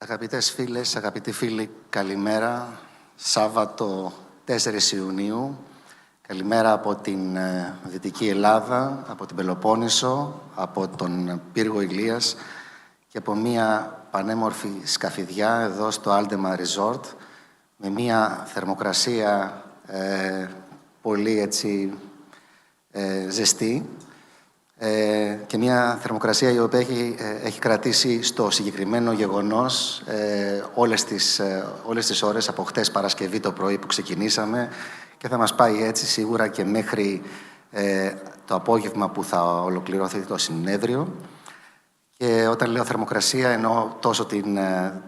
Αγαπητές φίλες, αγαπητοί φίλοι, καλημέρα. Σάββατο 4 Ιουνίου. Καλημέρα από την Δυτική Ελλάδα, από την Πελοπόννησο, από τον πύργο Ηλίας και από μια πανέμορφη σκαφιδιά εδώ στο Aldemar Resort με μια θερμοκρασία πολύ έτσι ζεστή και μια θερμοκρασία η οποία έχει κρατήσει στο συγκεκριμένο γεγονός όλες τις ώρες από χτες Παρασκευή το πρωί που ξεκινήσαμε και θα μας πάει έτσι σίγουρα και μέχρι το απόγευμα που θα ολοκληρωθεί το συνέδριο. Και όταν λέω θερμοκρασία εννοώ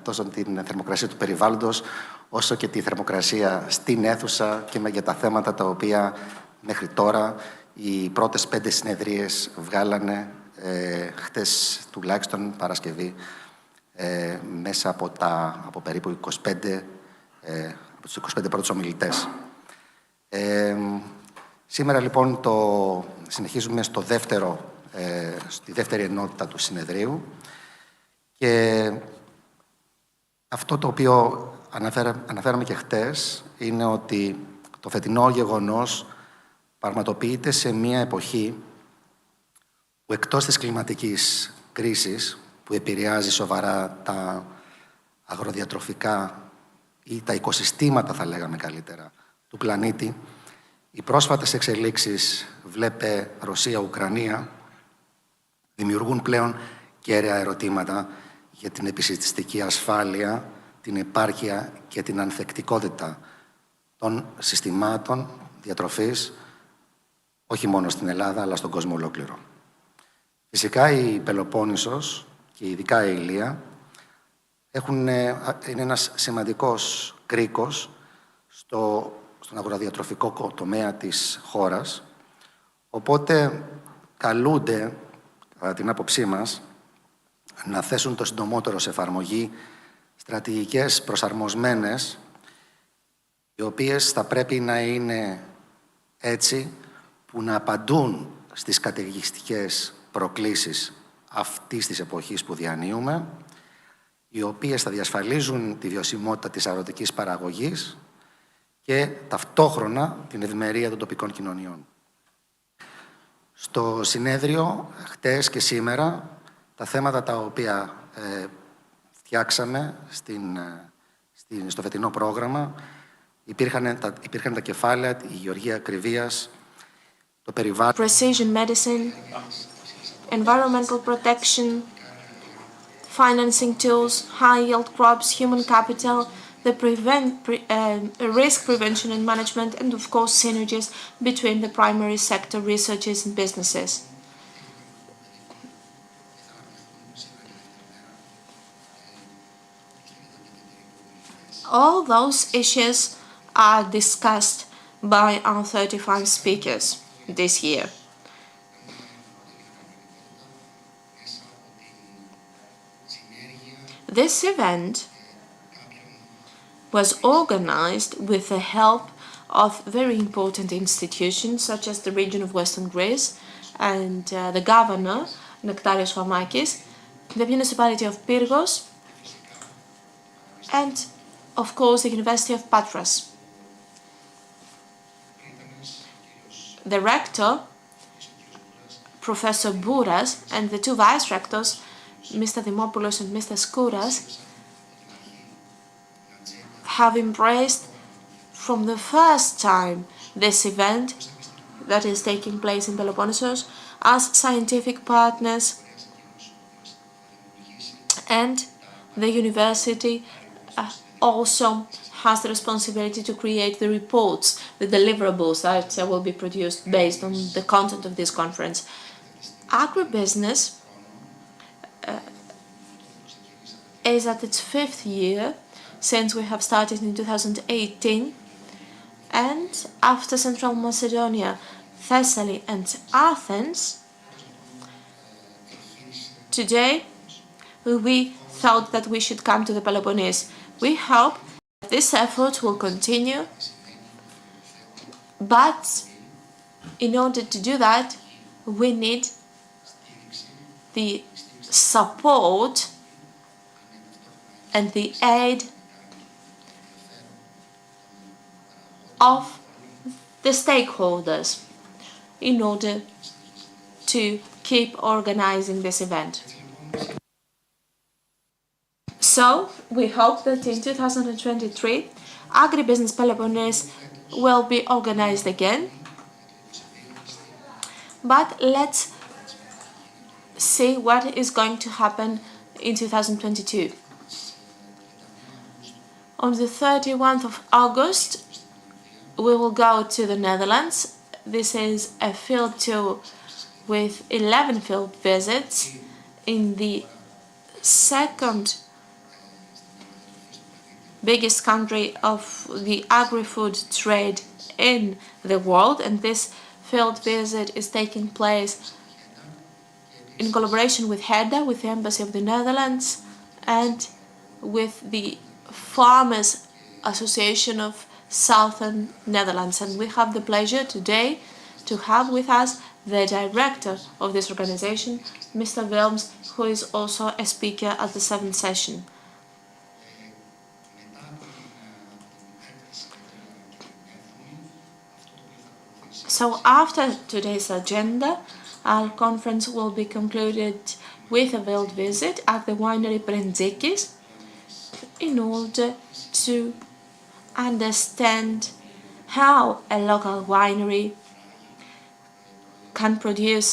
τόσο την θερμοκρασία του περιβάλλοντος όσο και τη θερμοκρασία στην αίθουσα και για τα θέματα τα οποία μέχρι τώρα οι πρώτες 5 συνεδρίες βγάλανε χτες τουλάχιστον Παρασκευή μέσα από περίπου 25 από τους 25 πρώτους ομιλητές. Σήμερα λοιπόν συνεχίζουμε στη δεύτερη ενότητα του συνεδρίου και αυτό το οποίο αναφέραμε και χτες είναι ότι το φετινό γεγονός πραγματοποιείται σε μια εποχή που εκτός της κλιματικής κρίσης που επηρεάζει σοβαρά τα αγροδιατροφικά ή τα οικοσυστήματα θα λέγαμε καλύτερα του πλανήτη, οι πρόσφατες εξελίξεις βλέπε Ρωσία-Ουκρανία δημιουργούν πλέον κέραια ερωτήματα για την επισητιστική ασφάλεια, την επάρκεια και την ανθεκτικότητα των συστημάτων διατροφής όχι μόνο στην Ελλάδα, αλλά στον κόσμο ολόκληρο. Φυσικά η Πελοπόννησος και ειδικά η Ηλία είναι ένας σημαντικός κρίκος στον αγροδιατροφικό τομέα της χώρας, οπότε καλούνται, κατά την άποψή μας, να θέσουν το συντομότερο σε εφαρμογή στρατηγικές προσαρμοσμένες, οι οποίες θα πρέπει να είναι έτσι που να απαντούν στις καταιγιστικές προκλήσεις αυτής της εποχής που διανύουμε, οι οποίες θα διασφαλίζουν τη βιωσιμότητα της αγροτικής παραγωγής και ταυτόχρονα την ευημερία των τοπικών κοινωνιών. Στο συνέδριο, χτες και σήμερα, τα θέματα τα οποία φτιάξαμε στο φετινό πρόγραμμα υπήρχαν τα κεφάλαια, η γεωργία ακριβίας, το περιβάλλον, precision medicine, environmental protection, financing tools, high-yield crops, human capital, the risk prevention and management, and of course synergies between the primary sector researchers and businesses. All those issues are discussed by our 35 speakers this year. This event was organized with the help of very important institutions such as the region of Western Greece and the governor, Nektarios Famakis, the municipality of Pyrgos, and of course the University of Patras. The rector, Professor Bouras, and the two vice-rectors, Mr. Dimopoulos and Mr. Skouras, have embraced from the first time this event that is taking place in Peloponnesos as scientific partners, and the university also has the responsibility to create the reports, the deliverables that will be produced based on the content of this conference. Agribusiness is at its 5th year since we have started in 2018, and after Central Macedonia, Thessaly and Athens, today we thought that we should come to the Peloponnese. We hope that this effort will continue, but in order to do that, we need the support and the aid of the stakeholders in order to keep organizing this event. So, we hope that in 2023, Agribusiness Peloponnese will be organized again. But let's see what is going to happen in 2022. On the 31st of August, we will go to the Netherlands. This is a field tour with 11 field visits in the second biggest country of the agri-food trade in the world, and this field visit is taking place in collaboration with HEDA, with the Embassy of the Netherlands, and with the Farmers Association of Southern Netherlands. And we have the pleasure today to have with us the director of this organization, Mr. Wilms, who is also a speaker at the 7th session. So after today's agenda, our conference will be concluded with a field visit at the winery Brentsikis in order to understand how a local winery can produce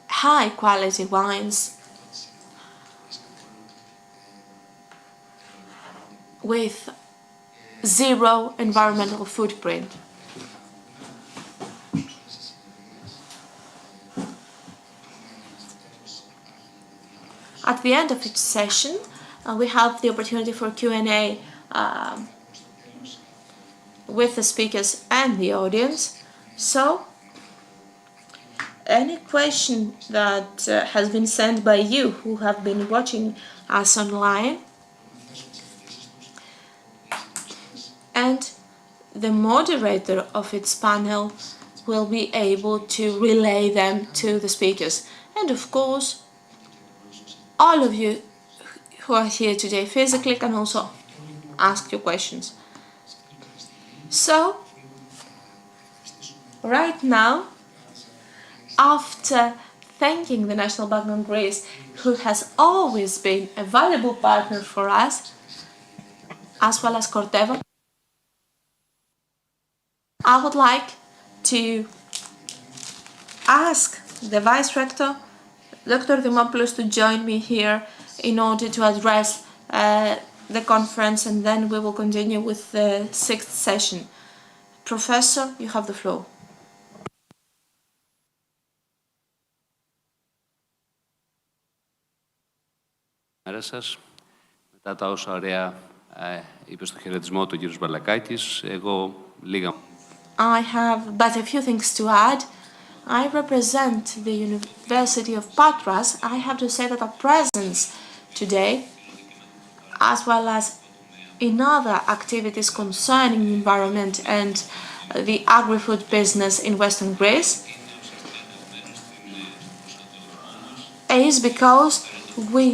high quality wines with zero environmental footprint. At the end of each session, we have the opportunity for Q&A with the speakers and the audience. So, any question that has been sent by you who have been watching us online, and the moderator of its panel will be able to relay them to the speakers. And of course, all of you who are here today physically can also ask your questions. So, right now, after thanking the National Bank of Greece, who has always been a valuable partner for us, as well as Corteva, I would like to ask the Vice Rector, Dr. Dimopoulos, to join me here in order to address the conference, and then we will continue with the 6th session. Professor, you have the floor. Καλημέρα σας. Μετά τα όσα ωραία είπε στο χαιρετισμό του κύριος Μπαλακάκης, εγώ λίγα... I have but a few things to add. I represent the University of Patras. I have to say that our presence today, as well as in other activities concerning the environment and the agri-food business in Western Greece, is because we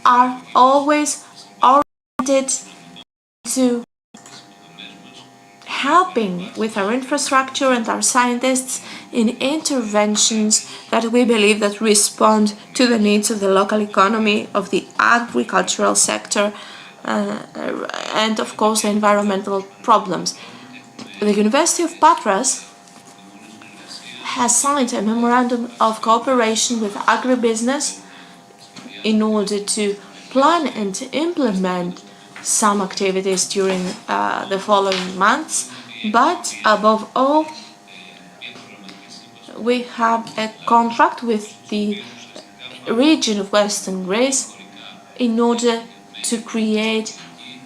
are always oriented to helping with our infrastructure and our scientists in interventions that we believe that respond to the needs of the local economy, of the agricultural sector, and of course the environmental problems. The University of Patras has signed a memorandum of cooperation with Agribusiness in order to plan and implement some activities during the following months, but above all, we have a contract with the region of Western Greece in order to create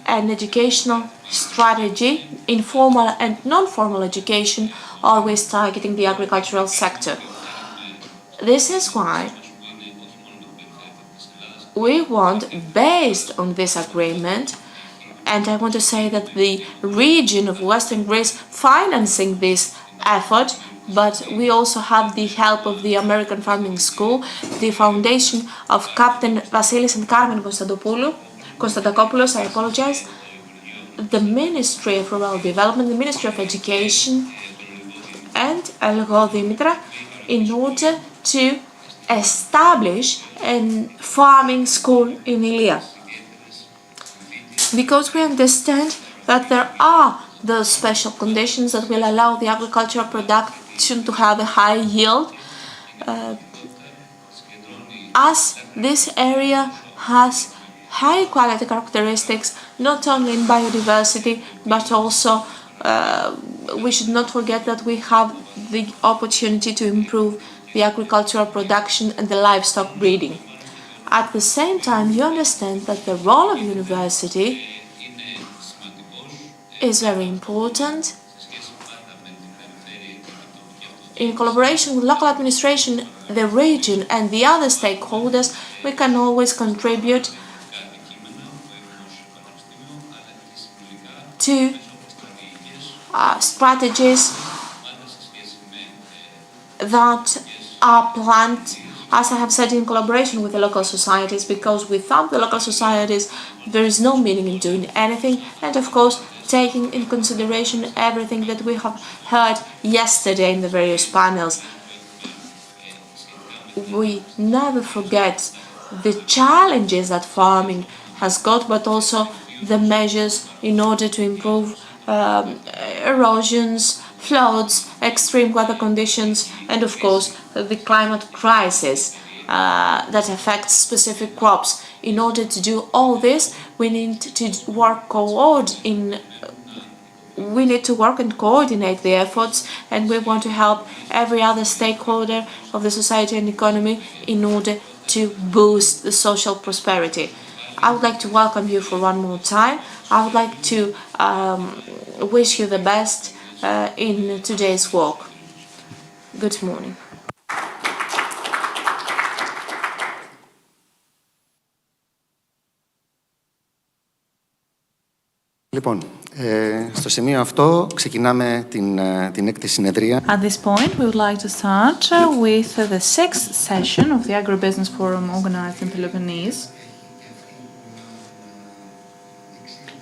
an educational strategy, informal and non-formal education, always targeting the agricultural sector. This is why we want, based on this agreement, and I want to say that the region of Western Greece financing this effort but we also have the help of the American Farming School, the foundation of Captain Vasilis and Carmen Konstantakopoulos, I apologize, the Ministry of Rural Development, the Ministry of Education, and Elgo Dimitra, in order to establish a farming school in Ilia. Because we understand that there are those special conditions that will allow the agricultural production to have a high yield, as this area has high quality characteristics, not only in biodiversity, but also we should not forget that we have the opportunity to improve the agricultural production and the livestock breeding. At the same time, you understand that the role of university is very important. In collaboration with local administration, the region, and the other stakeholders, we can always contribute to strategies that are planned, as I have said, in collaboration with the local societies, because without the local societies there is no meaning in doing anything, and of course taking in consideration everything that we have heard yesterday in the various panels. We never forget the challenges that farming has got, but also the measures in order to improve erosions, floods, extreme weather conditions, and of course the climate crisis that affects specific crops. In order to do all this, we need to work and coordinate the efforts, and we want to help every other stakeholder of the society and economy in order to boost the social prosperity. I would like to welcome you for one more time. I would like to wish you the best in today's work. Good morning. Λοιπόν, στο σημείο αυτό ξεκινάμε την έκτη συνεδρία. At this point, we would like to start with the sixth session of the Agribusiness Forum organized in Peloponnese.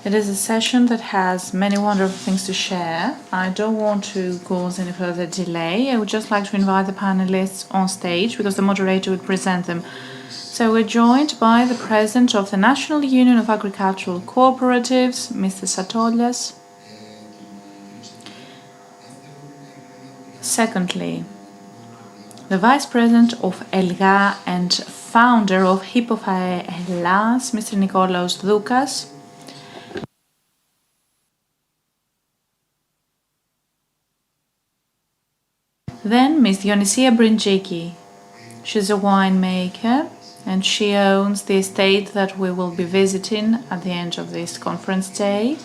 It is a session that has many wonderful things to share. I don't want to cause any further delay. I would just like to invite the panelists on stage because the moderator would present them. So we're joined by the President of the National Union of Agricultural Cooperatives, Mr. Satolias. Secondly, the Vice President of ELGA and founder of Hippofae Hellas, Mr. Nikolaos Doukas. Then Ms. Dionisia Brindjiki. She's a winemaker and she owns the estate that we will be visiting at the end of this conference day.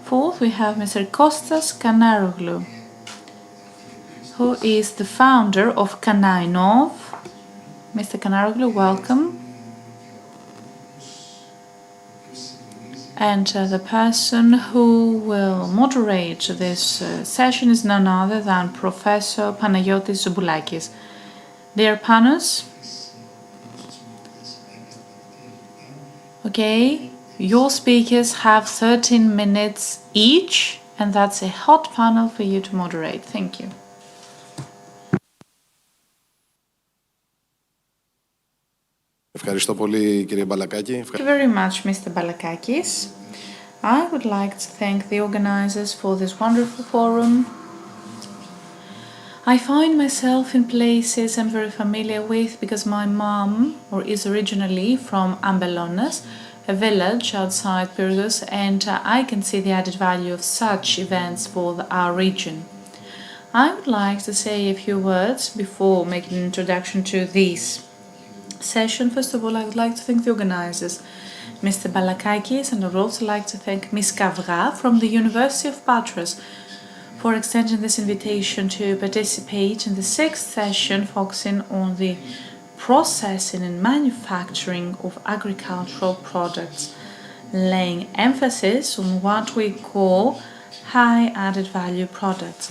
Fourth, we have Mr. Kostas Kanaroglu, who is the founder of Kanainov. Mr. Kanaroglu, welcome. And the person who will moderate this session is none other than Professor Panagiotis Zouboulakis. Dear Panos, okay, your speakers have 13 minutes each, and that's a hot panel for you to moderate. Thank you. Ευχαριστώ πολύ, κύριε Μπαλακάκη. Thank you very much, Mr. Balakakis. I would like to thank the organizers for this wonderful forum. I find myself in places I'm very familiar with because my mom is originally from Ambelonas, a village outside Pyrgos, and I can see the added value of such events for our region. I would like to say a few words before making an introduction to this session. First of all, I would like to thank the organizers, Mr. Balakakis, and I would also like to thank Ms. Kavra from the University of Patras for extending this invitation to participate in the sixth session focusing on the processing and manufacturing of agricultural products, laying emphasis on what we call high added value products.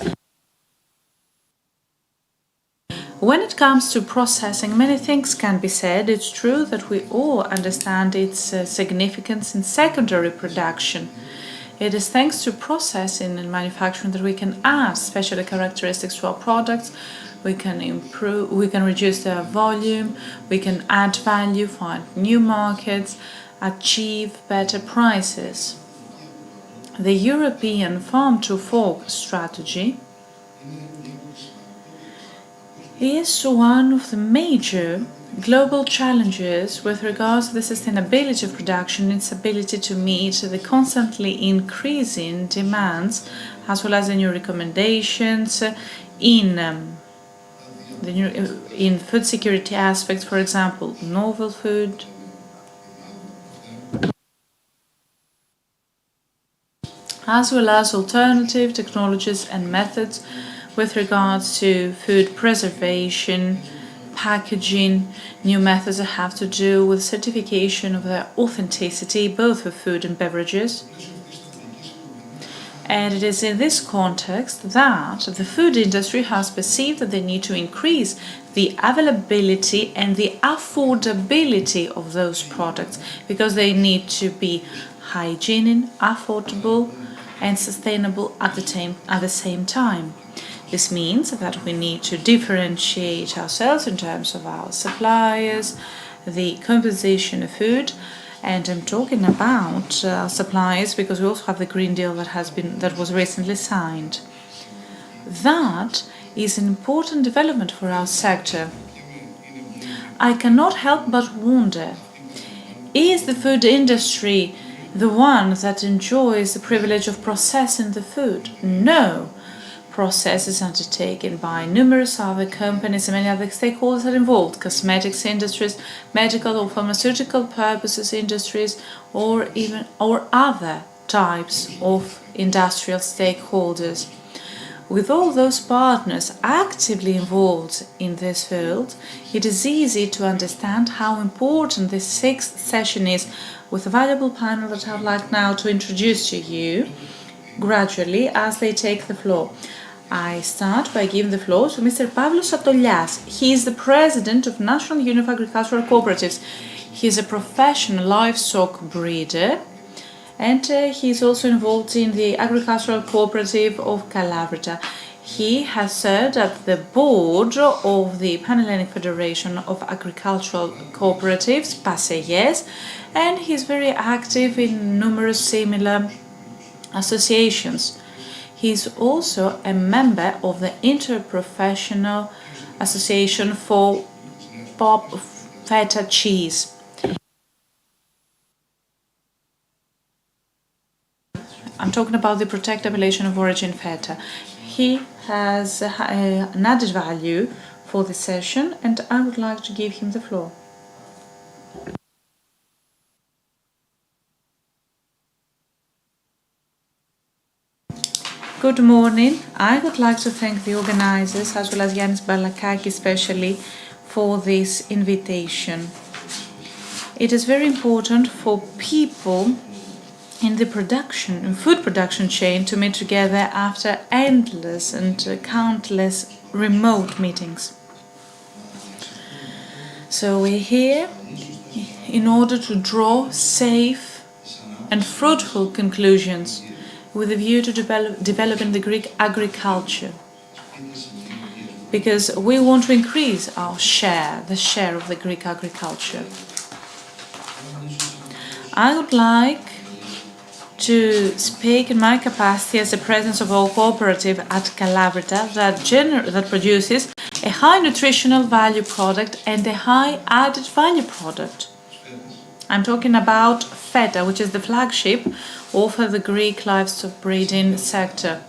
When it comes to processing, many things can be said. It's true that we all understand its significance in secondary production. It is thanks to processing and manufacturing that we can add special characteristics to our products. We can improve, we can reduce their volume, we can add value, find new markets, achieve better prices. The European Farm to Fork strategy is one of the major global challenges with regards to the sustainability of production and its ability to meet the constantly increasing demands, as well as the new recommendations in food security aspects, for example, novel food, as well as alternative technologies and methods with regards to food preservation, packaging, new methods that have to do with certification of their authenticity, both for food and beverages. And it is in this context that the food industry has perceived that they need to increase the availability and the affordability of those products, because they need to be hygienic, affordable, and sustainable at the same time. This means that we need to differentiate ourselves in terms of our suppliers, the composition of food, and I'm talking about suppliers because we also have the Green Deal that was recently signed. That is an important development for our sector. I cannot help but wonder, is the food industry the one that enjoys the privilege of processing the food? No. Process is undertaken by numerous other companies and many other stakeholders are involved: cosmetics industries, medical or pharmaceutical purposes industries, or other types of industrial stakeholders. With all those partners actively involved in this field, it is easy to understand how important this sixth session is, with a valuable panel that I would like now to introduce to you gradually as they take the floor. I start by giving the floor to Mr. Pavlos Atolias. He is the president of National Union of Agricultural Cooperatives. He is a professional livestock breeder, and he is also involved in the Agricultural Cooperative of Calabria. He has served at the board of the Pan-Hellenic Federation of Agricultural Cooperatives, PASEYES, and he is very active in numerous similar associations. He is also a member of the Interprofessional Association for Feta Cheese. I'm talking about the protected appellation of origin feta. He has an added value for the session, and I would like to give him the floor. Good morning. I would like to thank the organizers, as well as Yannis Balakaki especially, for this invitation. It is very important for people in the food production chain to meet together after endless and countless remote meetings. So we're here in order to draw safe and fruitful conclusions with a view to developing the Greek agriculture, because we want to increase our share, the share of the Greek agriculture. I would like to speak in my capacity as the president of our cooperative at Calabria that produces a high nutritional value product and a high added value product. I'm talking about feta, which is the flagship of the Greek livestock breeding sector.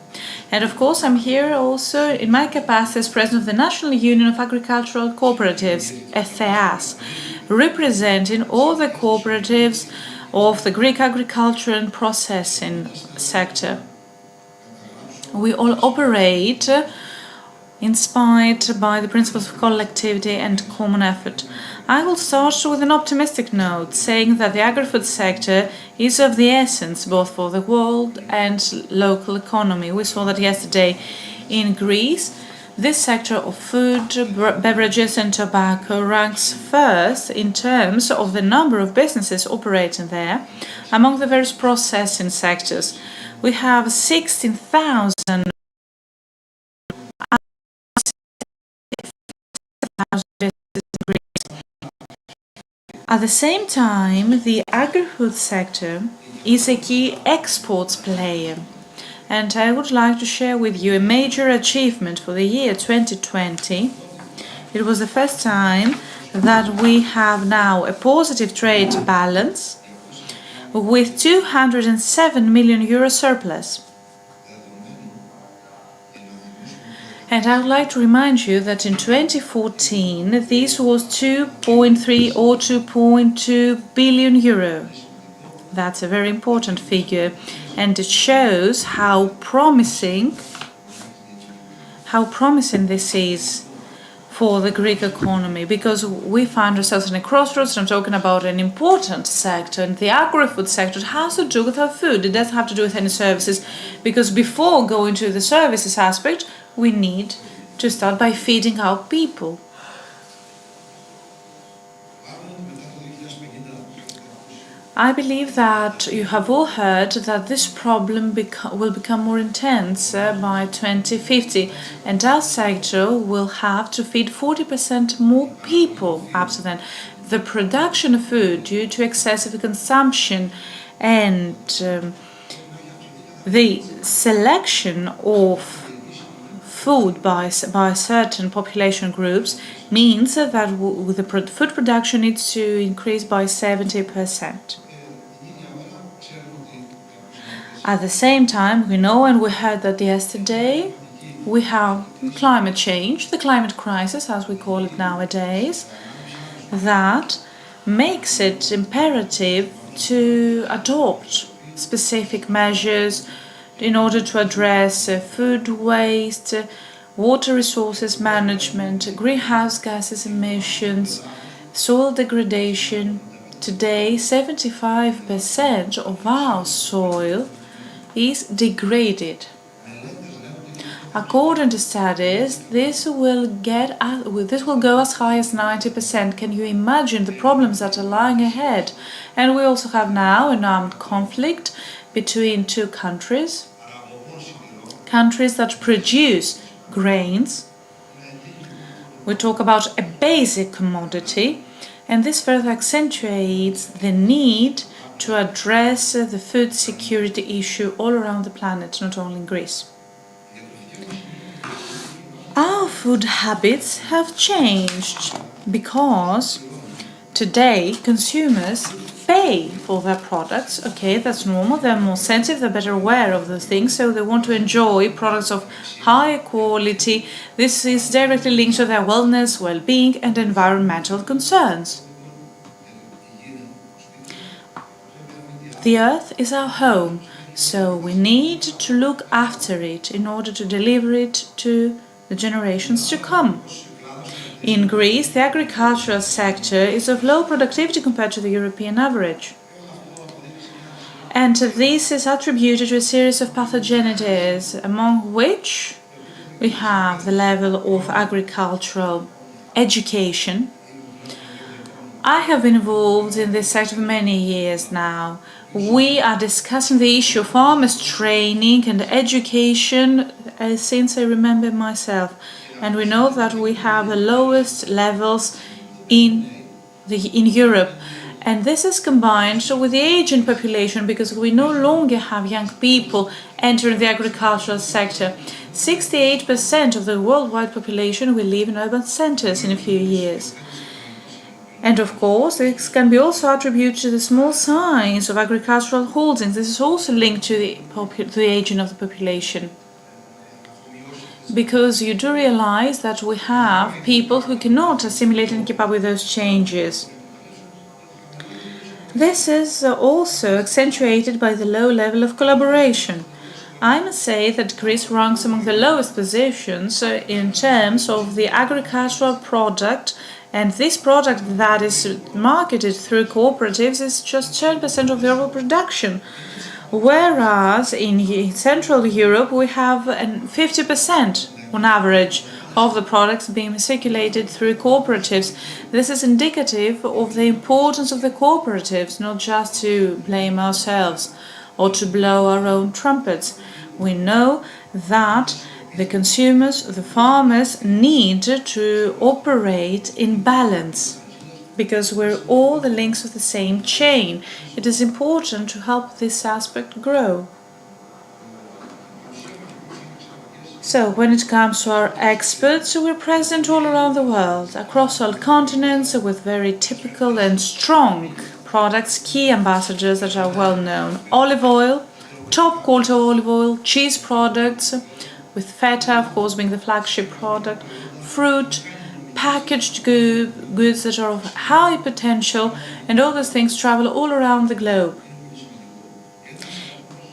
And of course, I'm here also in my capacity as president of the National Union of Agricultural Cooperatives, ETHEAS, representing all the cooperatives of the Greek agriculture and processing sector. We all operate inspired by the principles of collectivity and common effort. I will start with an optimistic note, saying that the agri-food sector is of the essence both for the world and local economy. We saw that yesterday in Greece. This sector of food, beverages and tobacco ranks first in terms of the number of businesses operating there among the various processing sectors. We have 16,000 At the same time, the agri-food sector is a key exports player. And I would like to share with you a major achievement for the year 2020. It was the first time that we have now a positive trade balance with 207 million euro surplus. And I would like to remind you that in 2014 this was 2.3 or 2.2 billion euro. That's a very important figure, and it shows how promising this is for the Greek economy, because we find ourselves in a crossroads. I'm talking about an important sector, and the agri-food sector has to do with our food. It doesn't have to do with any services, because before going to the services aspect, we need to start by feeding our people. I believe that you have all heard that this problem will become more intense by 2050, and our sector will have to feed 40% more people up to then. The production of food due to excessive consumption and the selection of food by certain population groups means that the food production needs to increase by 70%. At the same time, we know, and we heard that yesterday, we have climate change, the climate crisis, as we call it nowadays, that makes it imperative to adopt specific measures in order to address food waste, water resources management, greenhouse gases emissions, soil degradation. Today, 75% of our soil is degraded. According to studies, this will go as high as 90%. Can you imagine the problems that are lying ahead? And we also have now an armed conflict between two countries that produce grains. We talk about a basic commodity, and this further accentuates the need to address the food security issue all around the planet, not only in Greece. Our food habits have changed because today consumers pay for their products. Okay, that's normal. They're more sensitive, they're better aware of the things, so they want to enjoy products of high quality. This is directly linked to their wellness, well-being and environmental concerns. The earth is our home, so we need to look after it in order to deliver it to the generations to come. In Greece, the agricultural sector is of low productivity compared to the European average. And this is attributed to a series of pathogenities, among which we have the level of agricultural education. I have been involved in this sector for many years now. We are discussing the issue of farmers' training and education since I remember myself. And we know that we have the lowest levels in Europe. And this is combined with the aging population, because we no longer have young people entering the agricultural sector. 68% of the worldwide population will live in urban centers in a few years. And of course, this can be also attributed to the small size of agricultural holdings. This is also linked to the aging of the population. Because you do realize that we have people who cannot assimilate and keep up with those changes. This is also accentuated by the low level of collaboration. I must say that Greece ranks among the lowest positions in terms of the agricultural product, and this product that is marketed through cooperatives is just 10% of the overall production. Whereas in Central Europe we have 50% on average of the products being circulated through cooperatives. This is indicative of the importance of the cooperatives, not just to blame ourselves or to blow our own trumpets. We know that the consumers, the farmers, need to operate in balance because we're all the links of the same chain. It is important to help this aspect grow. So, when it comes to our experts, we're present all around the world, across all continents, with very typical and strong products, key ambassadors that are well known. Olive oil, top quality olive oil, cheese products, with feta, of course, being the flagship product, fruit, packaged goods that are of high potential, and all those things travel all around the globe.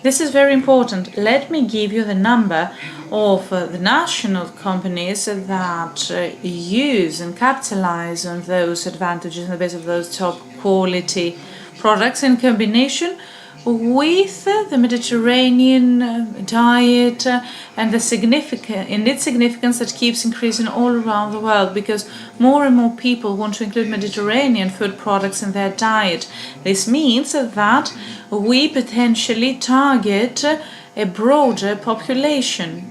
This is very important. Let me give you the number of the national companies that use and capitalize on those advantages on the basis of those top quality products in combination with the Mediterranean diet and its significance that keeps increasing all around the world, because more and more people want to include Mediterranean food products in their diet. This means that we potentially target a broader population.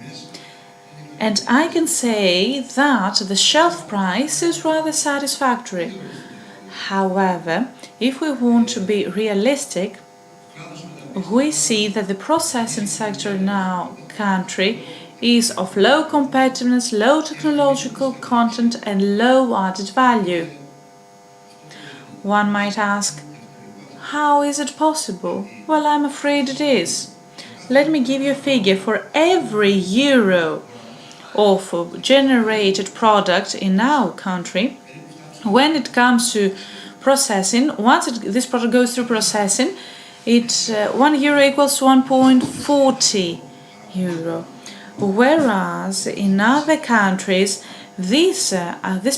And I can say that the shelf price is rather satisfactory. However, if we want to be realistic, we see that the processing sector in our country is of low competitiveness, low technological content, and low added value. One might ask, how is it possible? Well, I'm afraid it is. Let me give you a figure. For every euro of generated product in our country, when it comes to processing, once this product goes through processing, it's 1 euro equals 1.40 euro. Whereas in other countries, this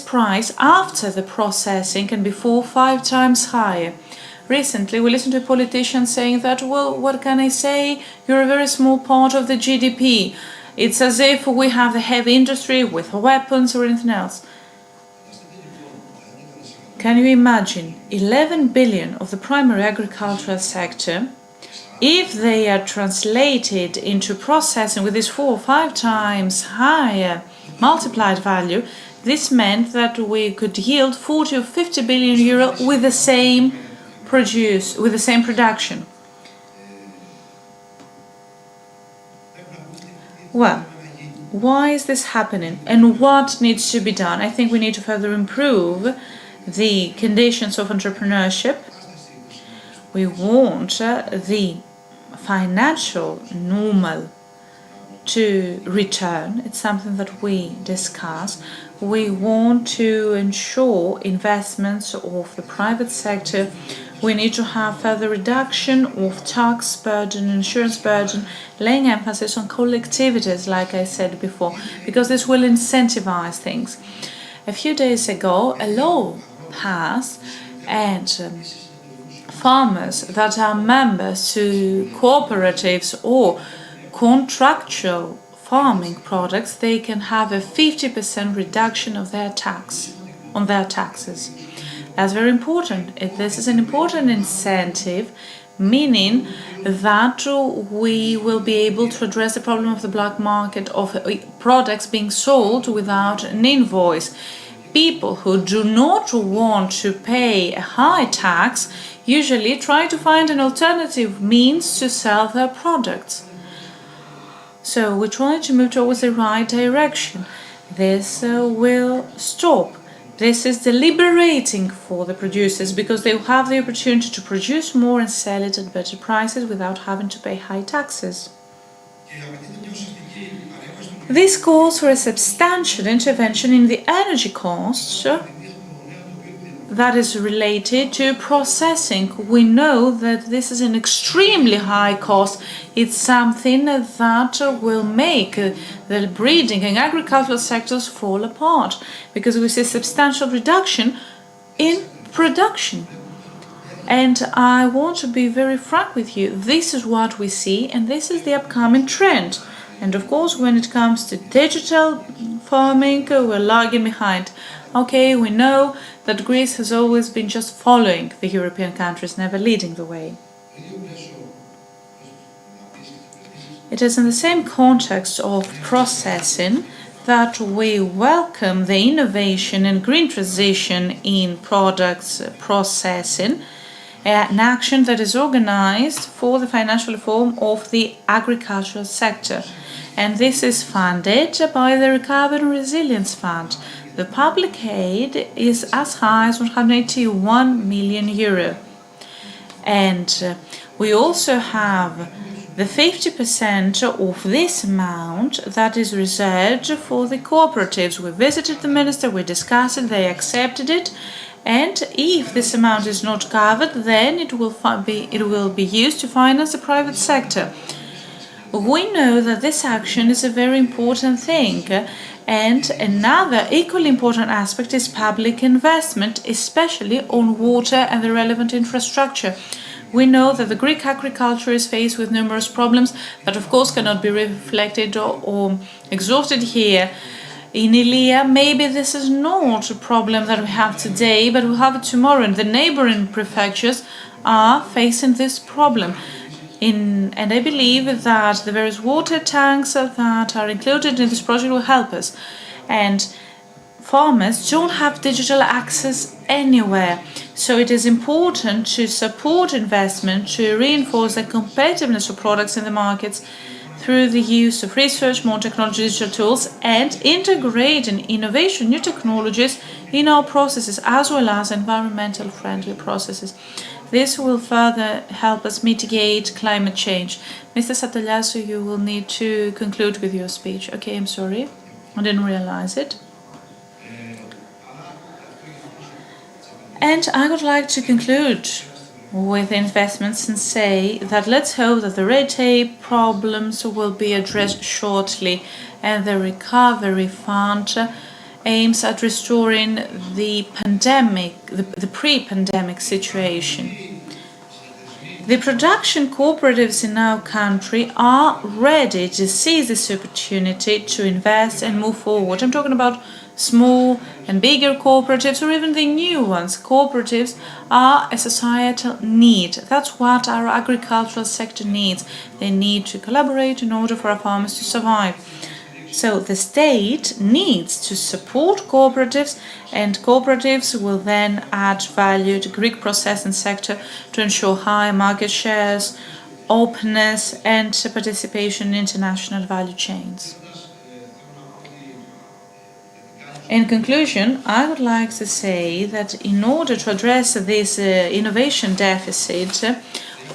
price after the processing can be 4 or 5 times higher. Recently, we listened to a politician saying that, well, what can I say? You're a very small part of the GDP. It's as if we have the heavy industry with weapons or anything else. Can you imagine 11 billion of the primary agricultural sector, if they are translated into processing with this 4 or 5 times higher multiplied value, this meant that we could yield 40 or 50 billion euro with the same production. Well, why is this happening and what needs to be done? I think we need to further improve the conditions of entrepreneurship. We want the financial normal to return. It's something that we discuss. We want to ensure investments of the private sector. We need to have further reduction of tax burden, insurance burden, laying emphasis on collectivities, like I said before, because this will incentivize things. A few days ago, a law passed, and farmers that are members to cooperatives or contractual farming products, they can have a 50% reduction of their tax on their taxes. That's very important. This is an important incentive, meaning that we will be able to address the problem of the black market of products being sold without an invoice. People who do not want to pay a high tax usually try to find an alternative means to sell their products. So we try to move towards the right direction. This will stop. This is liberating for the producers because they will have the opportunity to produce more and sell it at better prices without having to pay high taxes. This calls for a substantial intervention in the energy costs that is related to processing. We know that this is an extremely high cost. It's something that will make the breeding and agricultural sectors fall apart because we see substantial reduction in production. And I want to be very frank with you. This is what we see, and this is the upcoming trend. And of course, when it comes to digital farming, we're lagging behind. Okay, we know that Greece has always been just following the European countries, never leading the way. It is in the same context of processing that we welcome the innovation and green transition in products processing, an action that is organized for the financial reform of the agricultural sector. And this is funded by the Recovery and Resilience Fund. The public aid is as high as €181 million. And we also have the 50% of this amount that is reserved for the cooperatives. We visited the minister, we discussed it, they accepted it, and if this amount is not covered, then it will be used to finance the private sector. We know that this action is a very important thing, and another equally important aspect is public investment, especially on water and the relevant infrastructure. We know that the Greek agriculture is faced with numerous problems that of course cannot be reflected or exhausted here. In Ilia, maybe this is not a problem that we have today, but we have it tomorrow, and the neighboring prefectures are facing this problem. And I believe that the various water tanks that are included in this project will help us. And farmers don't have digital access anywhere, so it is important to support investment to reinforce the competitiveness of products in the markets through the use of research, more technology, digital tools, and integrating innovation, new technologies in our processes as well as environmental friendly processes. This will further help us mitigate climate change. Mr. Satolias, you will need to conclude with your speech. Okay, I'm sorry, I didn't realize it. And I would like to conclude with investments and say that let's hope that the red tape problems will be addressed shortly, and the recovery fund aims at restoring the pre-pandemic situation. The production cooperatives in our country are ready to seize this opportunity to invest and move forward. I'm talking about small and bigger cooperatives, or even the new ones. Cooperatives are a societal need. That's what our agricultural sector needs. They need to collaborate in order for our farmers to survive. So the state needs to support cooperatives, and cooperatives will then add value to Greek processing sector to ensure high market shares, openness, and participation in international value chains. In conclusion, I would like to say that in order to address this innovation deficit,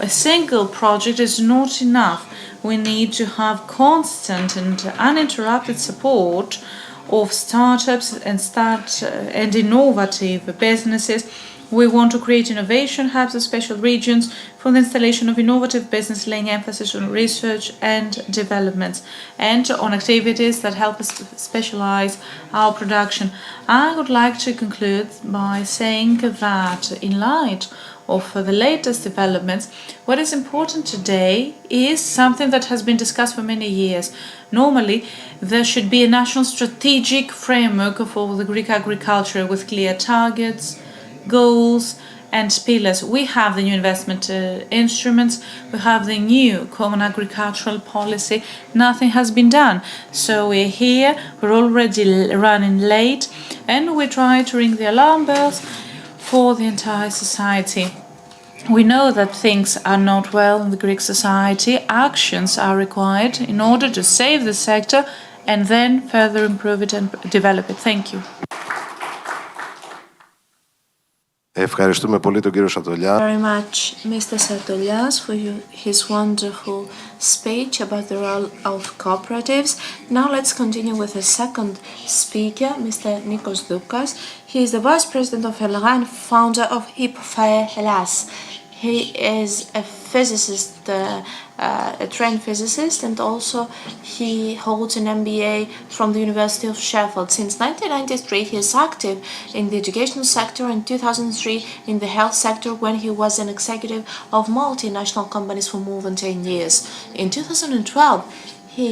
a single project is not enough. We need to have constant and uninterrupted support of startups and innovative businesses. We want to create innovation hubs of special regions for the installation of innovative business, laying emphasis on research and development and on activities that help us specialize our production. I would like to conclude by saying that in light of the latest developments, what is important today is something that has been discussed for many years. Normally, there should be a national strategic framework for the Greek agriculture with clear targets, goals, and pillars. We have the new investment instruments, we have the new common agricultural policy. Nothing has been done. So we're here, we're already running late, and we try to ring the alarm bells for the entire society. We know that things are not well in the Greek society. Actions are required in order to save the sector and then further improve it and develop it. Thank you. Ευχαριστούμε πολύ τον κύριο Σατολιά. Very much, Mr. Satolias, for his wonderful speech about the role of cooperatives. Now let's continue with the second speaker, Mr. Nikos Doukas. He is the Vice President of Helga and founder of HIPFE Hellas. He is a physicist, a trained physicist, and also he holds an MBA from the University of Sheffield. Since 1993, he is active in the educational sector, and 2003 in the health sector when he was an executive of multinational companies for more than 10 years. In 2012, he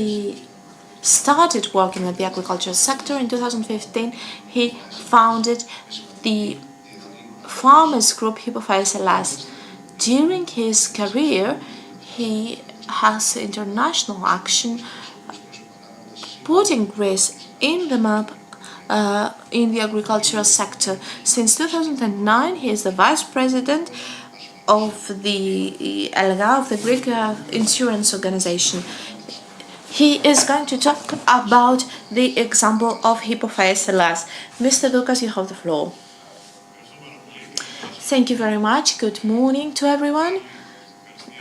started working at the agricultural sector. In 2015, he founded the farmers group Hypothesis. During his career, he has international action, putting Greece in the map in the agricultural sector. Since 2009, he is the vice president of the ELGA, of the Greek insurance organization. He is going to talk about the example of Hypothesis. Mr. Doukas, you have the floor. Thank you very much. Good morning to everyone.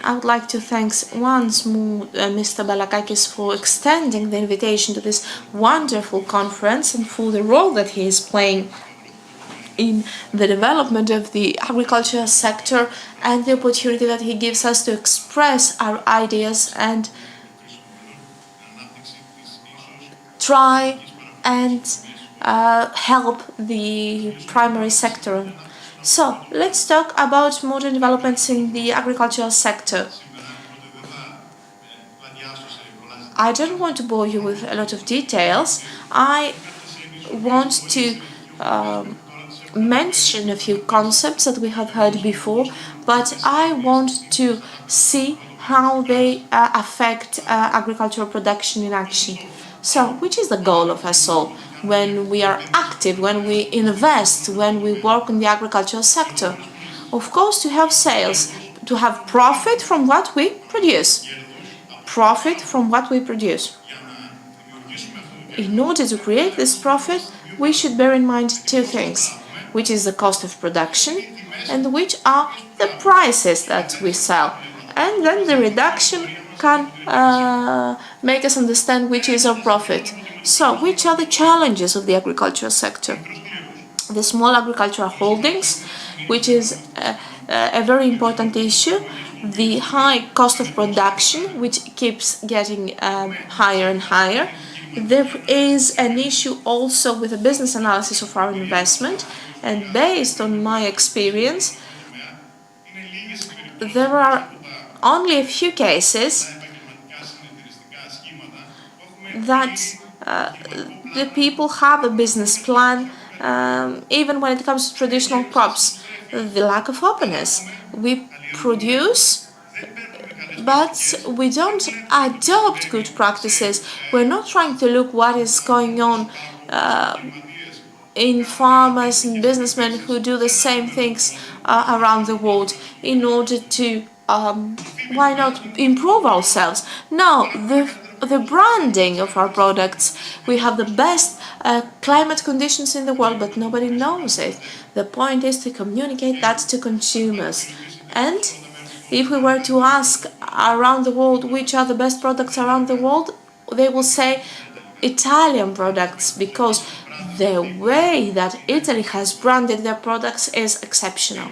I would like to thank once more Mr. Balakakis for extending the invitation to this wonderful conference and for the role that he is playing in the development of the agricultural sector and the opportunity that he gives us to express our ideas and try and help the primary sector. So, let's talk about modern developments in the agricultural sector. I don't want to bore you with a lot of details. I want to mention a few concepts that we have heard before, but I want to see how they affect agricultural production in action. So, which is the goal of us all? When we are active, when we invest, when we work in the agricultural sector? Of course, to have sales, to have profit from what we produce. Profit from what we produce. In order to create this profit, we should bear in mind two things, which is the cost of production and which are the prices that we sell. And then the reduction can make us understand which is our profit. So, which are the challenges of the agricultural sector? The small agricultural holdings, which is a very important issue. The high cost of production, which keeps getting higher and higher. There is an issue also with the business analysis of our investment. And based on my experience, there are only a few cases that the people have a business plan, even when it comes to traditional crops. The lack of openness. We produce, but we don't adopt good practices. We're not trying to look what is going on in farmers and businessmen who do the same things around the world in order to, why not improve ourselves? No, the branding of our products. We have the best climate conditions in the world, but nobody knows it. The point is to communicate that to consumers. And if we were to ask around the world which are the best products around the world, they will say Italian products, because the way that Italy has branded their products is exceptional.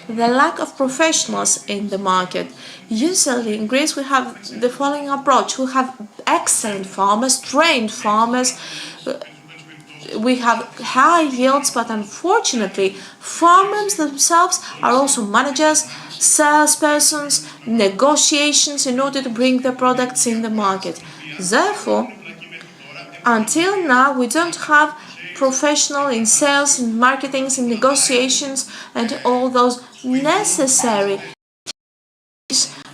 The lack of professionals in the market. Usually in Greece we have the following approach. We have excellent farmers, trained farmers. We have high yields, but unfortunately farmers themselves are also managers, salespersons, negotiations in order to bring their products in the market. Therefore, until now we don't have professional in sales, in marketing, in negotiations, and all those necessary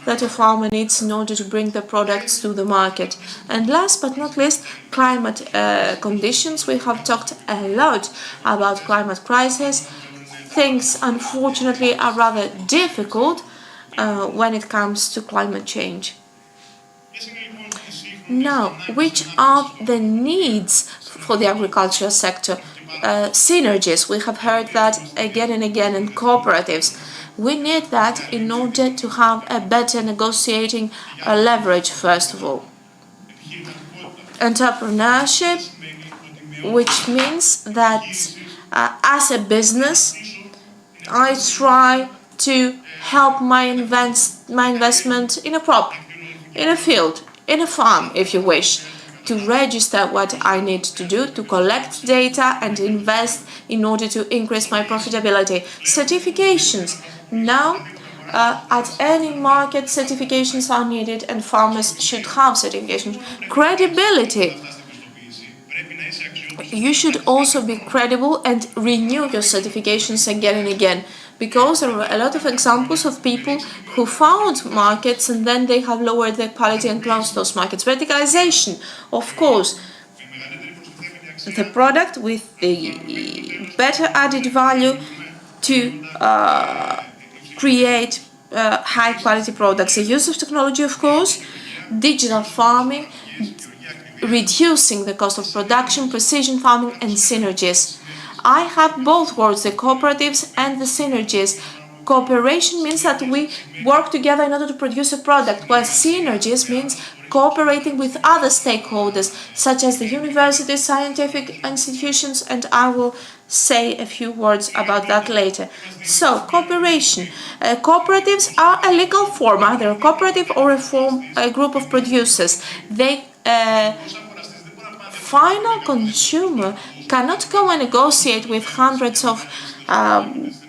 that a farmer needs in order to bring the products to the market. And last but not least, climate conditions. We have talked a lot about climate crisis. Things, unfortunately, are rather difficult when it comes to climate change. Now, which are the needs for the agricultural sector? Synergies, we have heard that again and again, in cooperatives. We need that in order to have a better negotiating leverage, first of all. Entrepreneurship, which means that as a business, I try to help my investment in a crop, in a field, in a farm, if you wish, to register what I need to do, to collect data and invest in order to increase my profitability. Certifications. Now, At any market, certifications are needed and farmers should have certifications. Credibility. You should also be credible and renew your certifications again and again, because there are a lot of examples of people who found markets and then they have lowered their quality and closed those markets. Verticalization, of course. The product with the better added value to create high quality products. The use of technology, of course, digital farming, reducing the cost of production, precision farming, and synergies. I have both words, the cooperatives and the synergies. Cooperation means that we work together in order to produce a product, while synergies means cooperating with other stakeholders, such as the universities, scientific institutions, and I will say a few words about that later. So, cooperation. Cooperatives are a legal form, either a cooperative or a group of producers. They final consumer cannot go and negotiate with hundreds of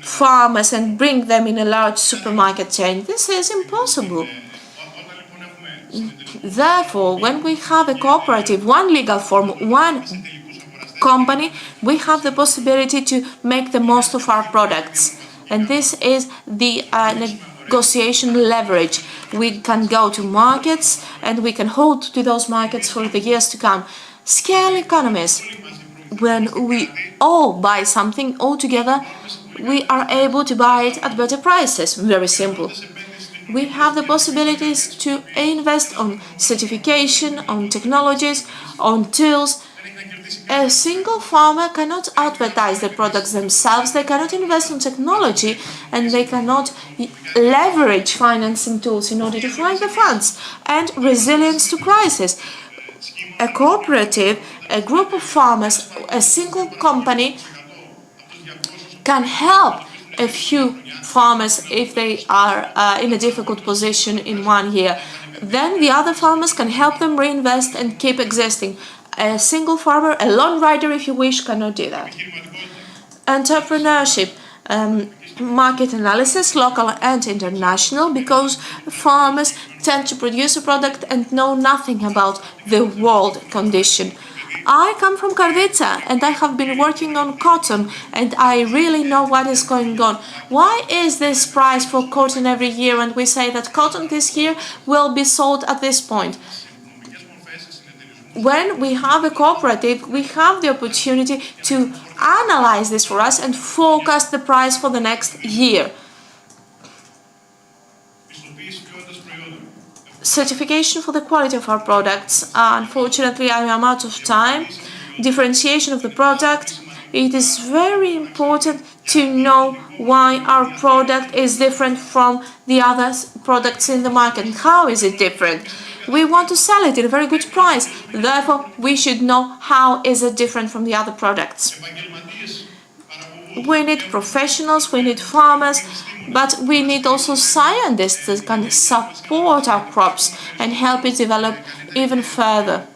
farmers and bring them in a large supermarket chain. This is impossible. Therefore, when we have a cooperative, one legal form, one company, we have the possibility to make the most of our products. And this is the negotiation leverage. We can go to markets and we can hold to those markets for the years to come. Scale economies. When we all buy something all together, we are able to buy it at better prices. Very simple. We have the possibilities to invest on certification, on technologies, on tools. A single farmer cannot advertise their products themselves, they cannot invest in technology, and they cannot leverage financing tools in order to find the funds and resilience to crisis. A cooperative, a group of farmers, a single company can help a few farmers if they are in a difficult position in 1 year. Then the other farmers can help them reinvest and keep existing. A single farmer, a lone rider if you wish, cannot do that. Entrepreneurship. Market analysis, local and international, because farmers tend to produce a product and know nothing about the world condition. I come from Karditsa and I have been working on cotton and I really know what is going on. Why is this price for cotton every year and we say that cotton this year will be sold at this point? When we have a cooperative, we have the opportunity to analyze this for us and forecast the price for the next year. Certification for the quality of our products. Unfortunately, I am out of time. Differentiation of the product. It is very important to know why our product is different from the other products in the market. How is it different? We want to sell it at a very good price. Therefore, we should know how is it different from the other products. We need professionals, we need farmers, but we need also scientists that can support our crops and help it develop even further.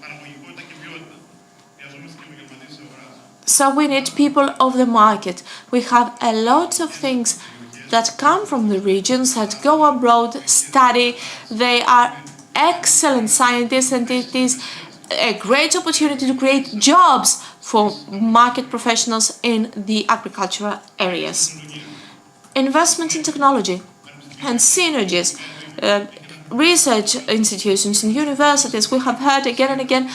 So we need people of the market. We have a lot of things that come from the regions, that go abroad, study. They are excellent scientists and it is a great opportunity to create jobs for market professionals in the agricultural areas. Investment in technology and synergies. Research institutions and universities, we have heard again and again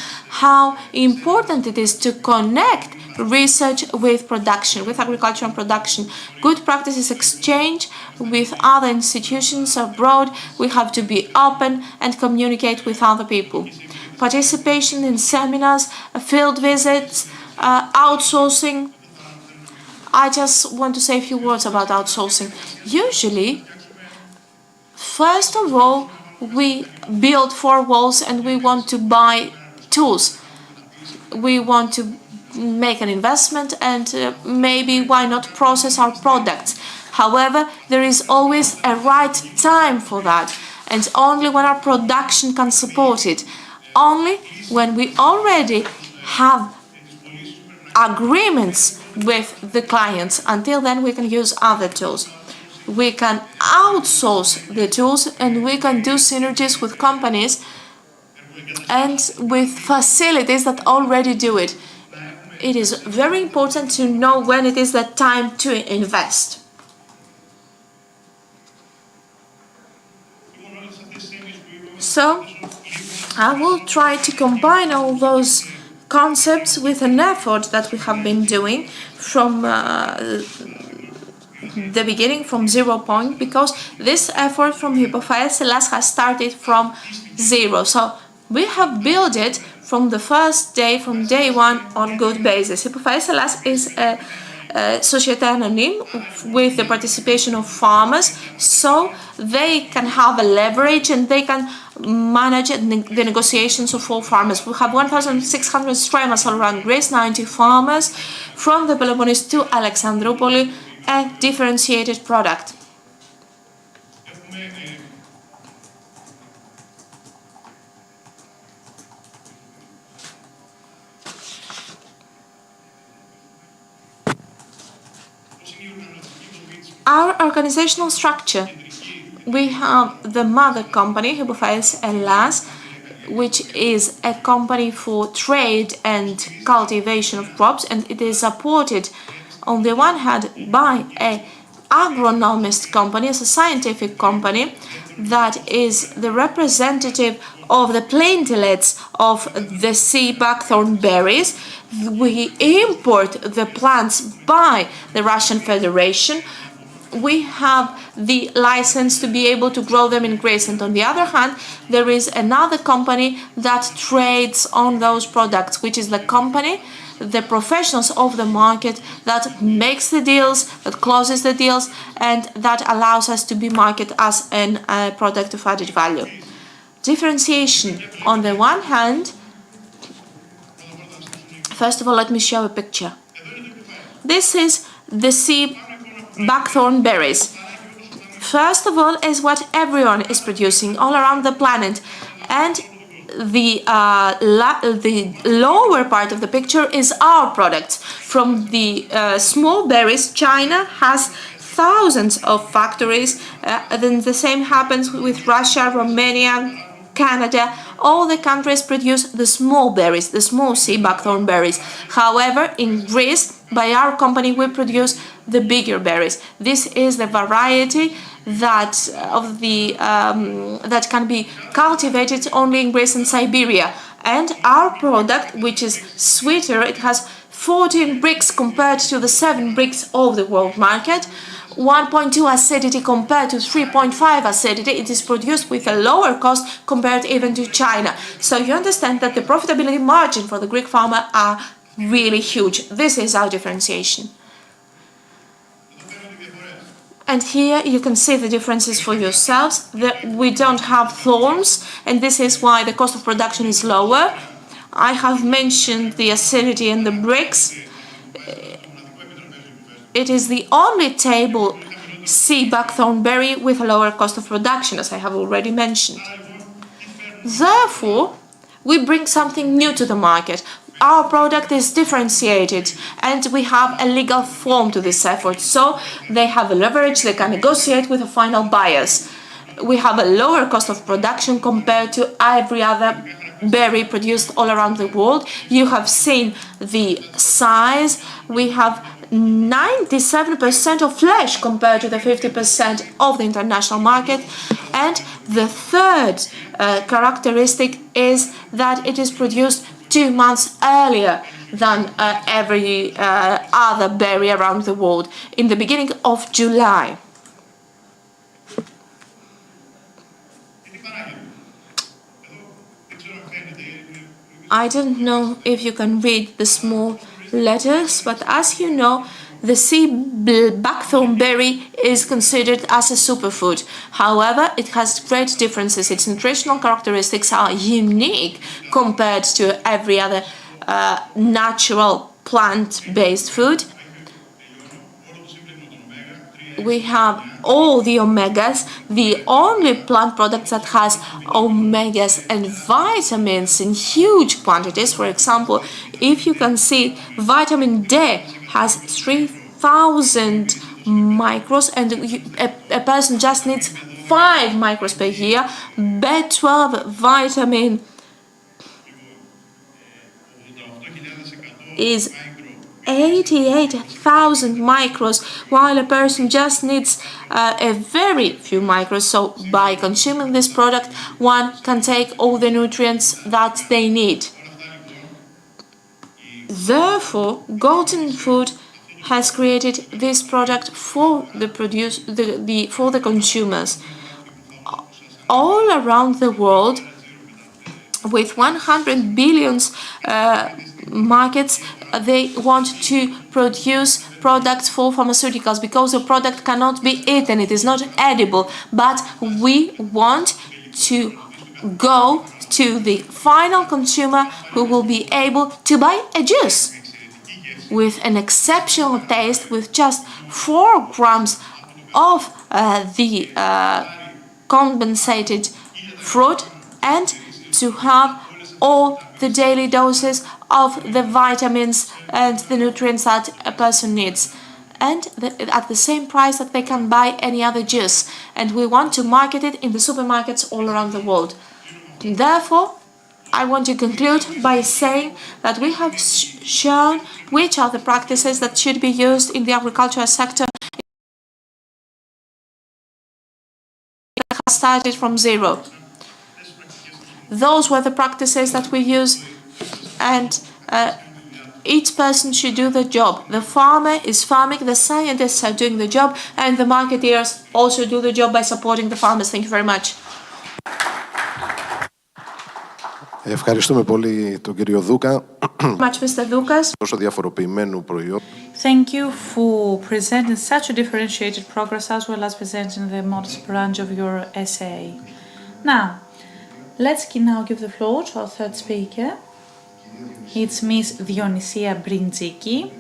how important it is to connect research with production, with agriculture and production. Good practices exchange with other institutions abroad. We have to be open and communicate with other people. Participation in seminars, field visits, outsourcing. I just want to say a few words about outsourcing. Usually, first of all, we build 4 walls and we want to buy tools. We want to make an investment and maybe why not process our products. However, there is always a right time for that, and only when our production can support it. Only when we already have agreements with the clients. Until then, we can use other tools. We can outsource the tools and we can do synergies with companies and with facilities that already do it. It is very important to know when it is the time to invest. So I will try to combine all those concepts with an effort that we have been doing from the beginning, from 0 point, because this effort from Hypofaeselas has started from 0. So we have built it from the first day, from day one, on good basis. Hypofaeselas is a Société Anonyme with the participation of farmers, so they can have a leverage and they can manage the negotiations of all farmers. We have 1,600 stremas all around Greece, 90 farmers from the Peloponnese to Alexandroupoli, a differentiated product. Our organizational structure, we have the mother company, Hypofaeselas, which is a company for trade and cultivation of crops, and it is supported on the one hand by an agronomist company, as a scientific company that is the representative of the plantulets of the sea buckthorn berries. We import the plants by the Russian Federation. We have the license to be able to grow them in Greece, and on the other hand there is another company that trades on those products, which is the company, the professionals of the market that makes the deals, that closes the deals, and that allows us to be marketed as a product of added value. Differentiation. On the one hand, first of all, let me show a picture. This is the sea buckthorn berries. First of all, is what everyone is producing all around the planet, and the lower part of the picture is our product. From the small berries, China has thousands of factories. Then the same happens with Russia, Romania, Canada. All the countries produce the small berries, the small sea buckthorn berries. However, in Greece, by our company, we produce the bigger berries. This is the variety that that can be cultivated only in Greece and Siberia. And our product, which is sweeter, it has 14 bricks compared to the 7 bricks of the world market. 1.2 acidity compared to 3.5 acidity. It is produced with a lower cost compared even to China. So you understand that the profitability margin for the Greek farmer are really huge. This is our differentiation. And here you can see the differences for yourselves. We don't have thorns, and this is why the cost of production is lower. I have mentioned the acidity and the bricks. It is the only table sea buckthorn berry with a lower cost of production, as I have already mentioned. Therefore, we bring something new to the market. Our product is differentiated and we have a legal form to this effort. So they have a leverage, they can negotiate with the final buyers. We have a lower cost of production compared to every other berry produced all around the world. You have seen the size. We have 97% of flesh compared to the 50% of the international market. And the third characteristic is that it is produced 2 months earlier than every other berry around the world, in the beginning of July. I don't know if you can read the small letters, but as you know, the sea buckthorn berry is considered as a superfood. However, it has great differences. Its nutritional characteristics are unique compared to every other natural plant-based food. We have all the omegas, the only plant product that has omegas and vitamins in huge quantities. For example, if you can see, vitamin D has 3,000 micros, and a person just needs 5 micros per year. B12 vitamin is 88,000 micros, while a person just needs a very few micros. So by consuming this product, one can take all the nutrients that they need. Therefore, Golden Food has created this product for the consumers all around the world. With 100 billion markets, they want to produce products for pharmaceuticals because the product cannot be eaten, it is not edible, but we want to go to the final consumer who will be able to buy a juice with an exceptional taste, with just 4 grams of the compensated fruit, and to have all the daily doses of the vitamins and the nutrients that a person needs, and at the same price that they can buy any other juice. And we want to market it in the supermarkets all around the world. Therefore, I want to conclude by saying that we have shown which are the practices that should be used in the agricultural sector. It has started from zero. Those were the practices that we use, and each person should do the job. The farmer is farming, the scientists are doing the job, and the marketeers also do the job by supporting the farmers. Thank you very much. Ευχαριστούμε πολύ τον κύριο Δούκα. Much, Mr. Doukas. Τόσο διαφοροποιημένου προϊόντου. Thank you for presenting such a differentiated progress as well as presenting the modest branch of your essay. Now, let's now give the floor to our third speaker. It's Miss Dionisia Brindjiki.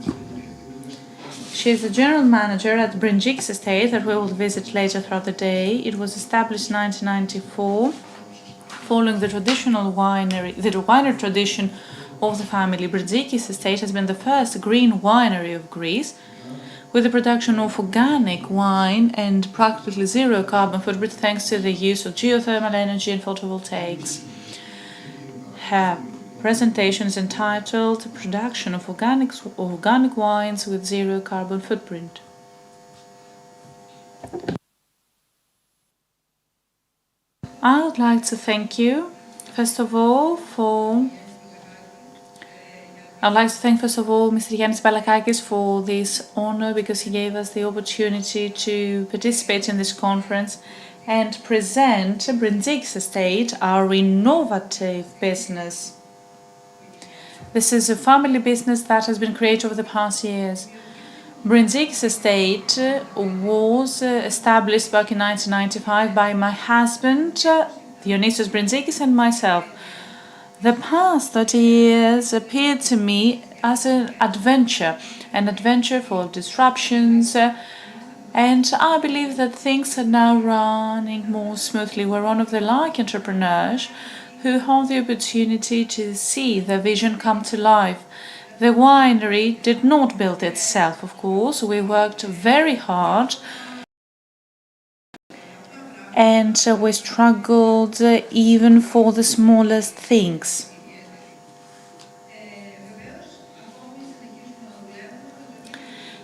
She is the general manager at Brindjik's estate that we will visit later throughout the day. It was established in 1994, following the winery tradition of the family. Brindjik's estate has been the first green winery of Greece, with the production of organic wine and practically zero carbon footprint thanks to the use of geothermal energy and photovoltaics. Her presentation is entitled Production of Organic Wines with Zero Carbon Footprint. I would like to thank you, first of all, Mr. Yannis Balakakis for this honor, because he gave us the opportunity to participate in this conference and present Brindjik's estate, our innovative business. This is a family business that has been created over the past years. Brindjik's estate was established back in 1995 by my husband, Dionysios Brindjikis, and myself. The past 30 years appeared to me as an adventure full of disruptions, and I believe that things are now running more smoothly. We're one of the lucky entrepreneurs who have the opportunity to see their vision come to life. The winery did not build itself, of course. We worked very hard, and we struggled even for the smallest things.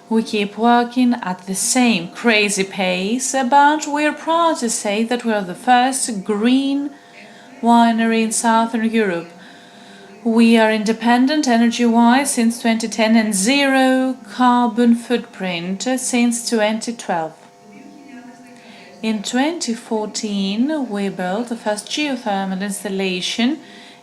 We keep working at the same crazy pace, but we're proud to say that we're the first green winery in Southern Europe. We are independent energy-wise since 2010 and zero carbon footprint since 2012. In 2014, we built the first geothermal installation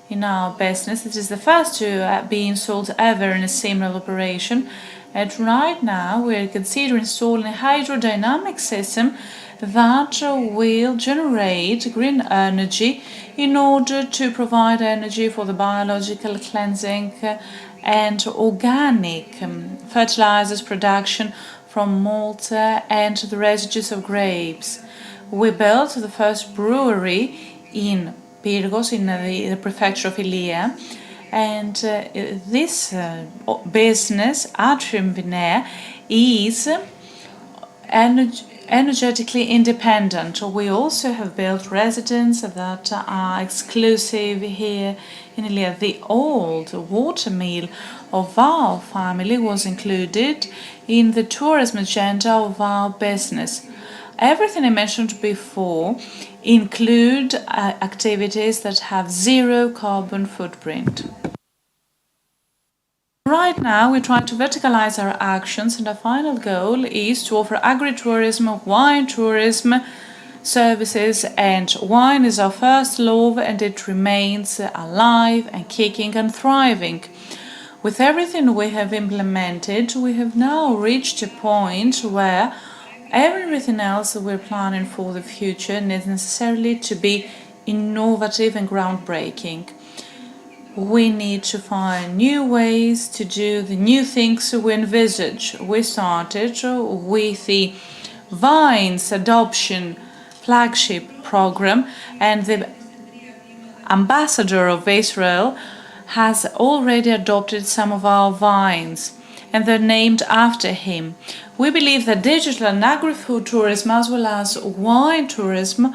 in our business. It is the first to be installed ever in a similar operation. And right now, we're considering installing a hydrodynamic system that will generate green energy in order to provide energy for the biological cleansing and organic fertilizers production from malt and the residues of grapes. We built the first brewery in Pyrgos, in the prefecture of Ilia, and this business, Atrium Vinea, is energetically independent. We also have built residences that are exclusive here in Iliad. The old water mill of our family was included in the tourism agenda of our business. Everything I mentioned before include activities that have zero carbon footprint. Right now, we try to verticalize our actions, and our final goal is to offer agritourism, wine tourism services, and wine is our first love, and it remains alive and kicking and thriving. With everything we have implemented, we have now reached a point where everything else we're planning for the future needs necessarily to be innovative and groundbreaking. We need to find new ways to do the new things we envisage. We started with the Vines Adoption Flagship Program, and the ambassador of Israel has already adopted some of our vines, and they're named after him. We believe that digital and agri-food tourism, as well as wine tourism,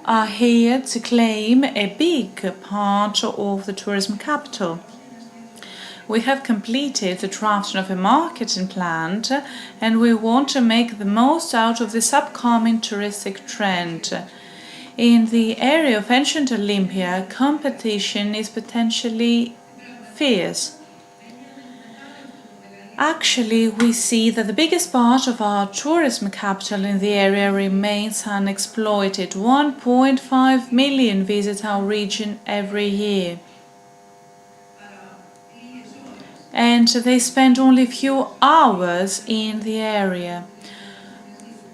are here to claim a big part of the tourism capital. We have completed the drafting of a marketing plan, and we want to make the most out of this upcoming touristic trend. In the area of ancient Olympia, competition is potentially fierce. Actually, we see that the biggest part of our tourism capital in the area remains unexploited. 1.5 million visit our region every year. And they spend only a few hours in the area.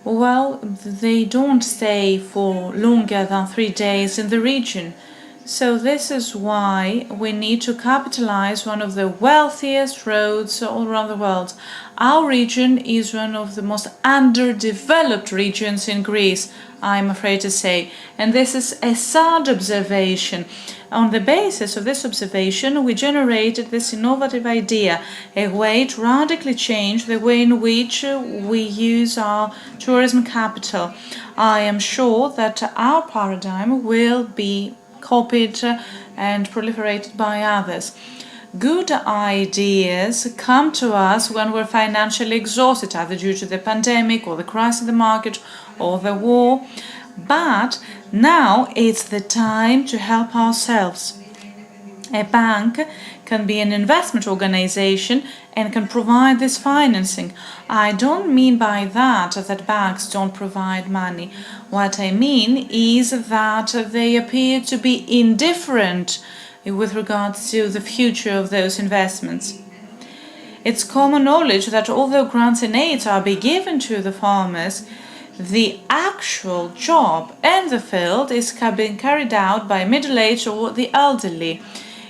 Well, they don't stay for longer than 3 days in the region. So this is why we need to capitalize one of the wealthiest roads all around the world. Our region is one of the most underdeveloped regions in Greece, I'm afraid to say. And this is a sad observation. On the basis of this observation, we generated this innovative idea, a way to radically change the way in which we use our tourism capital. I am sure that our paradigm will be copied and proliferated by others. Good ideas come to us when we're financially exhausted, either due to the pandemic or the crisis in the market or the war. But now it's the time to help ourselves. A bank can be an investment organization and can provide this financing. I don't mean by that banks don't provide money. What I mean is that they appear to be indifferent with regards to the future of those investments. It's common knowledge that although grants and aids are being given to the farmers, the actual job in the field is being carried out by middle-aged or the elderly.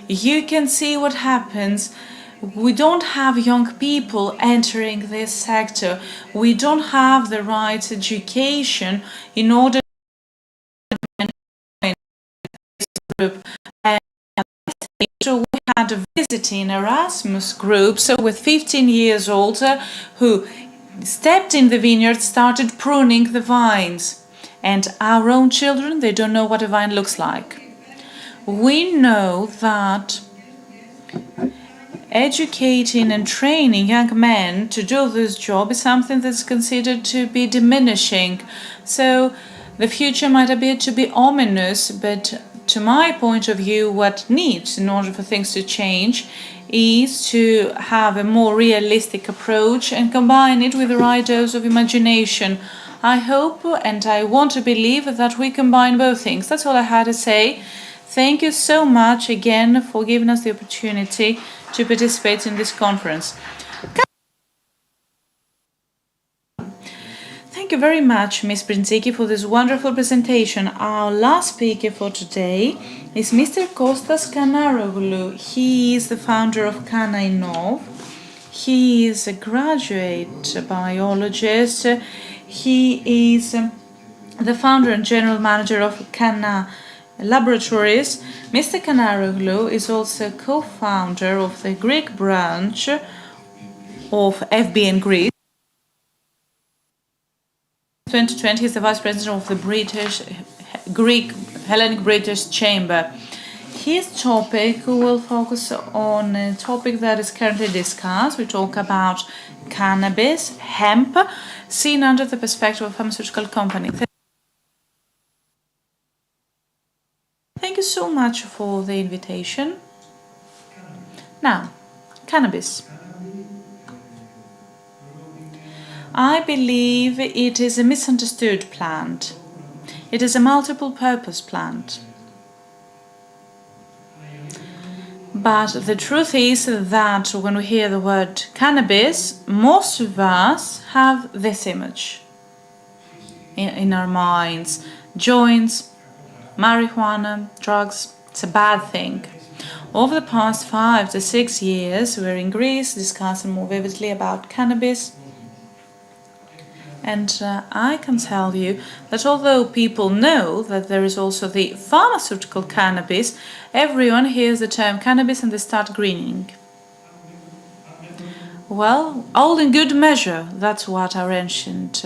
You can see what happens. We don't have young people entering this sector. We don't have the right education in order to join this group. And so we had a visiting Erasmus group, so with 15 years older, who stepped in the vineyard, started pruning the vines. And our own children, they don't know what a vine looks like. We know that educating and training young men to do this job is something that's considered to be diminishing. So the future might appear to be ominous, but to my point of view, what needs in order for things to change is to have a more realistic approach and combine it with the right dose of imagination. I hope and I want to believe that we combine both things. That's all I had to say. Thank you so much again for giving us the opportunity to participate in this conference. Thank you very much, Ms. Brintziki, for this wonderful presentation. Our last speaker for today is Mr. Kostas Kannaroglou. He is the founder of Kannainov. He is a graduate biologist. He is the founder and general manager of Kanna Laboratories. Mr. Kannaroglou is also co-founder of the Greek branch of FBN Greece. 2020, he's the Vice President of the Greek Hellenic British Chamber. His topic will focus on a topic that is currently discussed. We talk about cannabis, hemp, seen under the perspective of a pharmaceutical company. Thank you so much for the invitation. Now, cannabis. I believe it is a misunderstood plant. It is a multiple-purpose plant. But the truth is that when we hear the word cannabis, most of us have this image in our minds. Joints, marijuana, drugs, it's a bad thing. Over the past 5 to 6 years, we're in Greece discussing more vividly about cannabis. And I can tell you that although people know that there is also the pharmaceutical cannabis, everyone hears the term cannabis and they start grinning. Well, all in good measure, that's what our ancient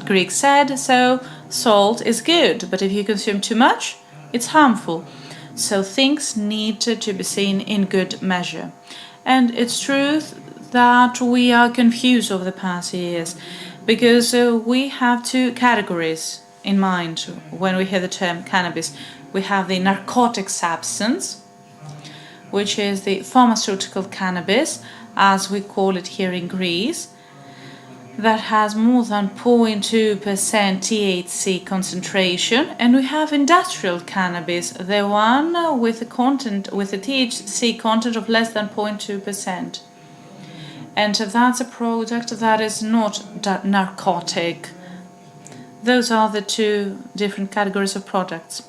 Greeks said, so salt is good, but if you consume too much, it's harmful. So things need to be seen in good measure. And it's true that we are confused over the past years because we have two categories in mind when we hear the term cannabis. We have the narcotic substance, which is the pharmaceutical cannabis, as we call it here in Greece, that has more than 0.2% THC concentration, and we have industrial cannabis, the one with a THC content of less than 0.2%. And that's a product that is not narcotic. Those are the two different categories of products.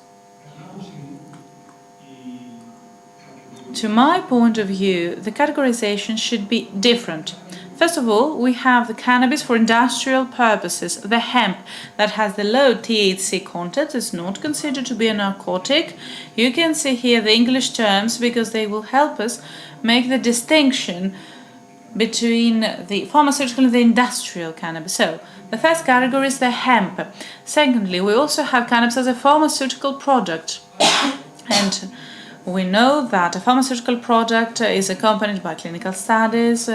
To my point of view, the categorization should be different. First of all, we have the cannabis for industrial purposes. The hemp that has the low THC content is not considered to be a narcotic. You can see here the English terms because they will help us make the distinction between the pharmaceutical and the industrial cannabis. So, the first category is the hemp. Secondly, we also have cannabis as a pharmaceutical product. And we know that a pharmaceutical product is accompanied by clinical studies,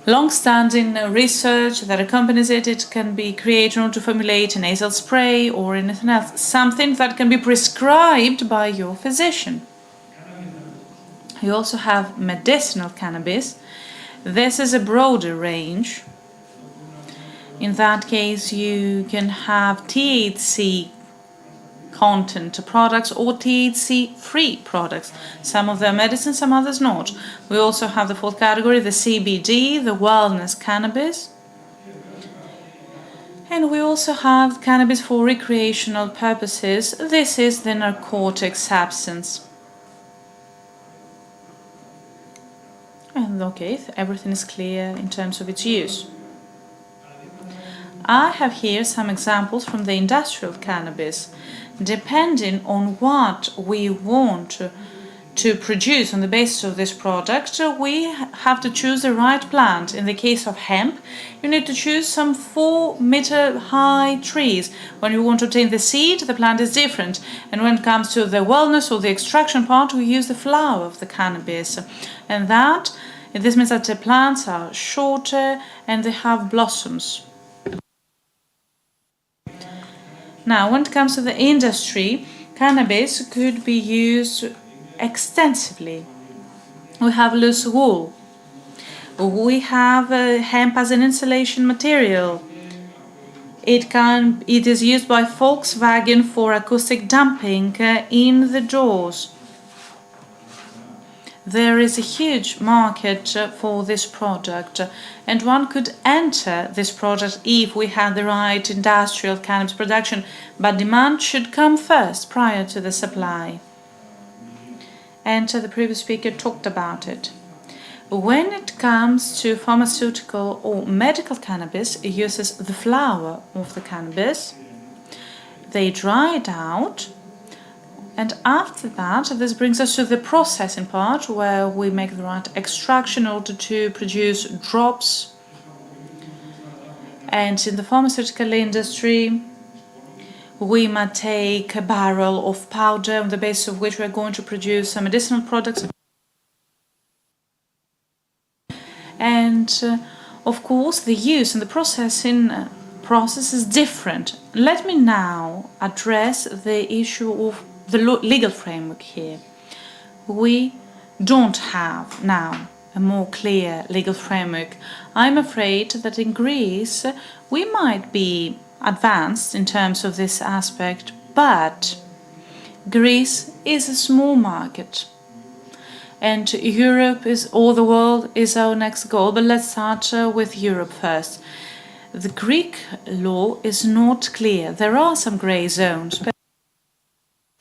long-standing research that accompanies it. It can be created in order to formulate a nasal spray or anything else, something that can be prescribed by your physician. You also have medicinal cannabis. This is a broader range. In that case, you can have THC content products or THC-free products. Some of them are medicine, some others not. We also have the fourth category, the CBD, the wellness cannabis. And we also have cannabis for recreational purposes. This is the narcotic substance. And okay, everything is clear in terms of its use. I have here some examples from the industrial cannabis. Depending on what we want to produce on the basis of this product, we have to choose the right plant. In the case of hemp, you need to choose some 4-meter high trees. When you want to obtain the seed, the plant is different. And when it comes to the wellness or the extraction part, we use the flower of the cannabis. And this means that the plants are shorter and they have blossoms. Now, when it comes to the industry, cannabis could be used extensively. We have loose wool. We have hemp as an insulation material. It is used by Volkswagen for acoustic damping in the doors. There is a huge market for this product, and one could enter this product if we had the right industrial cannabis production, but demand should come first prior to the supply. And the previous speaker talked about it. When it comes to pharmaceutical or medical cannabis, it uses the flower of the cannabis. They dry it out, And after that, this brings us to the processing part, where we make the right extraction in order to produce drops. And in the pharmaceutical industry, we might take a barrel of powder on the basis of which we're going to produce some medicinal products. And of course, the use and the processing process is different. Let me now address the issue of the legal framework here. We don't have now a more clear legal framework. I'm afraid that in Greece we might be advanced in terms of this aspect, but Greece is a small market. And Europe is, or the world is our next goal, but let's start with Europe first. The Greek law is not clear. There are some grey zones.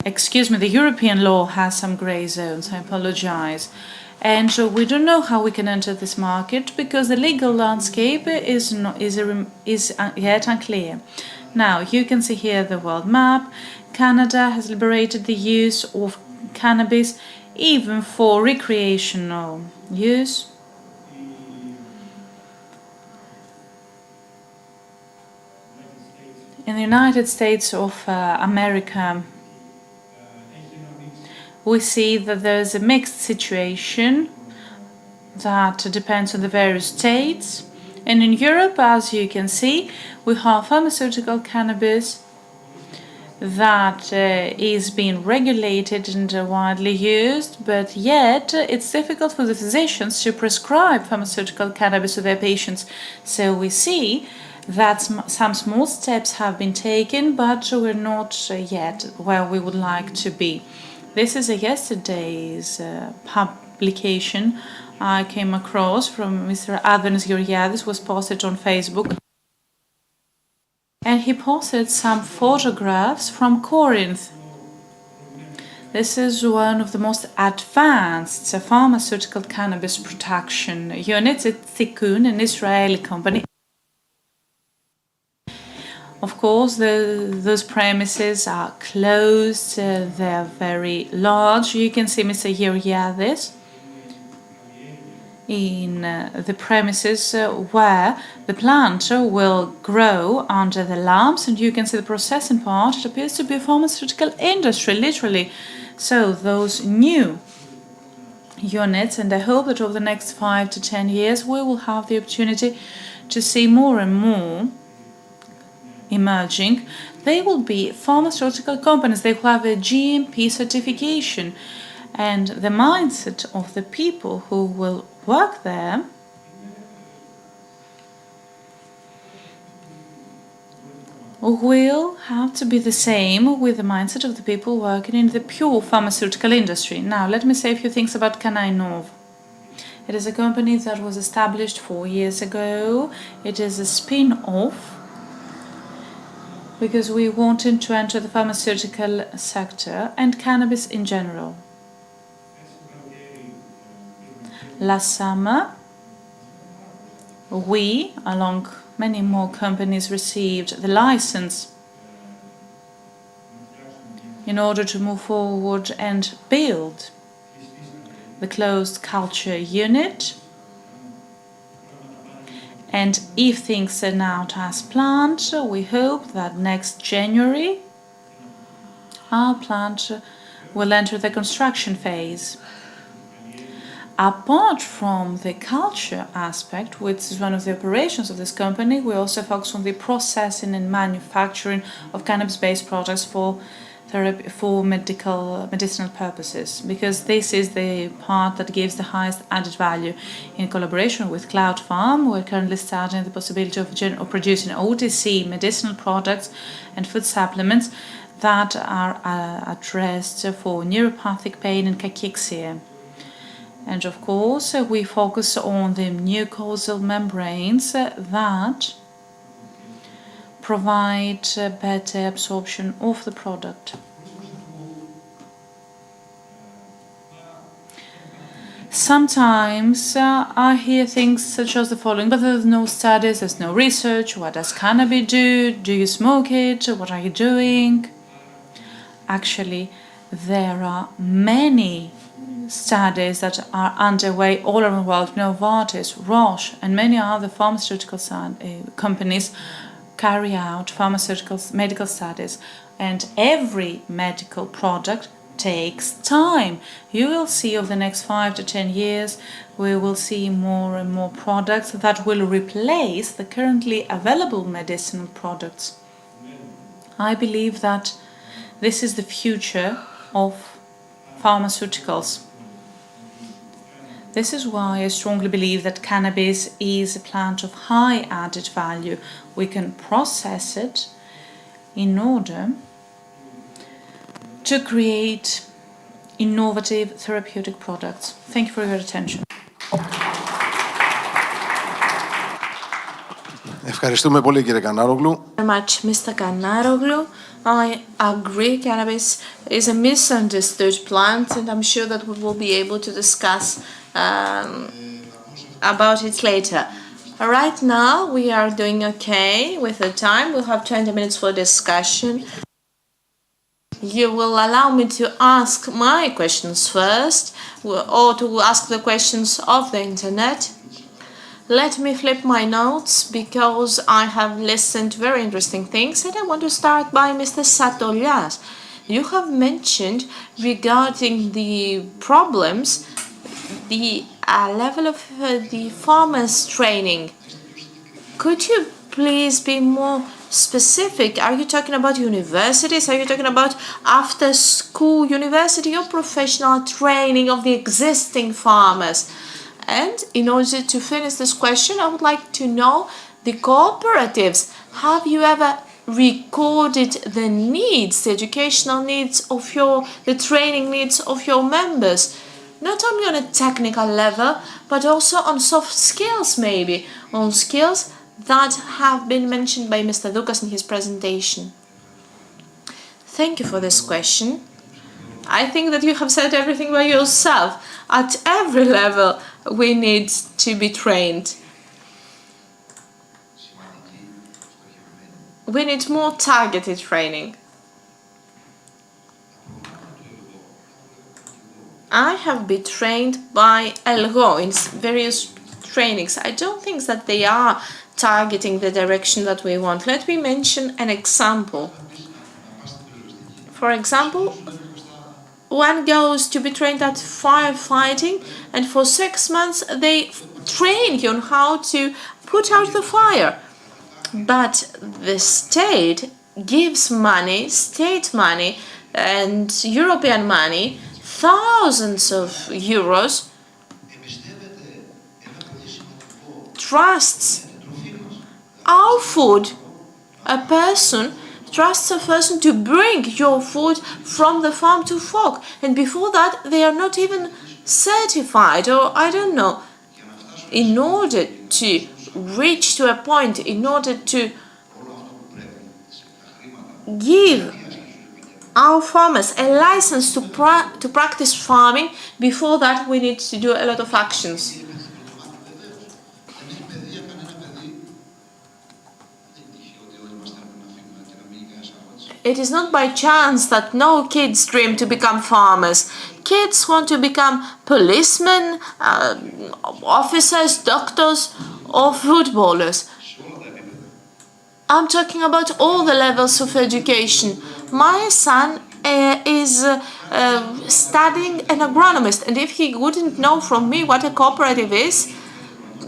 Excuse me, the European law has some grey zones, I apologize. And we don't know how we can enter this market because the legal landscape is yet unclear. Now, you can see here the world map. Canada has liberated the use of cannabis even for recreational use. In the United States of America, we see that there's a mixed situation that depends on the various states. And in Europe, as you can see, we have pharmaceutical cannabis that is being regulated and widely used, but yet it's difficult for the physicians to prescribe pharmaceutical cannabis to their patients. So we see that some small steps have been taken, but we're not yet where we would like to be. This is yesterday's publication I came across from Mr. Advenis Georgiadis, was posted on Facebook. And he posted some photographs from Corinth. This is one of the most advanced pharmaceutical cannabis production units. It's Tikkun, an Israeli company. Of course, those premises are closed, they're very large. You can see Mr. Georgiadis in the premises where the plant will grow under the lamps, and you can see the processing part. It appears to be a pharmaceutical industry, literally. So those new units, and I hope that over the next 5 to 10 years we will have the opportunity to see more and more emerging. They will be pharmaceutical companies. They will have a GMP certification, and the mindset of the people who will work there will have to be the same with the mindset of the people working in the pure pharmaceutical industry. Now, let me say a few things about Kanainov. It is a company that was established 4 years ago. It is a spin-off because we wanted to enter the pharmaceutical sector and cannabis in general. Last summer, we, along many more companies, received the license in order to move forward and build the closed culture unit. And if things turn out as planned, we hope that next January our plant will enter the construction phase. Apart from the culture aspect, which is one of the operations of this company, we also focus on the processing and manufacturing of cannabis-based products for therapy, for medicinal purposes, because this is the part that gives the highest added value. In collaboration with Cloud Farm, we're currently studying the possibility of producing OTC medicinal products and food supplements that are addressed for neuropathic pain and cachexia. And of course, we focus on the mucosal membranes that provide better absorption of the product. Sometimes I hear things such as the following: but there's no studies, there's no research. What does cannabis do? Do you smoke it? What are you doing? Actually, There are many studies that are underway all around the world. Novartis, Roche, and many other pharmaceutical companies carry out medical studies, and every medical product takes time. You will see over the next 5 to 10 years, we will see more and more products that will replace the currently available medicinal products. I believe that this is the future of pharmaceuticals. This is why I strongly believe that cannabis is a plant of high added value. We can process it in order to create innovative therapeutic products. Thank you for your attention. Ευχαριστούμε πολύ, κύριε Κανάρογλου. Very much, Mr. Kanaroglu. I agree, cannabis is a misunderstood plant, and I'm sure that we will be able to discuss about it later. Right now, we are doing okay with the time. We'll have 20 minutes for discussion. You will allow me to ask my questions first, or to ask the questions of the internet. Let me flip my notes because I have listened to very interesting things, and I want to start by Mr. Satolias. You have mentioned regarding the problems, the level of the farmers' training. Could you please be more specific? Are you talking about universities? Are you talking about after-school university or professional training of the existing farmers? And in order to finish this question, I would like to know the cooperatives. Have you ever recorded the needs, the educational needs of the training needs of your members? Not only on a technical level, but also on soft skills maybe, on skills that have been mentioned by Mr. Doukas in his presentation. Thank you for this question. I think that you have said everything by yourself. At every level, we need to be trained. We need more targeted training. I have been trained by ELGO in various trainings. I don't think that they are targeting the direction that we want. Let me mention an example. For example, one goes to be trained at firefighting, and for 6 months they train you on how to put out the fire. But the state gives money, state money and European money, thousands of euros, trusts our food. A person trusts a person to bring your food from the farm to fork, and before that they are not even certified, or I don't know. In order to reach to a point, in order to give our farmers a license to practice farming, before that we need to do a lot of actions. It is not by chance that no kids dream to become farmers. Kids want to become policemen, officers, doctors, or footballers. I'm talking about all the levels of education. My son is studying an agronomist, and if he wouldn't know from me what a cooperative is,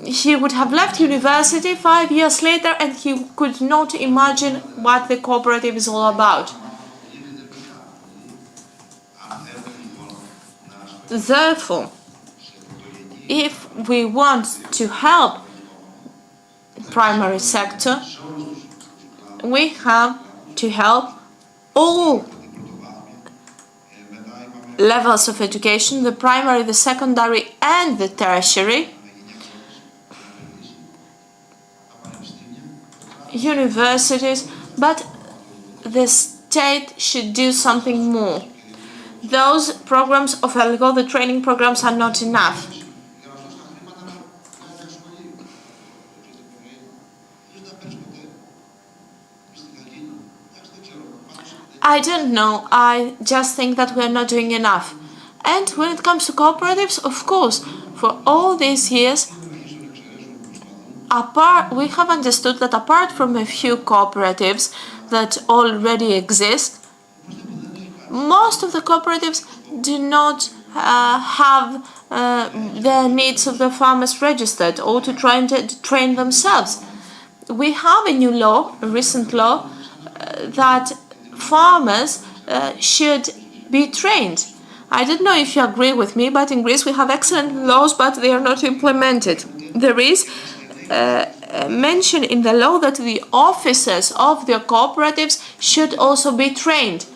he would have left university 5 years later, and he could not imagine what the cooperative is all about. Therefore, if we want to help the primary sector, we have to help all levels of education, the primary, the secondary, and the tertiary, universities, but the state should do something more. Those programs of ELGO, the training programs, are not enough. I don't know. I just think that we're not doing enough. And when it comes to cooperatives, of course, for all these years, we have understood that apart from a few cooperatives that already exist, most of the cooperatives do not have the needs of the farmers registered or to try and train themselves. We have a new law, a recent law, that farmers should be trained. I don't know if you agree with me, but in Greece we have excellent laws, but they are not implemented. There is mention in the law that the officers of the cooperatives should also be trained.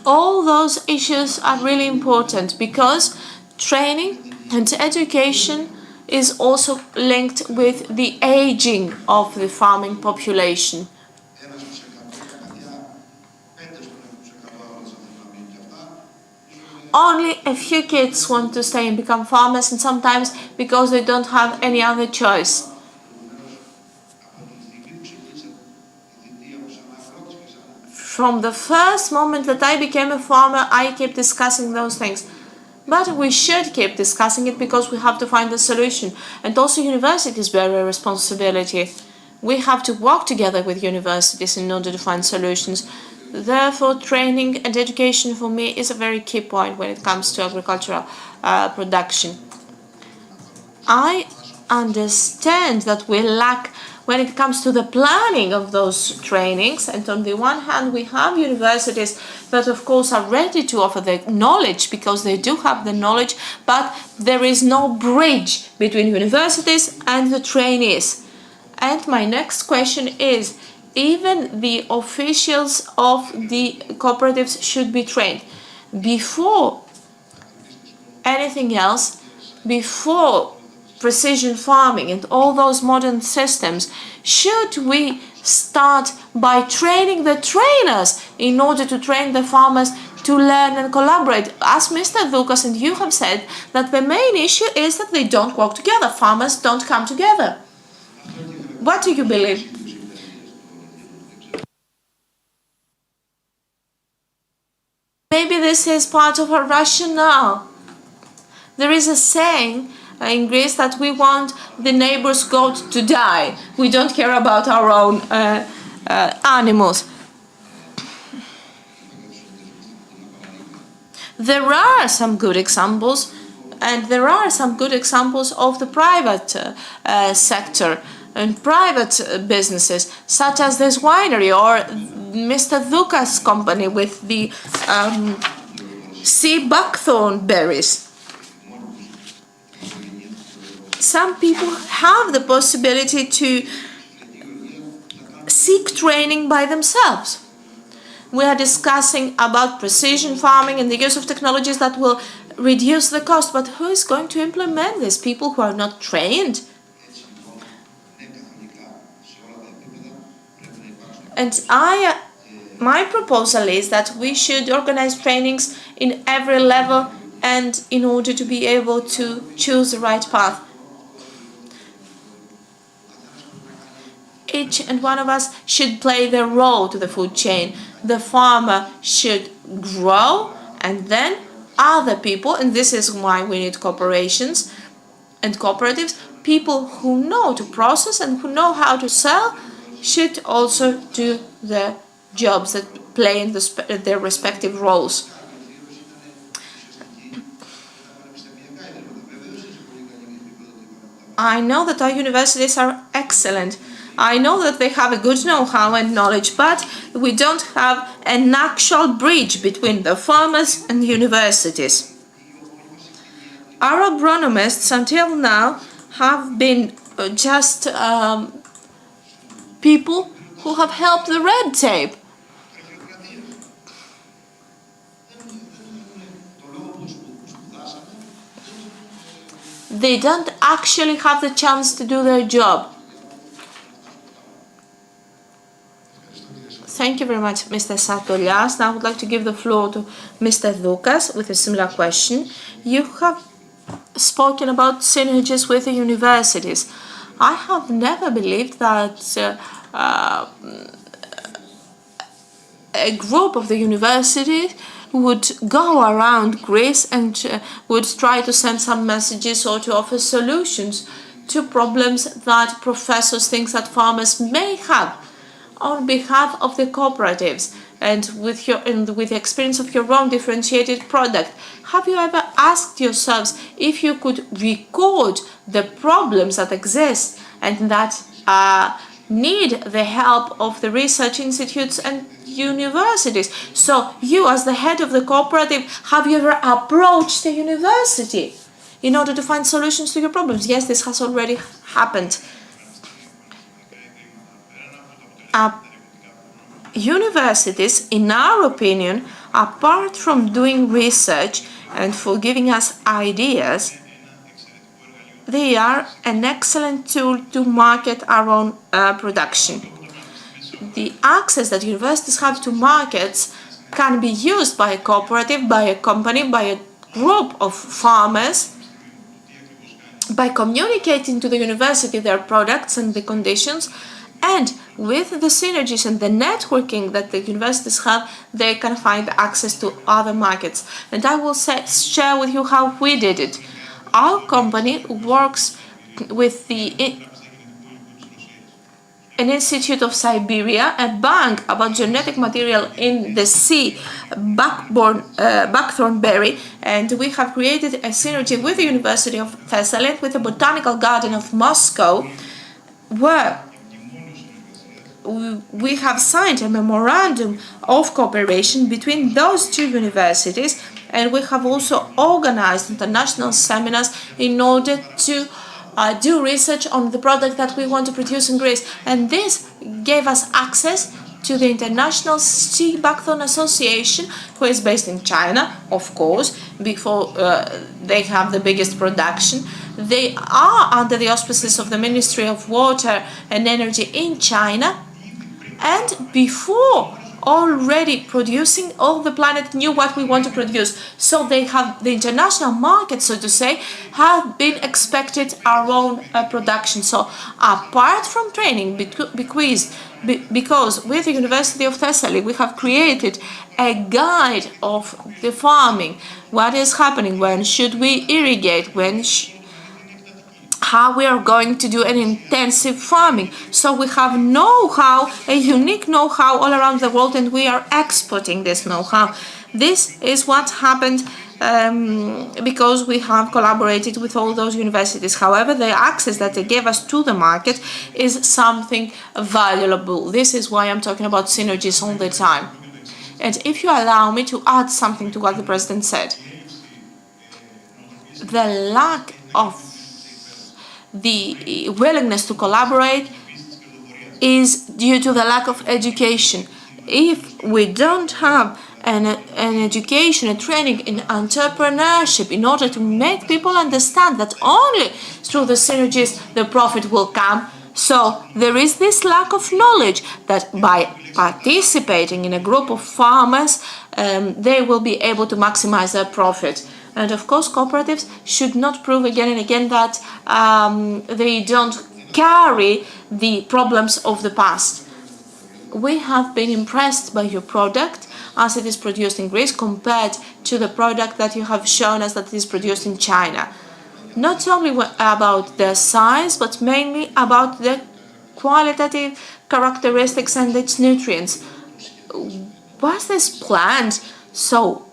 All those issues are really important because training and education is also linked with the aging of the farming population. Only a few kids want to stay and become farmers, and sometimes because they don't have any other choice. From the first moment that I became a farmer, I kept discussing those things. But we should keep discussing it because we have to find a solution. And also universities bear a responsibility. We have to work together with universities in order to find solutions. Therefore, training and education for me is a very key point when it comes to agricultural production. I understand that we lack when it comes to the planning of those trainings, and on the one hand we have universities that of course are ready to offer the knowledge because they do have the knowledge, but there is no bridge between universities and the trainees. And my next question is, even the officials of the cooperatives should be trained. Before anything else, before precision farming and all those modern systems, should we start by training the trainers in order to train the farmers to learn and collaborate? As Mr. Doukas and you have said, that the main issue is that they don't work together. Farmers don't come together. What do you believe? Maybe this is part of our rationale. There is a saying in Greece that we want the neighbor's goat to die. We don't care about our own animals. There are some good examples, and there are some good examples of the private sector and private businesses, such as this winery or Mr. Doukas' company with the sea buckthorn berries. Some people have the possibility to seek training by themselves. We are discussing about precision farming and the use of technologies that will reduce the cost, but who is going to implement this? People who are not trained? And my proposal is that we should organize trainings in every level and in order to be able to choose the right path. Each and one of us should play their role to the food chain. The farmer should grow, and then other people, and this is why we need corporations and cooperatives, people who know to process and who know how to sell, should also do the jobs that play in their respective roles. I know that our universities are excellent. I know that they have a good know-how and knowledge, but we don't have an actual bridge between the farmers and the universities. Our agronomists until now have been just people who have helped the red tape. They don't actually have the chance to do their job. Thank you very much, Mr. Sartorias. Now I would like to give the floor to Mr. Doukas with a similar question. You have spoken about synergies with the universities. I have never believed that a group of the university would go around Greece and would try to send some messages or to offer solutions to problems that professors think that farmers may have on behalf of the cooperatives and with the experience of your own differentiated product. Have you ever asked yourselves if you could record the problems that exist and that need the help of the research institutes and universities? So you, as the head of the cooperative, have you ever approached the university in order to find solutions to your problems? Yes, this has already happened. Universities, in our opinion, apart from doing research and for giving us ideas, they are an excellent tool to market our own production. The access that universities have to markets can be used by a cooperative, by a company, by a group of farmers, by communicating to the university their products and the conditions, and with the synergies and the networking that the universities have, they can find access to other markets. And I will share with you how we did it. Our company works with an institute of Siberia, a bank about genetic material in the sea, buckthorn berry, and we have created a synergy with the University of Thessaly, with the Botanical Garden of Moscow, where we have signed a memorandum of cooperation between those two universities, and we have also organized international seminars in order to do research on the product that we want to produce in Greece. And this gave us access to the International Sea Buckthorn Association, who is based in China, of course, before they have the biggest production. They are under the auspices of the Ministry of Water and Energy in China. And before already producing, all the planet knew what we want to produce. So they have the international market, so to say, have been expected our own production. So apart from training, because with the University of Thessaly, we have created a guide of the farming. What is happening? When should we irrigate? How we are going to do an intensive farming. So we have know-how, a unique know-how all around the world, and we are exporting this know-how. This is what happened because we have collaborated with all those universities. However, the access that they gave us to the market is something valuable. This is why I'm talking about synergies all the time. And if you allow me to add something to what the President said, the lack of the willingness to collaborate is due to the lack of education. If we don't have an education, a training in entrepreneurship in order to make people understand that only through the synergies the profit will come, so there is this lack of knowledge that by participating in a group of farmers, they will be able to maximize their profit. And of course, cooperatives should not prove again and again that they don't carry the problems of the past. We have been impressed by your product as it is produced in Greece compared to the product that you have shown us that is produced in China. Not only about the size, but mainly about the qualitative characteristics and its nutrients. Was this planned? So,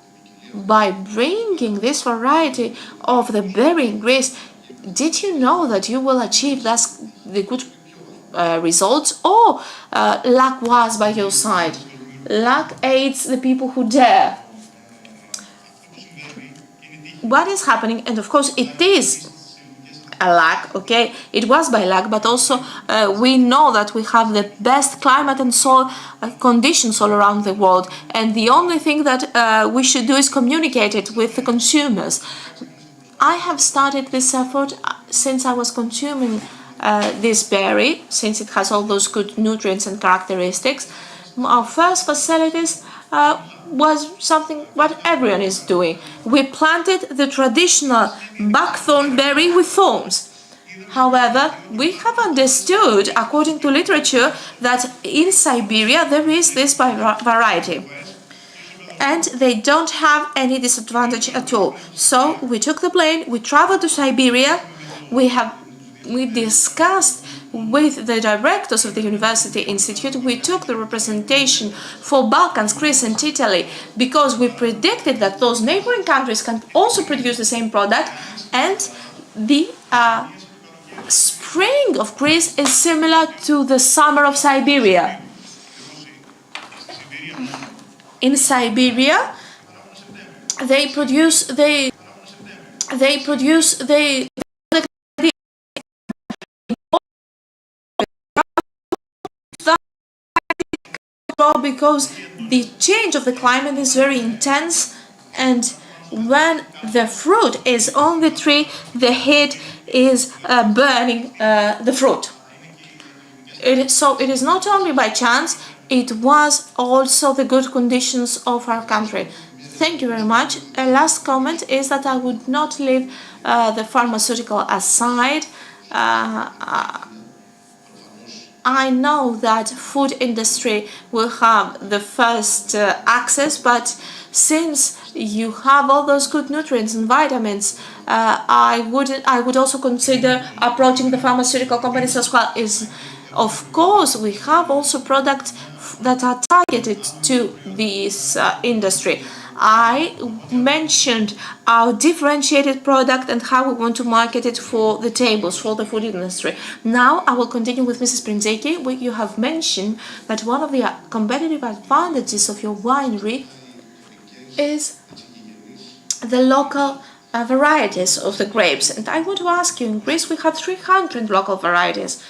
by bringing this variety of the berry in Greece, did you know that you will achieve the good results, or luck was by your side? Luck aids the people who dare. What is happening, and of course it is a luck, okay? It was by luck, but also we know that we have the best climate and soil conditions all around the world, and the only thing that we should do is communicate it with the consumers. I have started this effort since I was consuming this berry, since it has all those good nutrients and characteristics. Our first facilities was something what everyone is doing. We planted the traditional buckthorn berry with thorns. However, we have understood, according to literature, that in Siberia there is this variety. And they don't have any disadvantage at all. So we took the plane, we traveled to Siberia, we discussed with the directors of the University Institute, we took the representation for Balkans, Greece and Italy, because we predicted that those neighboring countries can also produce the same product, and the spring of Greece is similar to the summer of Siberia. In Siberia, they produce because the change of the climate is very intense, and when the fruit is on the tree, the heat is burning the fruit. So it is not only by chance, it was also the good conditions of our country. Thank you very much. A last comment is that I would not leave the pharmaceutical aside. I know that food industry will have the first access, but since you have all those good nutrients and vitamins, I would also consider approaching the pharmaceutical companies as well. Of course, we have also products that are targeted to this industry. I mentioned our differentiated product and how we want to market it for the tables, for the food industry. Now I will continue with Mrs. Prinzeki. You have mentioned that one of the competitive advantages of your winery is the local varieties of the grapes. And I want to ask you, in Greece we have 300 local varieties.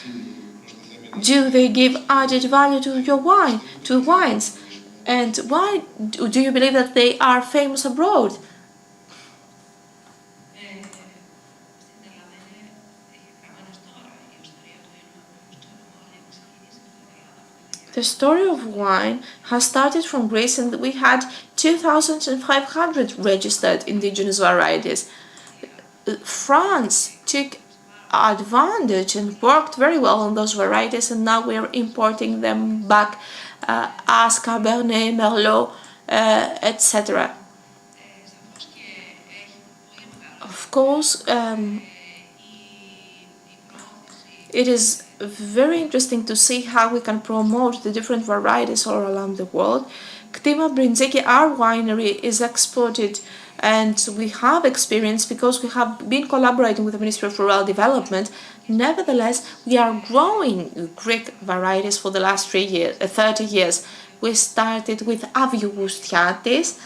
Do they give added value to your wine, to wines? And why do you believe that they are famous abroad? The story of wine has started from Greece, and we had 2,500 registered indigenous varieties. France took advantage and worked very well on those varieties, and now we are importing them back as Cabernet, Merlot, etc. Of course, it is very interesting to see how we can promote the different varieties all around the world. Ktima Brinzeki, our winery, is exported, and we have experience because we have been collaborating with the Ministry of Rural Development. Nevertheless, we are growing Greek varieties for the last 30 years. We started with Avioustiatis,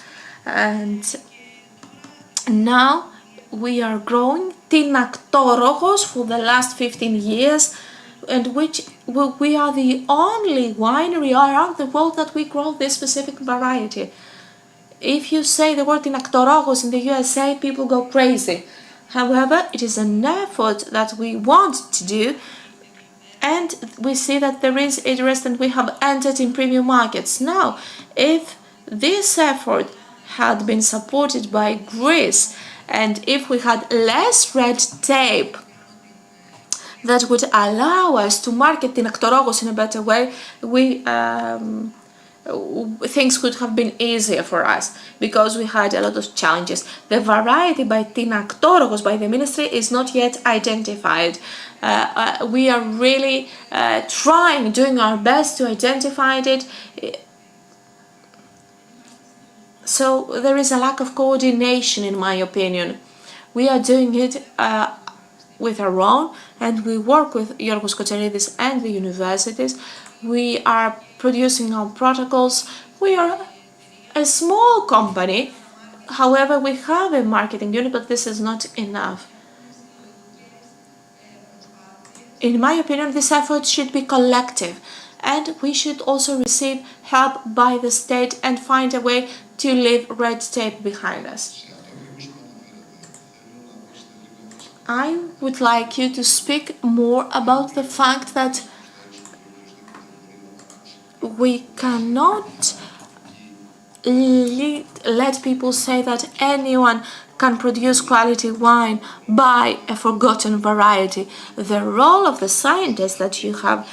and now we are growing Tinaktorogos for the last 15 years, and we are the only winery around the world that we grow this specific variety. If you say the word Tinaktorogos in the USA, people go crazy. However, it is an effort that we want to do, and we see that there is interest, and we have entered in premium markets. Now, if this effort had been supported by Greece, and if we had less red tape that would allow us to market Tinaktorogos in a better way, things could have been easier for us, because we had a lot of challenges. The variety by Tinaktorogos, by the ministry, is not yet identified. We are really doing our best to identify it. So there is a lack of coordination, in my opinion. We are doing it with our own, and we work with Yorgos Kotsaridis and the universities. We are producing our protocols. We are a small company. However, we have a marketing unit, but this is not enough. In my opinion, this effort should be collective, and we should also receive help by the state and find a way to leave red tape behind us. I would like you to speak more about the fact that we cannot let people say that anyone can produce quality wine by a forgotten variety. The role of the scientists that you have,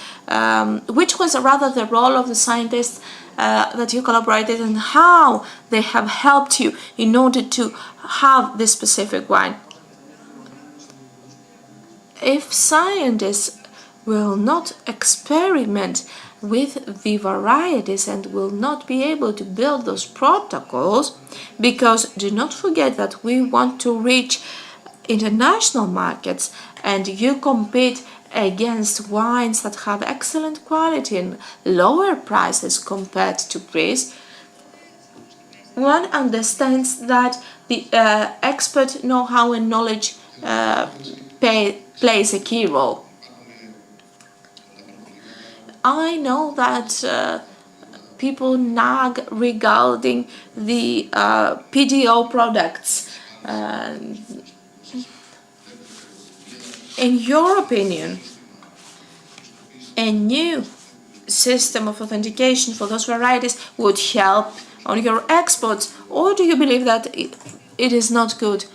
which was rather the role of the scientists that you collaborated, and how they have helped you in order to have this specific wine. If scientists will not experiment with the varieties and will not be able to build those protocols, because do not forget that we want to reach international markets, and you compete against wines that have excellent quality and lower prices compared to Greece, one understands that the expert know-how and knowledge plays a key role. I know that people nag regarding the PDO products. In your opinion, a new system of authentication for those varieties would help on your exports, or do you believe that it is not good?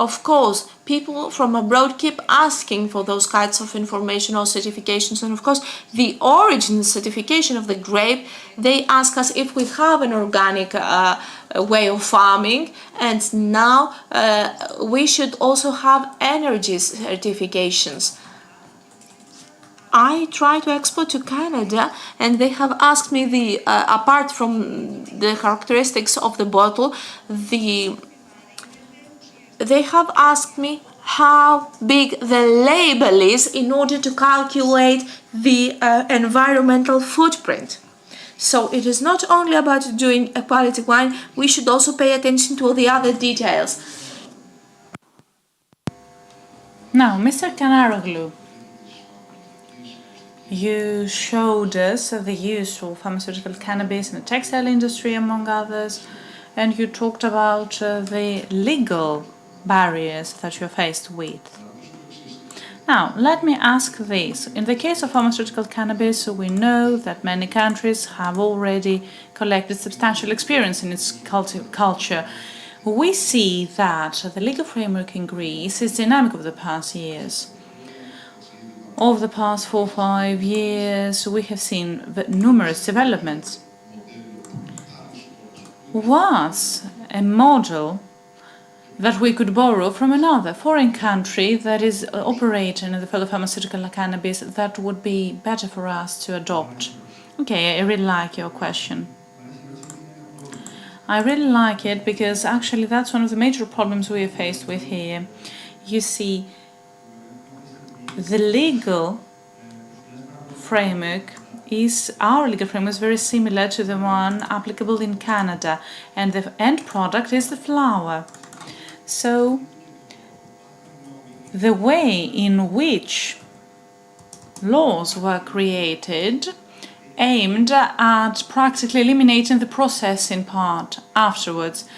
Of course, people from abroad keep asking for those kinds of information or certifications, and of course, the origin certification of the grape, they ask us if we have an organic way of farming, and now we should also have energy certifications. I try to export to Canada, and they have asked me the apart from the characteristics of the bottle, they have asked me how big the label is in order to calculate the environmental footprint. So it is not only about doing a quality wine, we should also pay attention to all the other details. Now, Mr. Kanaroglu, you showed us the use of pharmaceutical cannabis in the textile industry, among others, and you talked about the legal barriers that you're faced with. Now, let me ask this. In the case of pharmaceutical cannabis, we know that many countries have already collected substantial experience in its culture. We see that the legal framework in Greece is dynamic over the past years. Over the past 4 or 5 years, we have seen numerous developments. What's a model that we could borrow from another foreign country that is operating in the field of pharmaceutical cannabis that would be better for us to adopt? Okay, I really like your question. I really like it because actually that's one of the major problems we are faced with here. You see, the legal framework our legal framework is very similar to the one applicable in Canada, and the end product is the flower. So the way in which laws were created aimed at practically eliminating the processing part afterwards.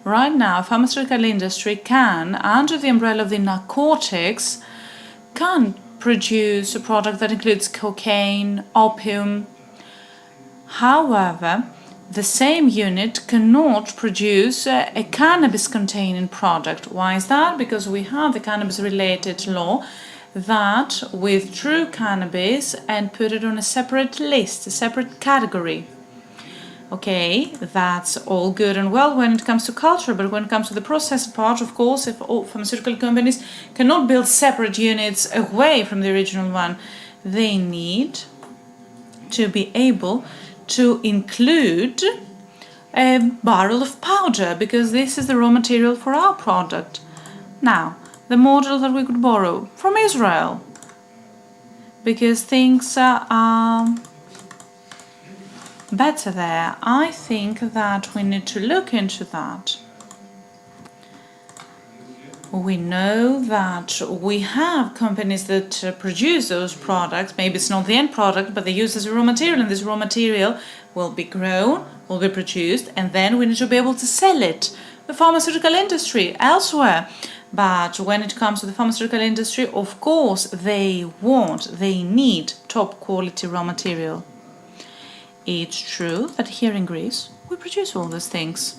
Right now, pharmaceutical industry can, under the umbrella of the narcotics, can produce a product that includes cocaine, opium. However, the same unit cannot produce a cannabis-containing product. Why is that? Because we have the cannabis-related law that withdrew cannabis and put it on a separate list, a separate category. Okay, that's all good and well when it comes to culture, but when it comes to the processed part, of course, if all pharmaceutical companies cannot build separate units away from the original one, they need to be able to include a barrel of powder, because this is the raw material for our product. Now, the model that we could borrow from Israel, because things are better there. I think that we need to look into that. We know that we have companies that produce those products. Maybe it's not the end product, but they use as a raw material, and this raw material will be grown, will be produced, and then we need to be able to sell it. The pharmaceutical industry elsewhere. But when it comes to the pharmaceutical industry, of course, they need top quality raw material. It's true that here in Greece, we produce all those things.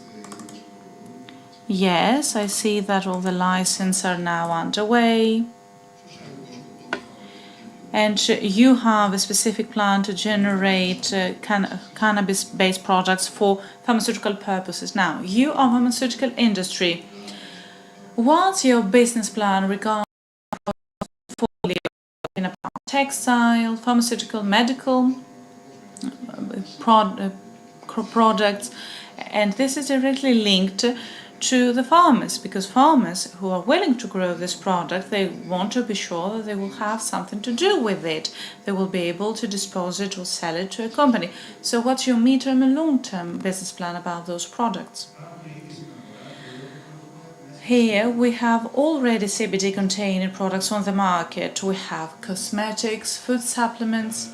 Yes, I see that all the licenses are now underway. And you have a specific plan to generate cannabis-based products for pharmaceutical purposes. Now, you are pharmaceutical industry. What's your business plan regarding textile, pharmaceutical, medical products? And this is directly linked to the farmers, because farmers who are willing to grow this product, they want to be sure that they will have something to do with it. They will be able to dispose it or sell it to a company. So what's your mid-term and long-term business plan about those products? Here we have already CBD containing products on the market. We have cosmetics, food supplements.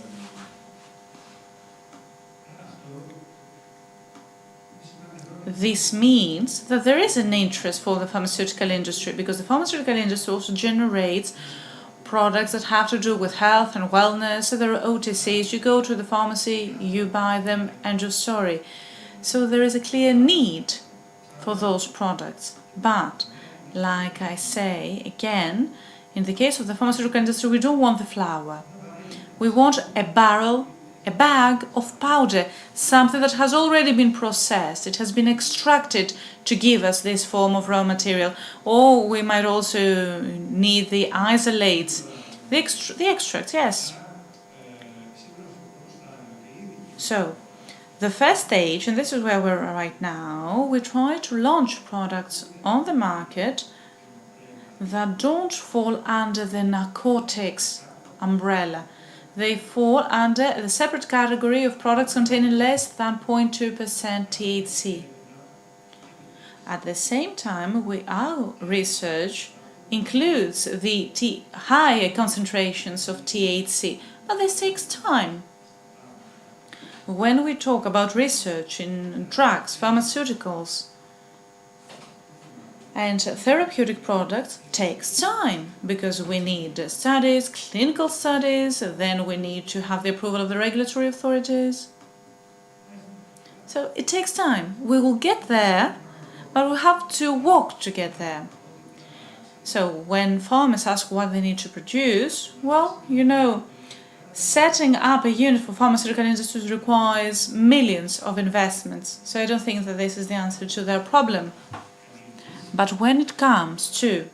This means that there is an interest for the pharmaceutical industry, because the pharmaceutical industry also generates products that have to do with health and wellness. So there are OTCs, you go to the pharmacy, you buy them, and you're sorry. So there is a clear need for those products. But, like I say, again, in the case of the pharmaceutical industry, we don't want the flower. We want a bag of powder, something that has already been processed. It has been extracted to give us this form of raw material. Or we might also need the isolates, the extracts, yes. So, the first stage, and this is where we're right now, we try to launch products on the market that don't fall under the narcotics umbrella. They fall under the separate category of products containing less than 0.2% THC. At the same time, our research includes the higher concentrations of THC, but this takes time. When we talk about research in drugs, pharmaceuticals, and therapeutic products, takes time, because we need studies, clinical studies, then we need to have the approval of the regulatory authorities. So it takes time. We will get there, but we have to walk to get there. So when farmers ask what they need to produce, well, setting up a unit for pharmaceutical industries requires millions of investments. So I don't think that this is the answer to their problem. But when it comes to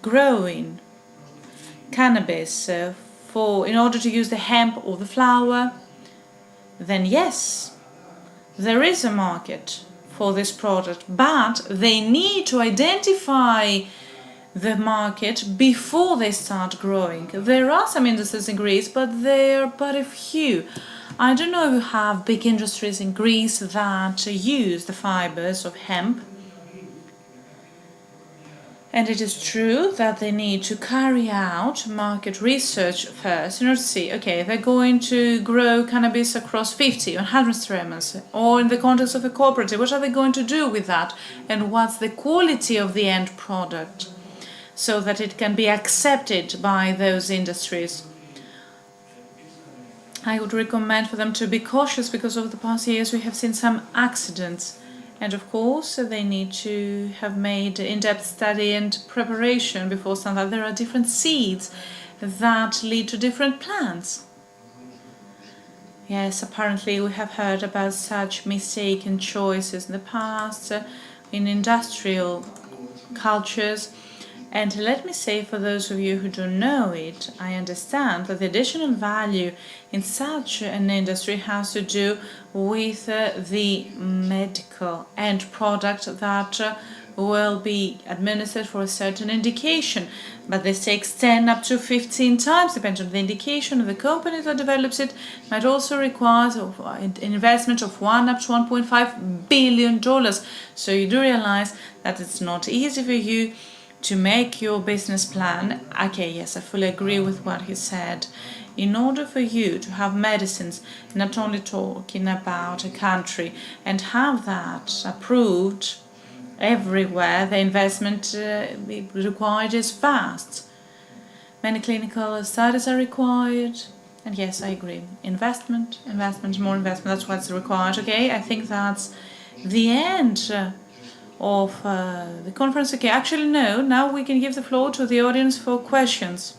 growing cannabis in order to use the hemp or the flower, then yes, there is a market for this product, but they need to identify the market before they start growing. There are some industries in Greece, but they're but a few. I don't know if you have big industries in Greece that use the fibers of hemp. And it is true that they need to carry out market research first in order to see, okay, they're going to grow cannabis across 50 or 100 streamers, or in the context of a cooperative, what are they going to do with that? And what's the quality of the end product, so that it can be accepted by those industries? I would recommend for them to be cautious, because over the past years we have seen some accidents. And of course, they need to have made in-depth study and preparation before starting that. There are different seeds that lead to different plants. Yes, apparently we have heard about such mistaken choices in the past in industrial cultures. And let me say, for those of you who don't know it, I understand that the additional value in such an industry has to do with the medical end product that will be administered for a certain indication. But this takes 10 up to 15 times, depending on the indication of the company that develops it. Might also require an investment of $1 up to $1.5 billion. So you do realize that it's not easy for you to make your business plan. Okay, yes, I fully agree with what he said. In order for you to have medicines, not only talking about a country, and have that approved everywhere, the investment required is vast. Many clinical studies are required. And yes, I agree. Investment, more investment, that's what's required. Okay, I think that's the end of the conference. Okay, actually no, now we can give the floor to the audience for questions.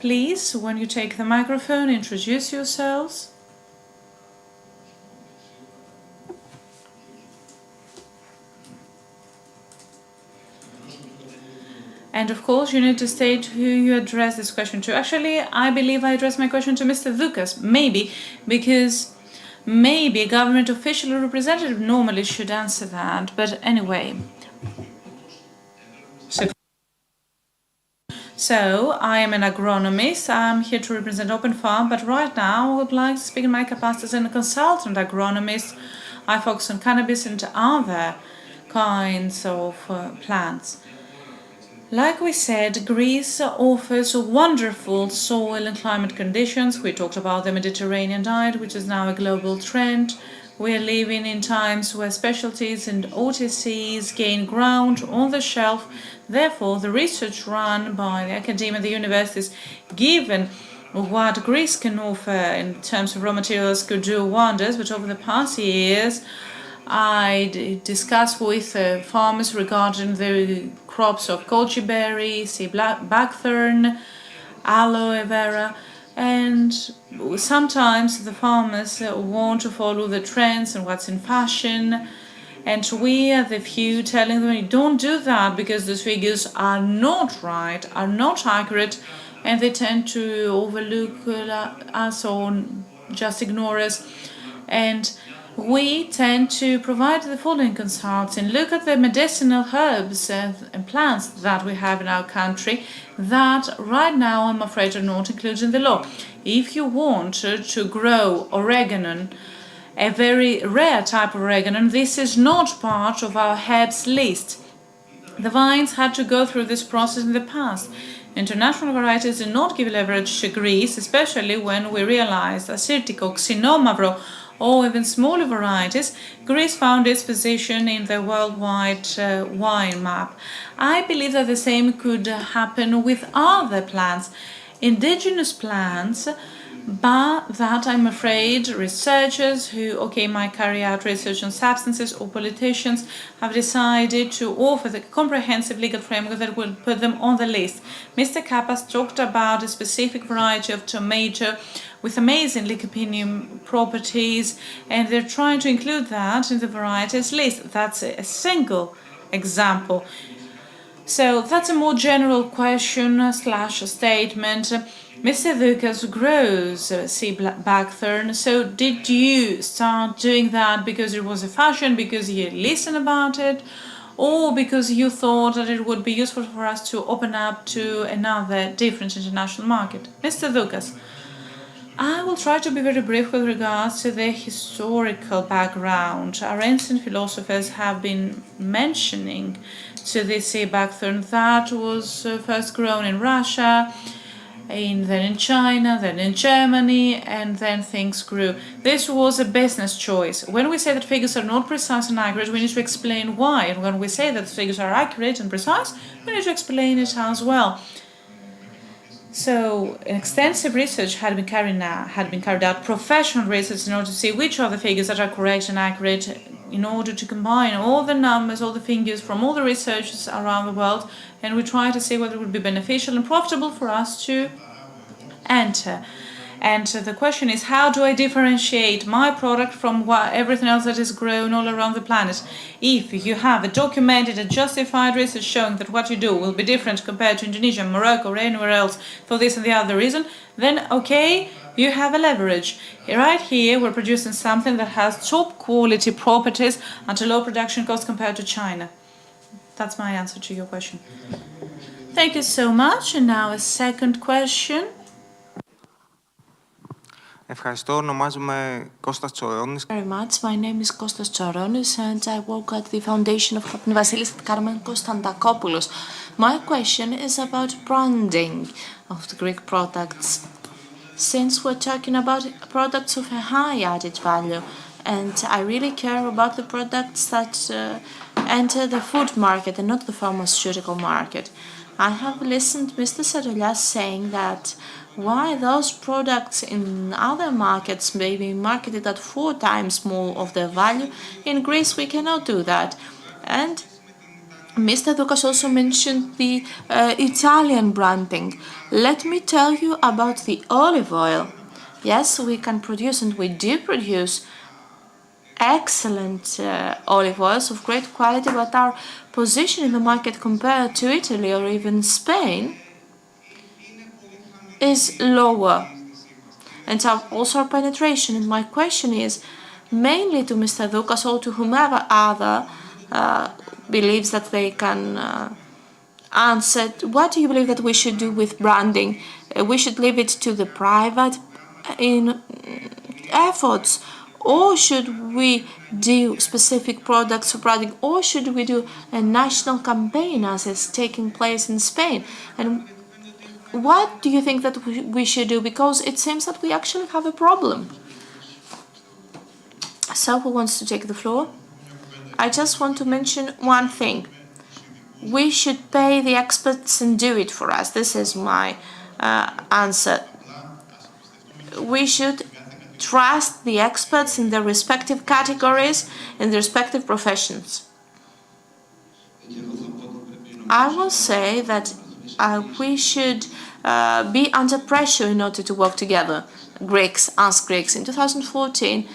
Please, when you take the microphone, introduce yourselves. And of course, you need to state who you address this question to. Actually, I believe I addressed my question to Mr. Doukas. Maybe, because maybe a government official or representative normally should answer that. But anyway. So, I am an agronomist. I'm here to represent Open Farm, but right now I would like to speak in my capacity as a consultant agronomist. I focus on cannabis and other kinds of plants. Like we said, Greece offers wonderful soil and climate conditions. We talked about the Mediterranean diet, which is now a global trend. We are living in times where specialties and OTCs gain ground on the shelf. Therefore, the research run by the academia and the universities, given what Greece can offer in terms of raw materials, could do wonders. But over the past years, I discussed with farmers regarding the crops of goji berry, sea blackthorn, aloe vera, and sometimes the farmers want to follow the trends and what's in fashion, and we are the few telling them, don't do that because those figures are not right, are not accurate, and they tend to overlook us or just ignore us. And we tend to provide the following consulting. Look at the medicinal herbs and plants that we have in our country that right now I'm afraid are not included in the law. If you want to grow oregano, a very rare type of oregano, this is not part of our herbs list. The vines had to go through this process in the past. International varieties do not give leverage to Greece, especially when we realized Assyrtiko, Xenomavro, or even smaller varieties, Greece found its position in the worldwide wine map. I believe that the same could happen with other plants, indigenous plants, but that I'm afraid researchers who, might carry out research on substances or politicians have decided to offer the comprehensive legal framework that will put them on the list. Mr. Kappas talked about a specific variety of tomato with amazing lycopene properties, and they're trying to include that in the varieties list. That's a single example. So that's a more general question / statement. Mr. Doukas grows sea blackthorn. So did you start doing that because it was a fashion, because you listened about it, or because you thought that it would be useful for us to open up to another different international market? Mr. Doukas. I will try to be very brief with regards to the historical background. Our ancient philosophers have been mentioning to this sea blackthorn that was first grown in Russia, then in China, then in Germany, and then things grew. This was a business choice. When we say that figures are not precise and accurate, we need to explain why. And when we say that figures are accurate and precise, we need to explain it as well. So, extensive research had been carried out, professional research, in order to see which are the figures that are correct and accurate, in order to combine all the numbers, all the figures from all the researchers around the world, and we try to see whether it would be beneficial and profitable for us to enter. And the question is, how do I differentiate my product from everything else that is grown all around the planet? If you have a documented and justified research showing that what you do will be different compared to Indonesia, Morocco, or anywhere else for this and the other reason, then you have a leverage. Right here, we're producing something that has top quality properties at a low production cost compared to China. That's my answer to your question. Thank you so much. And now a second question. Ευχαριστώ. Ονομάζομαι Κώστας Τσορώνης. Very much. My name is Kostas Tsaronis and I work at the foundation of Vasilis Karmen Konstantakopoulos. My question is about branding of the Greek products. Since we're talking about products of a high added value, and I really care about the products that enter the food market and not the pharmaceutical market. I have listened to Mr. Sarolias saying that why those products in other markets may be marketed at 4 times more of their value, in Greece we cannot do that. And Mr. Dukas also mentioned the Italian branding. Let me tell you about the olive oil. Yes, we can produce, and we do produce, excellent olive oils of great quality, but our position in the market compared to Italy or even Spain is lower, and also our penetration. And my question is mainly to Mr. Dukas or to whomever other believes that they can answer. What do you believe that we should do with branding? We should leave it to the private in efforts, or should we do specific products for branding, or should we do a national campaign as is taking place in Spain? And what do you think that we should do? Because it seems that we actually have a problem. So who wants to take the floor? I just want to mention one thing. We should pay the experts and do it for us. This is my answer. We should trust the experts in their respective categories, in their respective professions. I will say that we should be under pressure in order to work together. Greeks, ask Greeks. In 2014,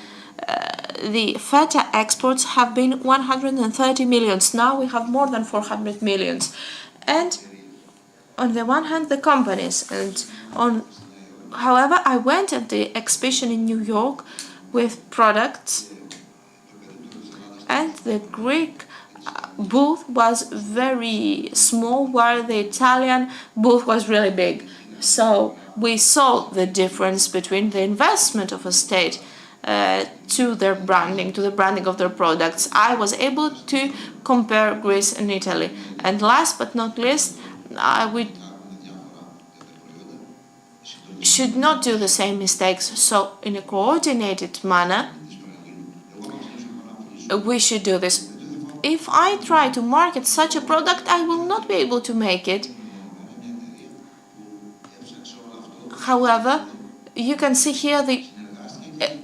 the feta exports have been 130 millions. Now we have more than 400 millions. And on the one hand, the companies, and however, I went at the exhibition in New York with products, and the Greek booth was very small, while the Italian booth was really big. So we saw the difference between the investment of a state to their branding, to the branding of their products. I was able to compare Greece and Italy. And last but not least, we should not do the same mistakes. So in a coordinated manner, we should do this. If I try to market such a product, I will not be able to make it. However, you can see here the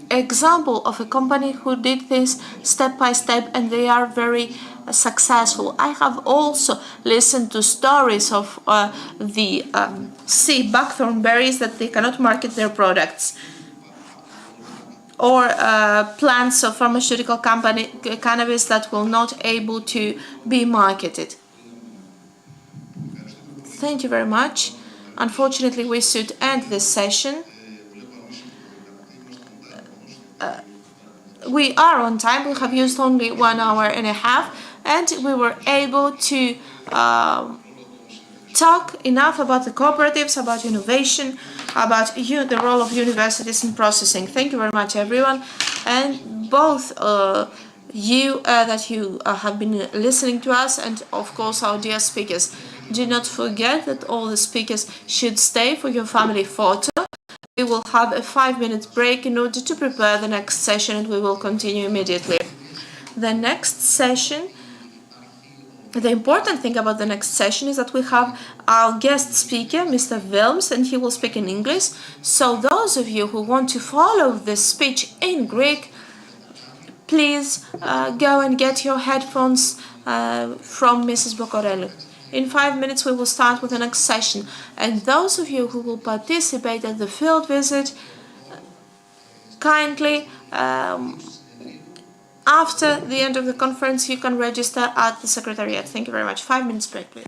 example of a company who did this step by step, and they are very successful. I have also listened to stories of the sea buckthorn berries that they cannot market their products, or plants of pharmaceutical cannabis that will not able to be marketed. Thank you very much. Unfortunately, we should end this session. We are on time. We have used only 1 hour and a half, and we were able to talk enough about the cooperatives, about innovation, about the role of universities in processing. Thank you very much, everyone. And both you that you have been listening to us, and of course our dear speakers. Do not forget that all the speakers should stay for your family photo. We will have a 5-minute break in order to prepare the next session, and we will continue immediately. The next session, the important thing about the next session is that we have our guest speaker, Mr. Wilms, and he will speak in English. So those of you who want to follow this speech in Greek, please go and get your headphones from Mrs. Bocorelli. In 5 minutes, we will start with the next session. And those of you who will participate at the field visit, kindly, after the end of the conference, you can register at the Secretariat. Thank you very much. 5 minutes break, please.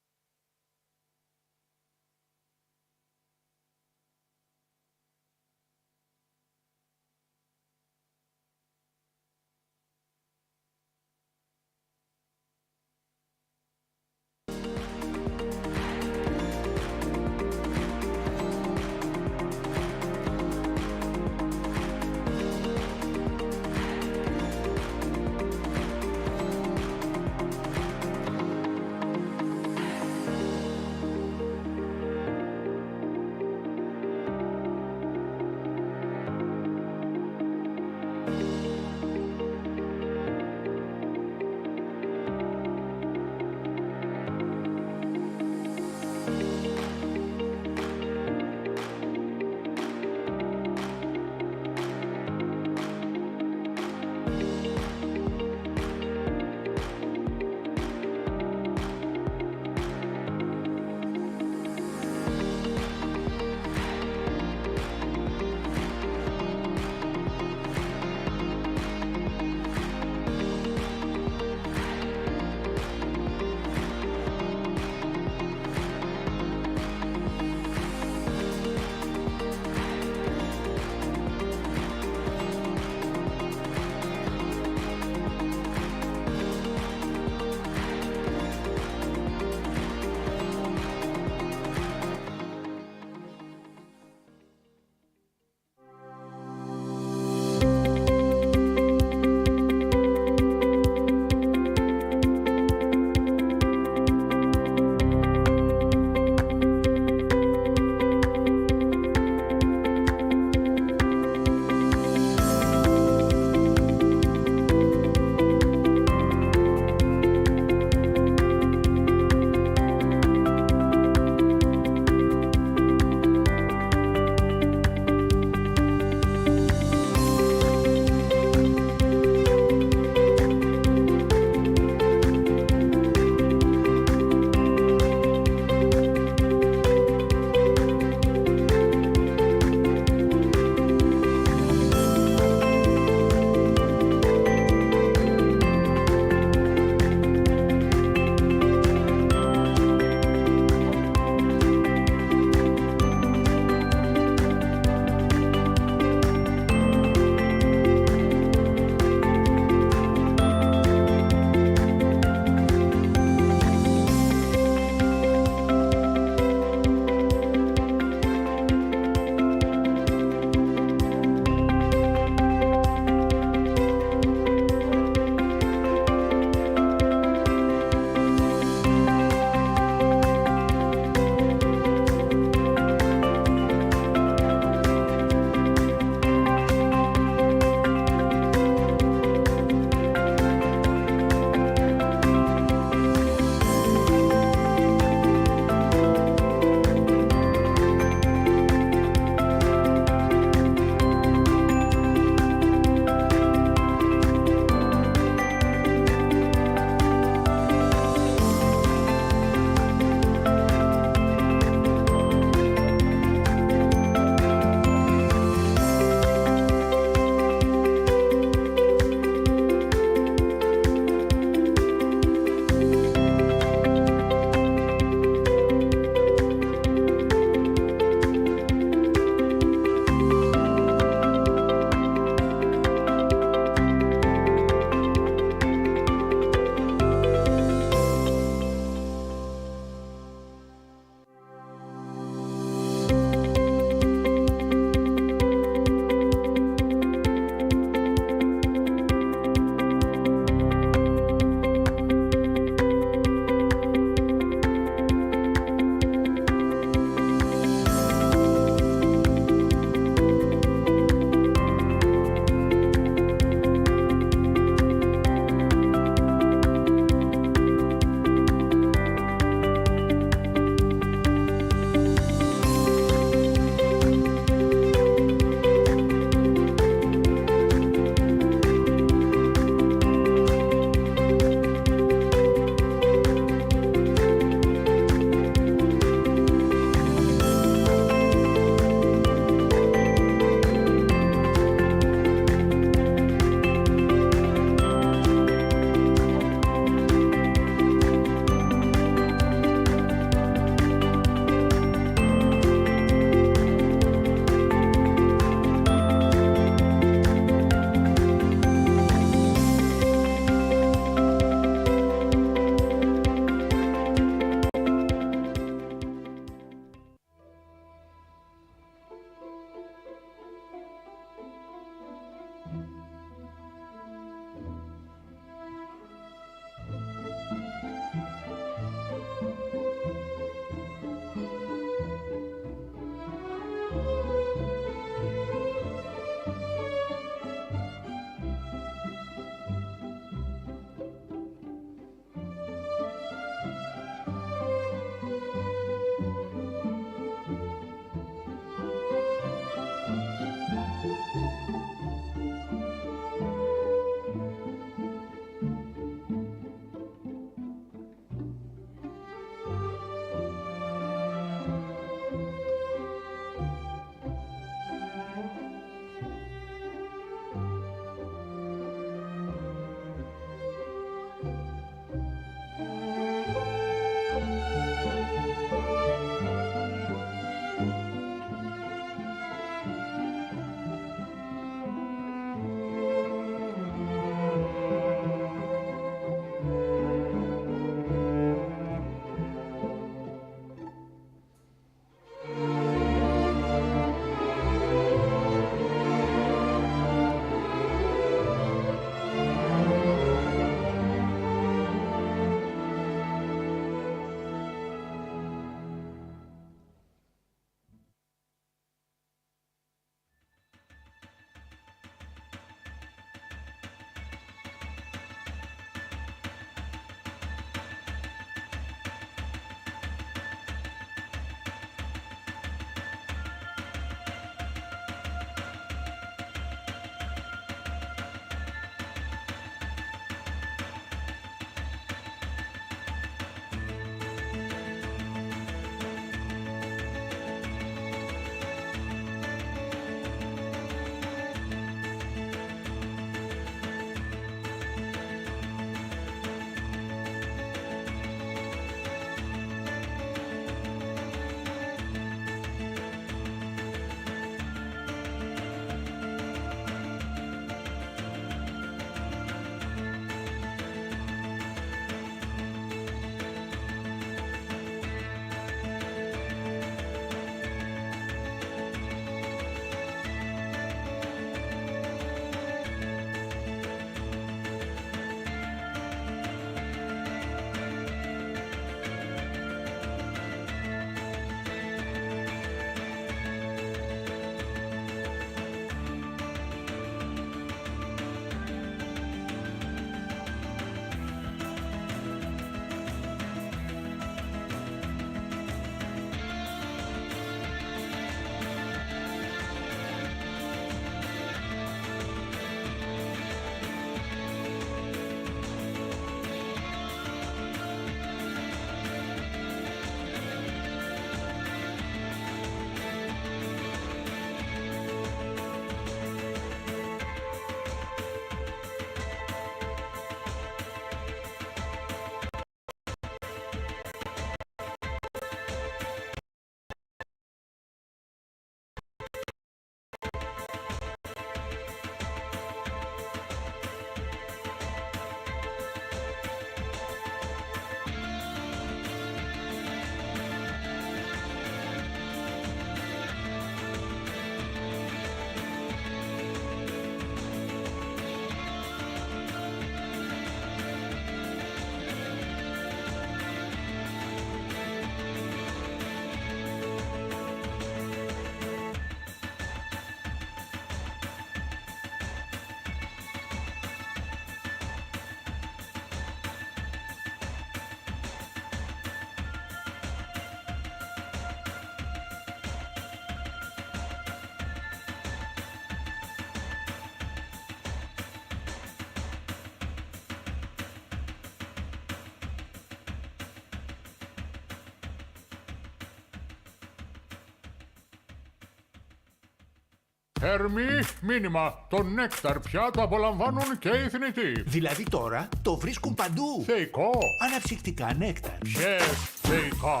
Ερμή, μήνυμα. Το νέκταρ πια το απολαμβάνουν και οι θνητοί. Δηλαδή τώρα το βρίσκουν παντού. Θεϊκό. Αναψυκτικά νέκταρ. Yes, θεϊκά.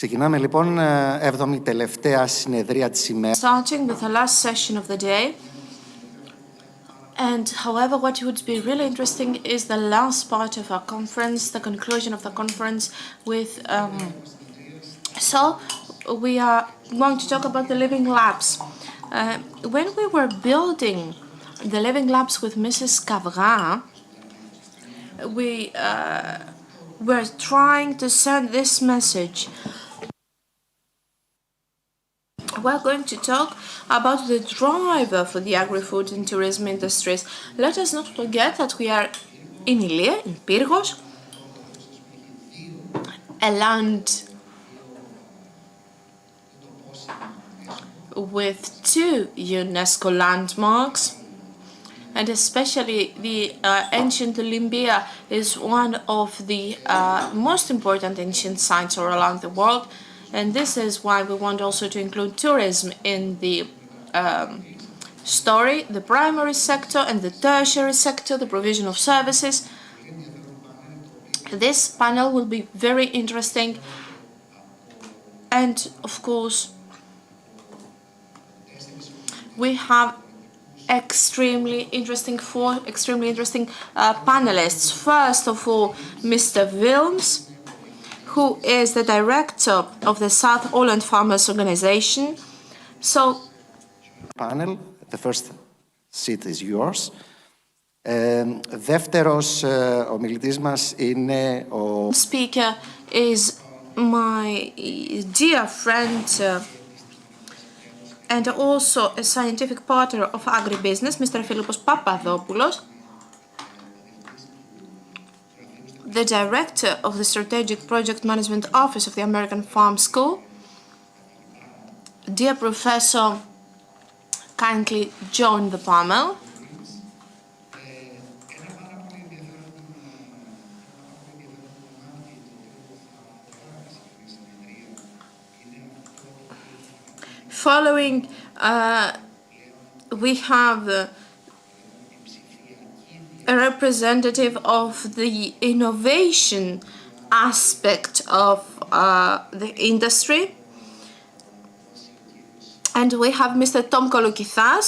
Ξεκινάμε λοιπόν 7η τελευταία συνεδρία της ημέρας. Starting with the last session of the day. And however, what would be really interesting is the last part of our conference, the conclusion of the conference with... So we are going to talk about the living labs. When we were building the living labs with Mrs. Cavra, we were trying to send this message. We're going to talk about the driver for the agri-food and tourism industries. Let us not forget that we are in Ilia, in Pyrgos, a land with 2 UNESCO landmarks, and especially the ancient Olympia is one of the most important ancient sites all around the world. And this is why we want also to include tourism in the story, the primary sector and the tertiary sector, the provision of services. This panel will be very interesting, and of course we have extremely interesting panelists. First of all, Mr. Wilms, who is the director of the South Holland Farmers Organization. So, Panel, the first seat is yours. Δεύτερος ομιλητής μας είναι ο... Speaker is my dear friend and also a scientific partner of Agribusiness, Mr. Philippos Papadopoulos, the director of the Strategic Project Management Office of the American Farm School. Dear Professor, kindly join the panel. Following, we have a representative of the innovation aspect of the industry. And we have Mr. Tom Koloukithas,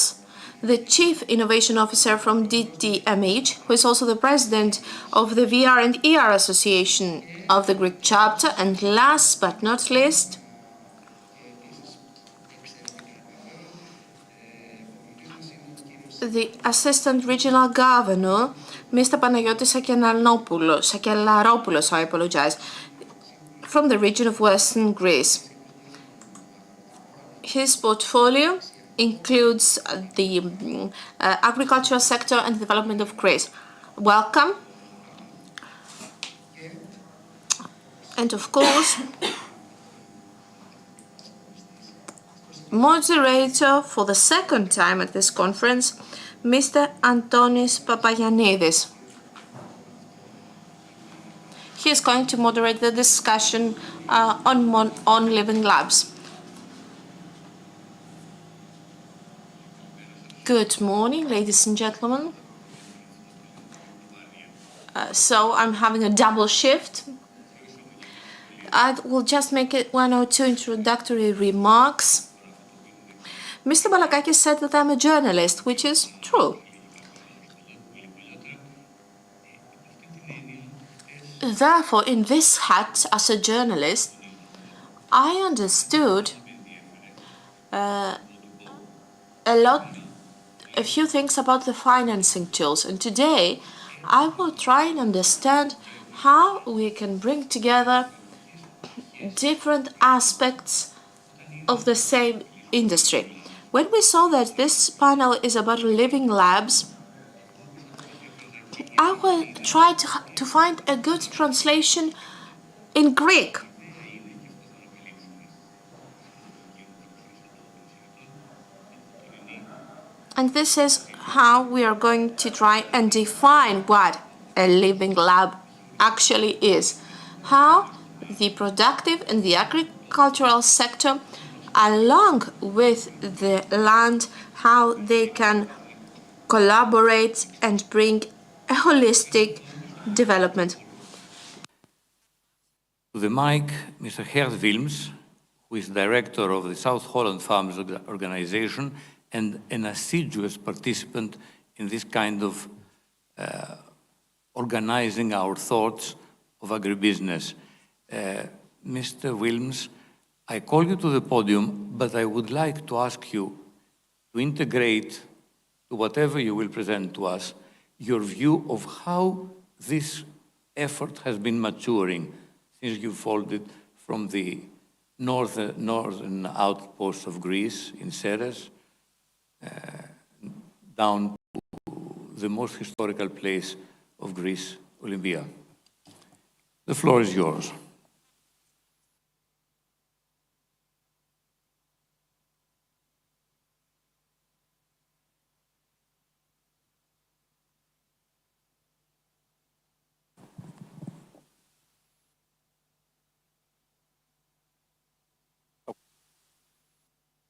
the Chief Innovation Officer from DTMH, who is also the President of the VR and ER Association of the Greek chapter. And last but not least, the Assistant Regional Governor, Mr. Panagiotis Sakelaropoulos, I apologize, from the region of Western Greece. His portfolio includes the agricultural sector and the development of Greece. Welcome. And of course, moderator for the second time at this conference, Mr. Antonis Papagiannidis. He is going to moderate the discussion on living labs. Good morning, ladies and gentlemen. So I'm having a double shift. I will just make it 1 or 2 introductory remarks. Mr. Balakakis said that I'm a journalist, which is true. Therefore, in this hat as a journalist, I understood a few things about the financing tools. And today, I will try and understand how we can bring together different aspects of the same industry. When we saw that this panel is about living labs, I will try to find a good translation in Greek. And this is how we are going to try and define what a living lab actually is. How the productive and the agricultural sector, along with the land, how they can collaborate and bring a holistic development. To the mic, Mr. Gert Wilms, who is director of the South Holland Farmers Organization and an assiduous participant in this kind of organizing our thoughts of agribusiness. Mr. Wilms, I call you to the podium, but I would like to ask you to integrate to whatever you will present to us your view of how this effort has been maturing since you folded from the northern outpost of Greece in Ceres down to the most historical place of Greece, Olympia. The floor is yours.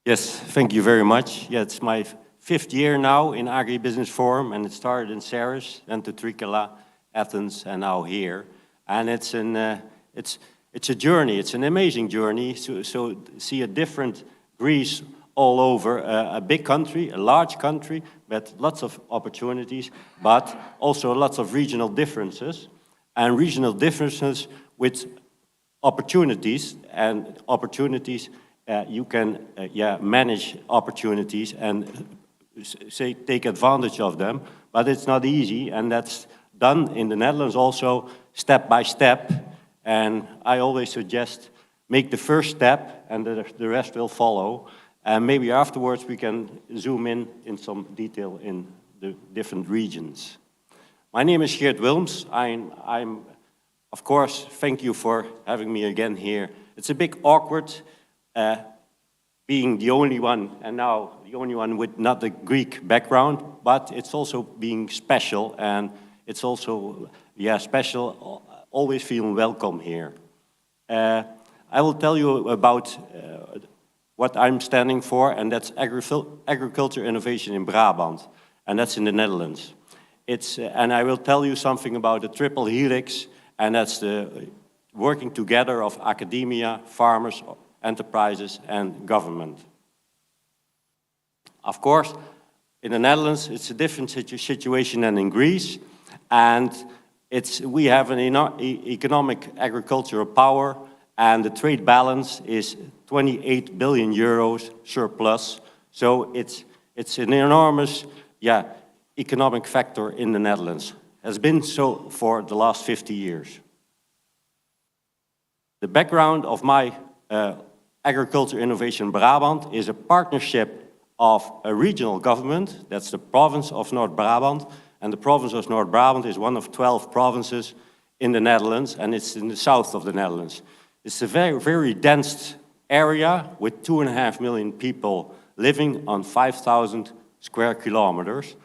Yes, thank you very much. Yeah, it's my 5th year now in Agribusiness Forum, and it started in Ceres, then to Trikala, Athens, and now here. And it's a journey. It's an amazing journey. So see a different Greece all over, a big country, a large country, with lots of opportunities, but also lots of regional differences, and regional differences with opportunities, and opportunities. You can manage opportunities and say take advantage of them, but it's not easy, and that's done in the Netherlands also step by step. And I always suggest make the first step, and the rest will follow. And maybe afterwards we can zoom in some detail in the different regions. My name is Geert Wilms. I'm of course, thank you for having me again here. It's a bit awkward. Being the only one, and now the only one with not a Greek background, but it's also being special, and it's also, special, always feeling welcome here. I will tell you about what I'm standing for, and that's agriculture innovation in Brabant, and that's in the Netherlands. And I will tell you something about the triple helix, and that's the working together of academia, farmers, enterprises, and government. Of course, in the Netherlands, it's a different situation than in Greece, and we have an economic agricultural power, and the trade balance is 28 billion euros surplus. So it's an enormous, economic factor in the Netherlands. Has been so for the last 50 years. The background of my Agriculture Innovation Brabant is a partnership of a regional government, that's the province of North Brabant, and the province of North Brabant is one of 12 provinces in the Netherlands, and it's in the south of the Netherlands. It's a very, very dense area with 2.5 million people living on 5,000 square kilometers.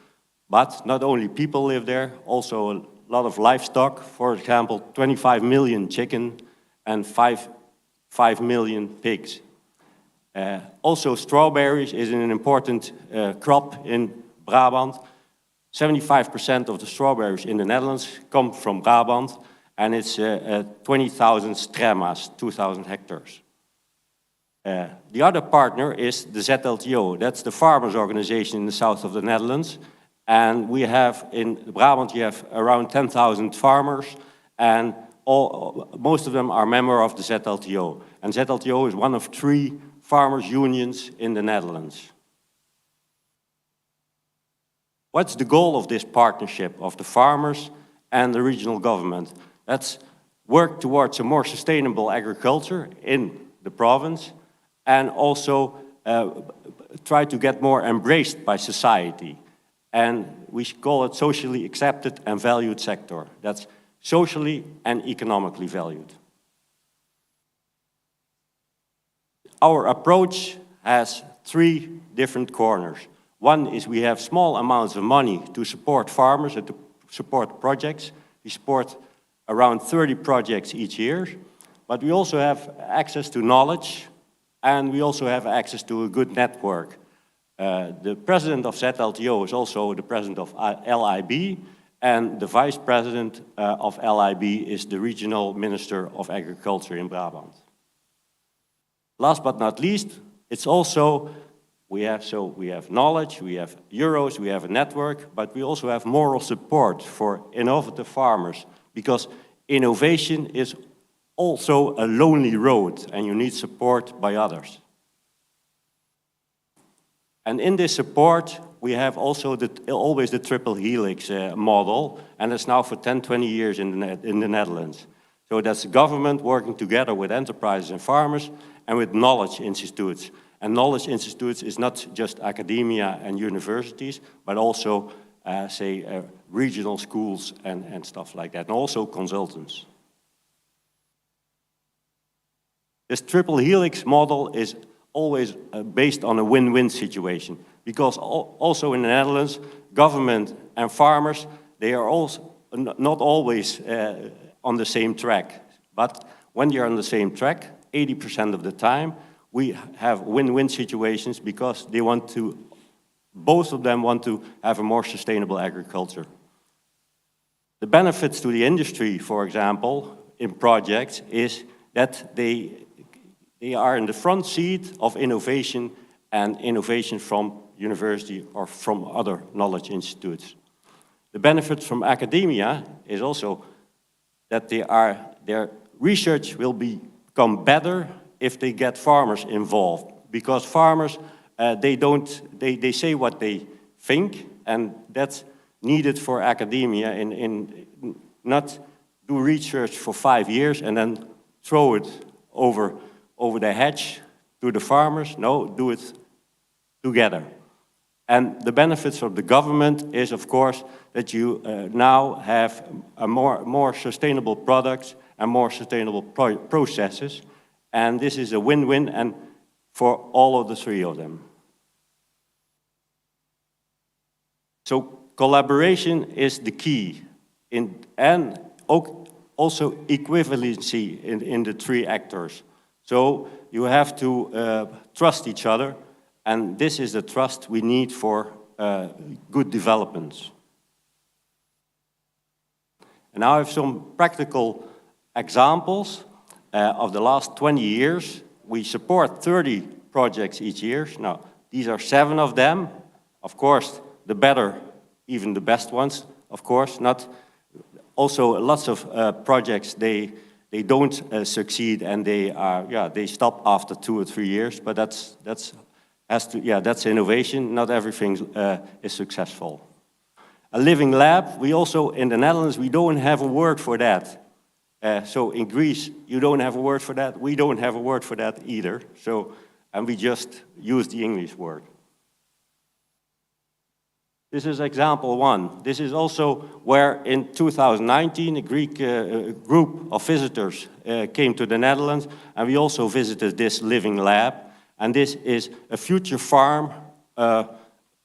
But not only people live there, also a lot of livestock, for example, 25 million chicken and 5 million pigs. Also, strawberries is an important crop in Brabant. 75% of the strawberries in the Netherlands come from Brabant, and it's 20,000 stremma's, 2,000 hectares. The other partner is the ZLTO. That's the farmers' organization in the south of the Netherlands. And we have, in Brabant, you have around 10,000 farmers, and most of them are members of the ZLTO. And ZLTO is one of 3 farmers' unions in the Netherlands. What's the goal of this partnership of the farmers and the regional government? That's work towards a more sustainable agriculture in the province, and also try to get more embraced by society. And we call it socially accepted and valued sector. That's socially and economically valued. Our approach has 3 different corners. One is we have small amounts of money to support farmers and to support projects. We support around 30 projects each year, but we also have access to knowledge, and we also have access to a good network. The president of ZLTO is also the president of LIB, and the vice president of LIB is the regional minister of agriculture in Brabant. Last but not least, it's also, we have knowledge, we have euros, we have a network, but we also have moral support for innovative farmers, because innovation is also a lonely road and you need support by others. And in this support, we have also always the triple helix model, and it's now for 10, 20 years in the Netherlands. So that's the government working together with enterprises and farmers and with knowledge institutes. And knowledge institutes is not just academia and universities, but also, regional schools and stuff like that, and also consultants. This triple helix model is always based on a win-win situation, because also in the Netherlands, government and farmers, they are also not always on the same track. But when you're on the same track, 80% of the time, we have win-win situations because they want to, both of them want to have a more sustainable agriculture. The benefits to the industry, for example, in projects is that they are in the front seat of innovation, and innovation from university or from other knowledge institutes. The benefits from academia is also that their research will become better if they get farmers involved, because farmers, they say what they think, and that's needed for academia, in not do research for 5 years and then throw it over the hedge to the farmers. No, do it together. And the benefits of the government is, of course, that you now have a more sustainable products and more sustainable processes. And this is a win-win and for all of the three of them. So collaboration is the key, and also equivalency in the three actors. So you have to trust each other, and this is the trust we need for good developments. And now I have some practical examples of the last 20 years. We support 30 projects each year. Now, these are 7 of them. Of course, the better, even the best ones, of course. Also, lots of projects, they don't succeed, and they stop after 2 or 3 years. But that's innovation. Not everything is successful. A living lab. We also in the Netherlands, we don't have a word for that. So in Greece, you don't have a word for that. We don't have a word for that either. So, and we just use the English word. This is example 1. This is also where in 2019 a Greek group of visitors came to the Netherlands, and we also visited this living lab. And this is a future farm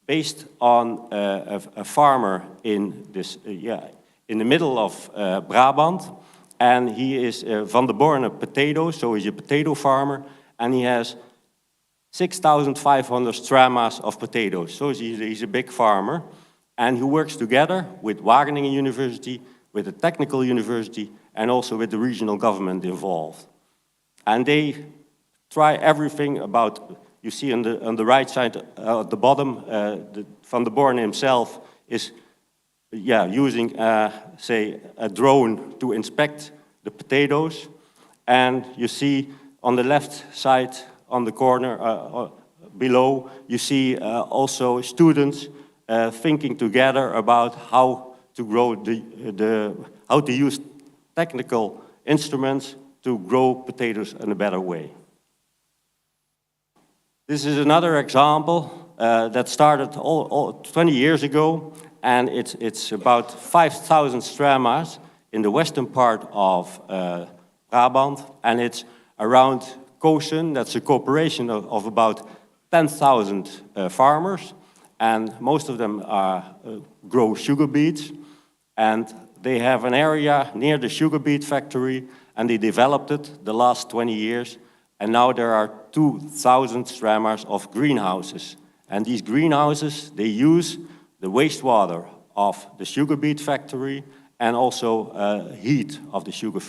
based on a farmer in the middle of Brabant. And he is van de Borne potatoes, so he's a potato farmer, and he has 6,500 stramas of potatoes. So he's a big farmer, and he works together with Wageningen University, with the technical university, and also with the regional government involved. And they try everything about, you see on the right side at the bottom, Van de Borne himself is using, a drone to inspect the potatoes. And you see on the left side, on the corner below, you see also students thinking together about how to grow how to use technical instruments to grow potatoes in a better way. This is another example that started 20 years ago, and it's about 5,000 stramas in the western part of Brabant, and it's around Koosen. That's a cooperation of about 10,000 farmers, and most of them grow sugar beets, and they have an area near the sugar beet factory, and they developed it the last 20 years, and now there are 2,000 stramas of greenhouses. And these greenhouses, they use the wastewater of the sugar beet factory and also heat of the sugar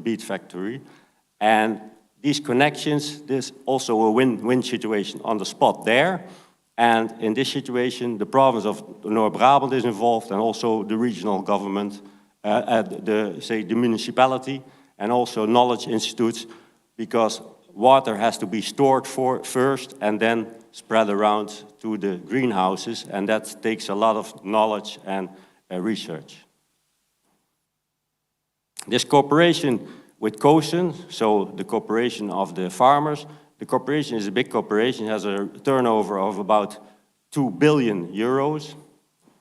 beet factory. And these connections, there's also a win-win situation on the spot there. And in this situation, the province of Noord-Brabant is involved and also the regional government, the municipality, and also knowledge institutes, because water has to be stored first and then spread around to the greenhouses, and that takes a lot of knowledge and research. This cooperation with COSEN, so the cooperation of the farmers, the corporation is a big corporation, has a turnover of about 2 billion euros,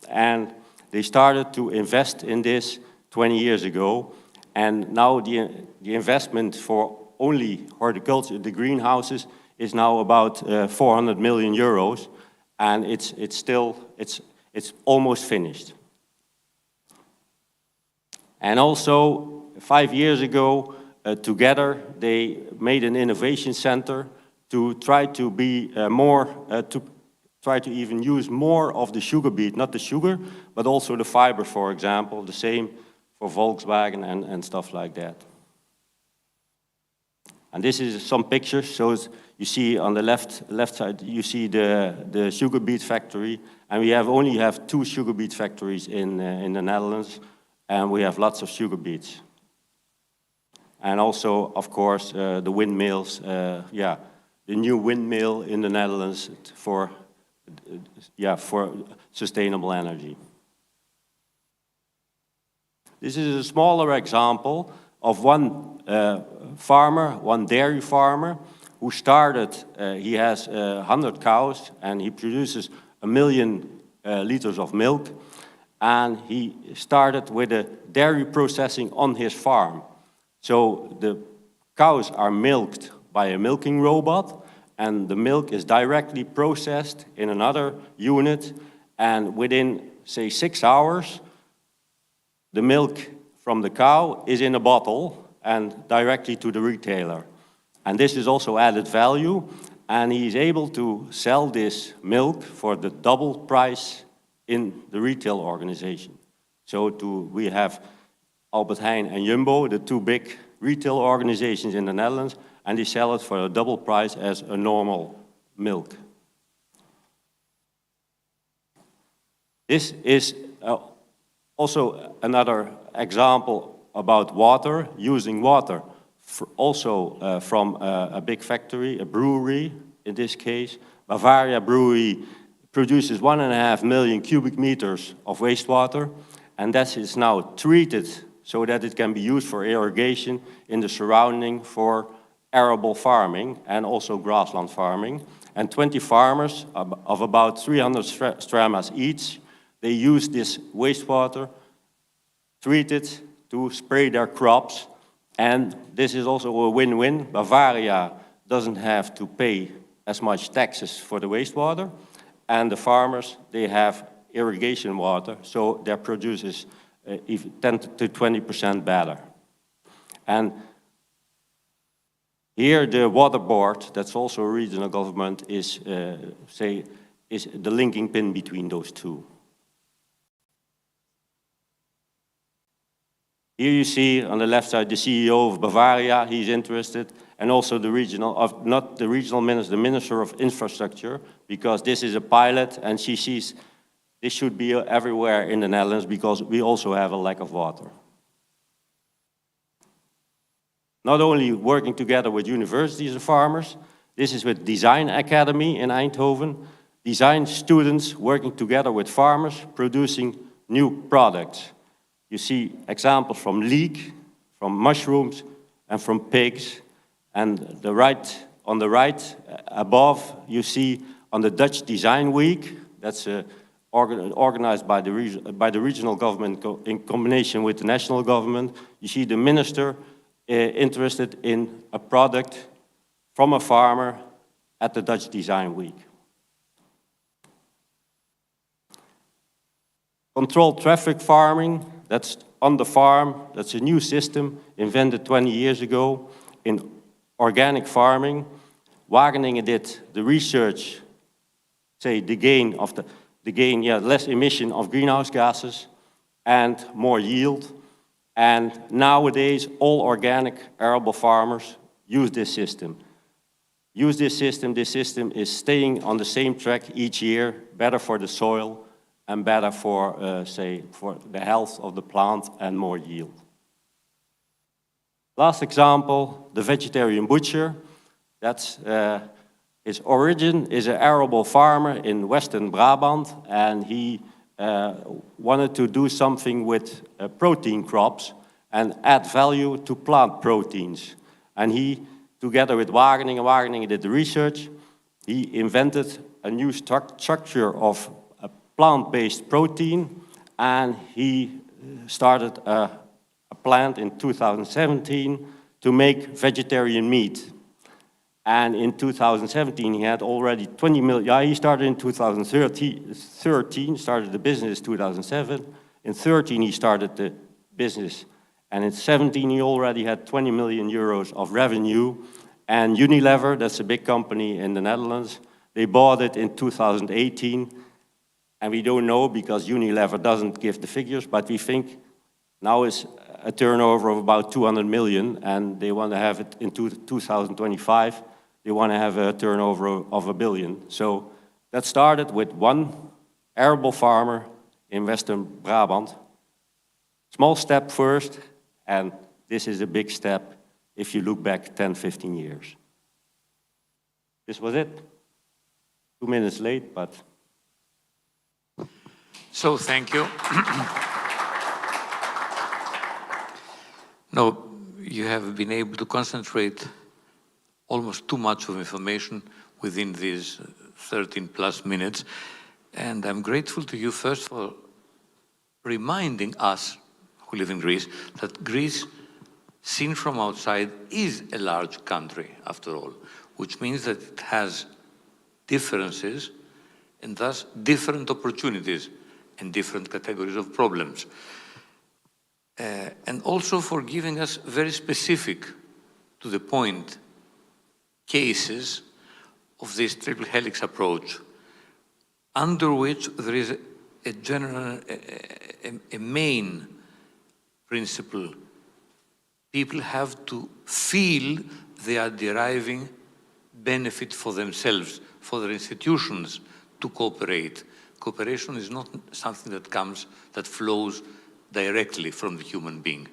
and they started to invest in this 20 years ago, and now the investment for only horticulture, the greenhouses, is now about 400 million euros, and it's almost finished. And also, 5 years ago, together they made an innovation center to try to be try to even use more of the sugar beet, not the sugar, but also the fiber, for example, the same for Volkswagen and stuff like that. And this is some pictures, so you see on the left side, you see the sugar beet factory, and we only have 2 sugar beet factories in the Netherlands, and we have lots of sugar beets. And also, of course, the windmills, the new windmill in the Netherlands for sustainable energy. This is a smaller example of one farmer, one dairy farmer, who started, he has 100 cows, and he produces 1 million liters of milk, and he started with a dairy processing on his farm. So the cows are milked by a milking robot, and the milk is directly processed in another unit, and within, say, 6 hours, the milk from the cow is in a bottle and directly to the retailer. And this is also added value, and he is able to sell this milk for the double price in the retail organization. So we have Albert Heijn and Jumbo, the 2 big retail organizations in the Netherlands, and they sell it for a double price as a normal milk. This is also another example about water, using water also from a big factory, a brewery in this case. Bavaria Brewery produces 1.5 million cubic meters of wastewater, and that is now treated so that it can be used for irrigation in the surrounding for arable farming and also grassland farming. And 20 farmers of about 300 stramas each, they use this wastewater, treat it to spray their crops. And this is also a win-win. Bavaria doesn't have to pay as much taxes for the wastewater, and the farmers, they have irrigation water, so their produce is 10 to 20% better. And here the water board, that's also a regional government, is the linking pin between those two. Here you see on the left side the CEO of Bavaria, he's interested, and also the regional, not the regional minister, the Minister of Infrastructure, because this is a pilot and she sees this should be everywhere in the Netherlands because we also have a lack of water. Not only working together with universities and farmers, this is with Design Academy in Eindhoven, design students working together with farmers, producing new products. You see examples from leek, from mushrooms, and from pigs. And on the right above, you see on the Dutch Design Week, that's organized by the regional government in combination with the national government. You see the minister interested in a product from a farmer at the Dutch Design Week. Controlled traffic farming, that's on the farm, that's a new system invented 20 years ago in organic farming. Wageningen did the research, say the gain of they gain less emission of greenhouse gases and more yield. And nowadays, all organic arable farmers use this system. This system is staying on the same track each year, better for the soil and better for, for the health of the plant and more yield. Last example, the vegetarian butcher. That's, his origin is an arable farmer in Western Brabant, and he wanted to do something with protein crops and add value to plant proteins. And he, together with Wageningen did the research. He invented a new structure of a plant-based protein, and he started a plant in 2017 to make vegetarian meat. And in 2017, he had already 20 million. He started in 2013, started the business in 2007. In 13, he started the business. And in 17, he already had 20 million euros of revenue. And Unilever, that's a big company in the Netherlands, they bought it in 2018. And we don't know because Unilever doesn't give the figures, but we think now it's a turnover of about 200 million, and they want to have it in 2025. They want to have a turnover of 1 billion. So that started with one arable farmer in Western Brabant. Small step first, and this is a big step if you look back 10, 15 years. This was it. 2 minutes late, but... So, thank you. No, you have been able to concentrate almost too much of information within these 13 plus minutes. And I'm grateful to you first for reminding us who live in Greece that Greece, seen from outside, is a large country after all, which means that it has differences and thus different opportunities and different categories of problems. And also for giving us very specific, to the point, cases of this triple helix approach, under which there is a general, a main principle. People have to feel they are deriving benefit for themselves, for their institutions to cooperate. Cooperation is not something that comes, that flows directly from the human being.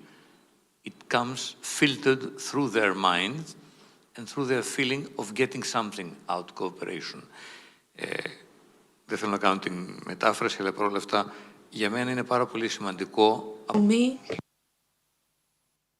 It comes filtered through their mind and through their feeling of getting something out cooperation. Δεν θέλω να κάνω την μετάφραση, αλλά παρόλα αυτά, για μένα είναι πάρα πολύ σημαντικό.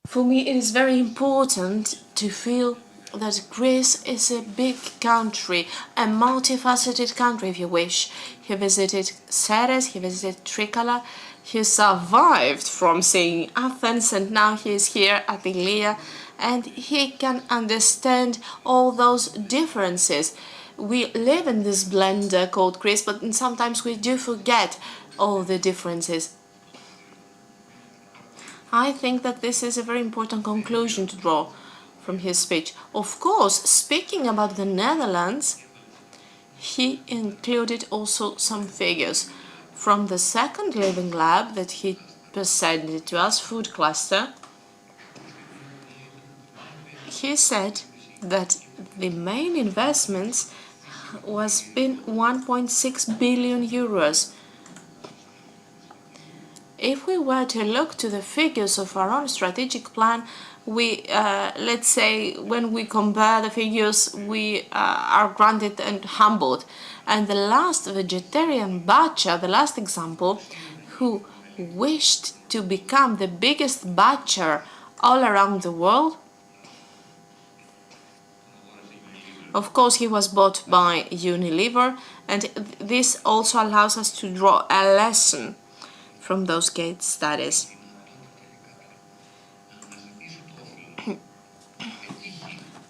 For me, it is very important to feel that Greece is a big country, a multifaceted country, if you wish. He visited Ceres, he visited Trikala, he survived from seeing Athens, and now he is here at Ilya, and he can understand all those differences. We live in this blender called Greece, but sometimes we do forget all the differences. I think that this is a very important conclusion to draw from his speech. Of course, speaking about the Netherlands, he included also some figures from the second living lab that he presented to us, food cluster. He said that the main investments was been 1.6 billion euros. If we were to look to the figures of our own strategic plan, we, let's say, when we compare the figures, we are granted and humbled. And the last vegetarian butcher, the last example, who wished to become the biggest butcher all around the world, of course, he was bought by Unilever, and this also allows us to draw a lesson from those case studies.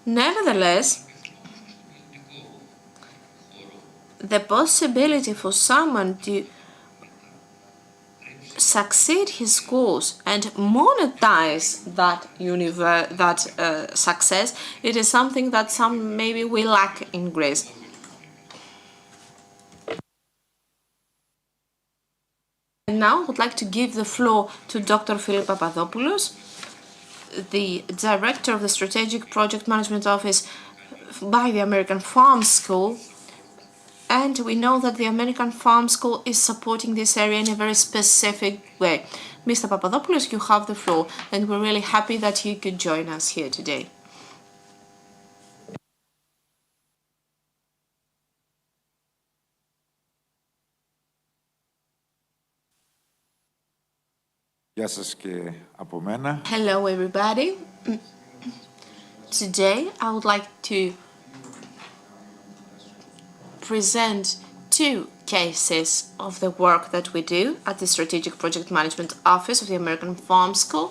Nevertheless, the possibility for someone to succeed his course and monetize that success, it is something that some maybe we lack in Greece. And now I would like to give the floor to Dr. Philip Papadopoulos, the Director of the Strategic Project Management Office by the American Farm School. And we know that the American Farm School is supporting this area in a very specific way. Mr. Papadopoulos, you have the floor, and we're really happy that you could join us here today. Γεια σας και από μένα. Hello, everybody. Today, I would like to present two cases of the work that we do at the Strategic Project Management Office of the American Farm School.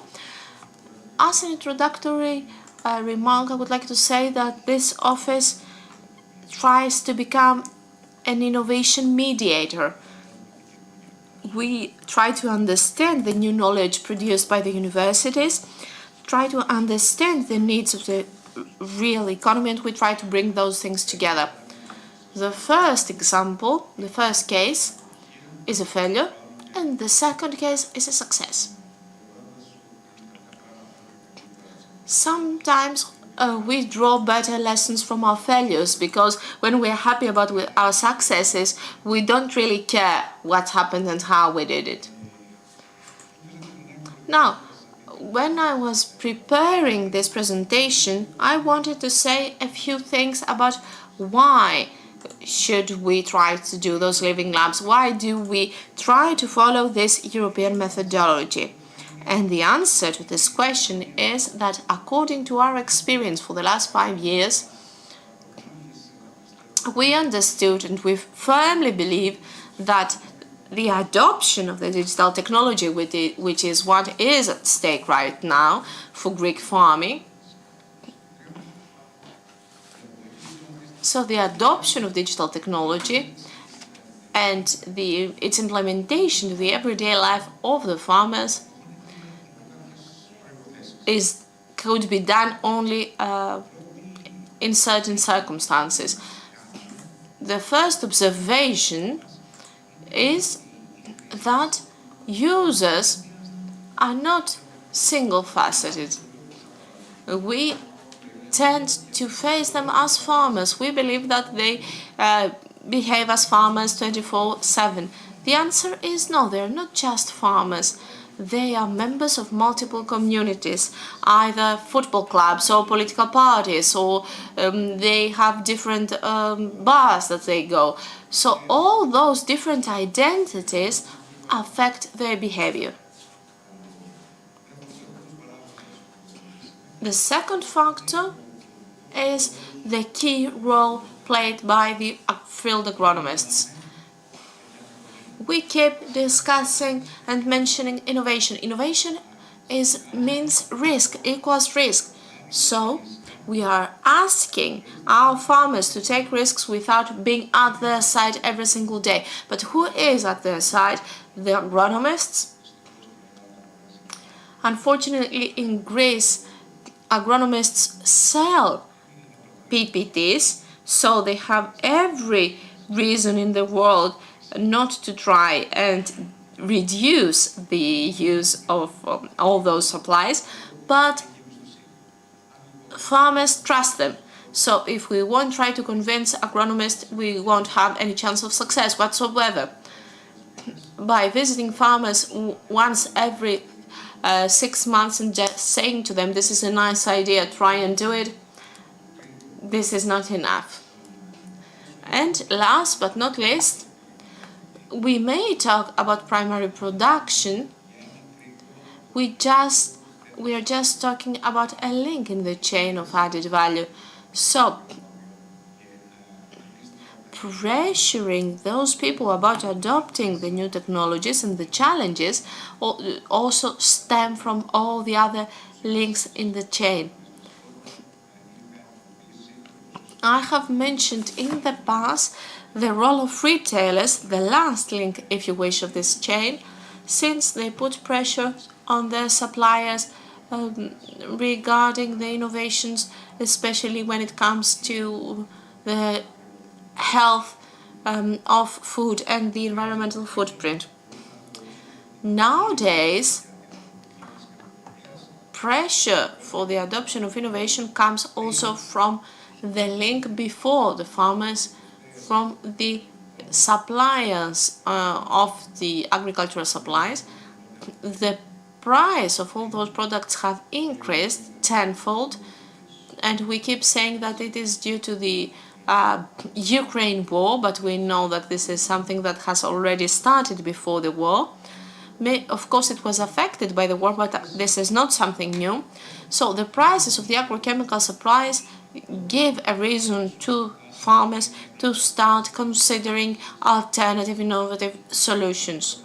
As an introductory remark, I would like to say that this office tries to become an innovation mediator. We try to understand the new knowledge produced by the universities, try to understand the needs of the real economy, and we try to bring those things together. The first example, the first case, is a failure, and the second case is a success. Sometimes we draw better lessons from our failures, because when we're happy about our successes, we don't really care what happened and how we did it. Now, when I was preparing this presentation, I wanted to say a few things about why should we try to do those living labs? Why do we try to follow this European methodology? And the answer to this question is that according to our experience for the last 5 years, we understood and we firmly believe that the adoption of the digital technology, which is what is at stake right now for Greek farming, so the adoption of digital technology and its implementation to the everyday life of the farmers could be done only in certain circumstances. The first observation is that users are not single-faceted. We tend to face them as farmers. We believe that they behave as farmers 24/7. The answer is no, they're not just farmers. They are members of multiple communities, either football clubs or political parties, or they have different bars that they go. So all those different identities affect their behavior. The second factor is the key role played by the field agronomists. We keep discussing and mentioning innovation. Innovation means risk, equals risk. So we are asking our farmers to take risks without being at their side every single day. But who is at their side? The agronomists. Unfortunately, in Greece, agronomists sell PPTs, so they have every reason in the world not to try and reduce the use of all those supplies, but farmers trust them. So if we won't try to convince agronomists, we won't have any chance of success whatsoever. By visiting farmers once every 6 months and just saying to them, this is a nice idea, try and do it, this is not enough. And last but not least, we may talk about primary production. We are just talking about a link in the chain of added value. So pressuring those people about adopting the new technologies and the challenges also stem from all the other links in the chain. I have mentioned in the past the role of retailers, the last link, if you wish, of this chain, since they put pressure on their suppliers regarding the innovations, especially when it comes to the health of food and the environmental footprint. Nowadays, pressure for the adoption of innovation comes also from the link before the farmers, from the suppliers of the agricultural supplies. The price of all those products have increased tenfold, and we keep saying that it is due to the Ukraine war, but we know that this is something that has already started before the war. Of course, it was affected by the war, but this is not something new. So the prices of the agrochemical supplies give a reason to farmers to start considering alternative, innovative solutions.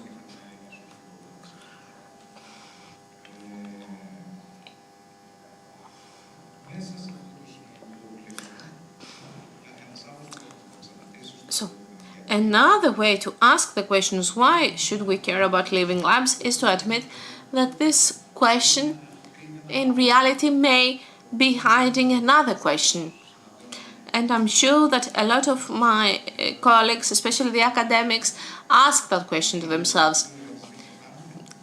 So, another way to ask the questions, why should we care about living labs, is to admit that this question in reality may be hiding another question. And I'm sure that a lot of my colleagues, especially the academics, ask that question to themselves.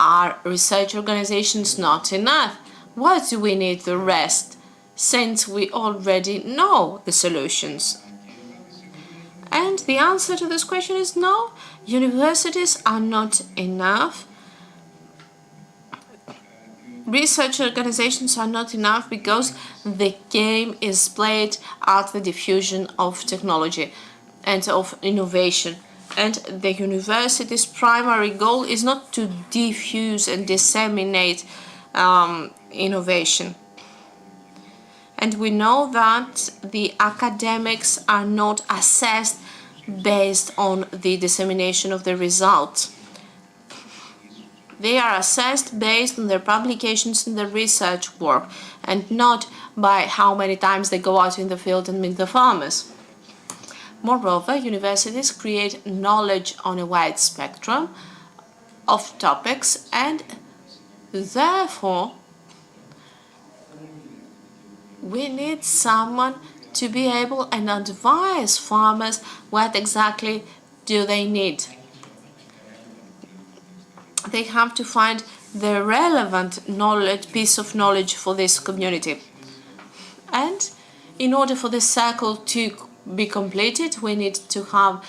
Are research organizations not enough? Why do we need the rest, since we already know the solutions? And the answer to this question is no, universities are not enough. Research organizations are not enough because the game is played at the diffusion of technology and of innovation. And the university's primary goal is not to diffuse and disseminate innovation. And we know that the academics are not assessed based on the dissemination of the results. They are assessed based on their publications and their research work, and not by how many times they go out in the field and meet the farmers. Moreover, universities create knowledge on a wide spectrum of topics, and therefore we need someone to be able and advise farmers what exactly do they need. They have to find the relevant piece of knowledge for this community. And in order for this circle to be completed, we need to have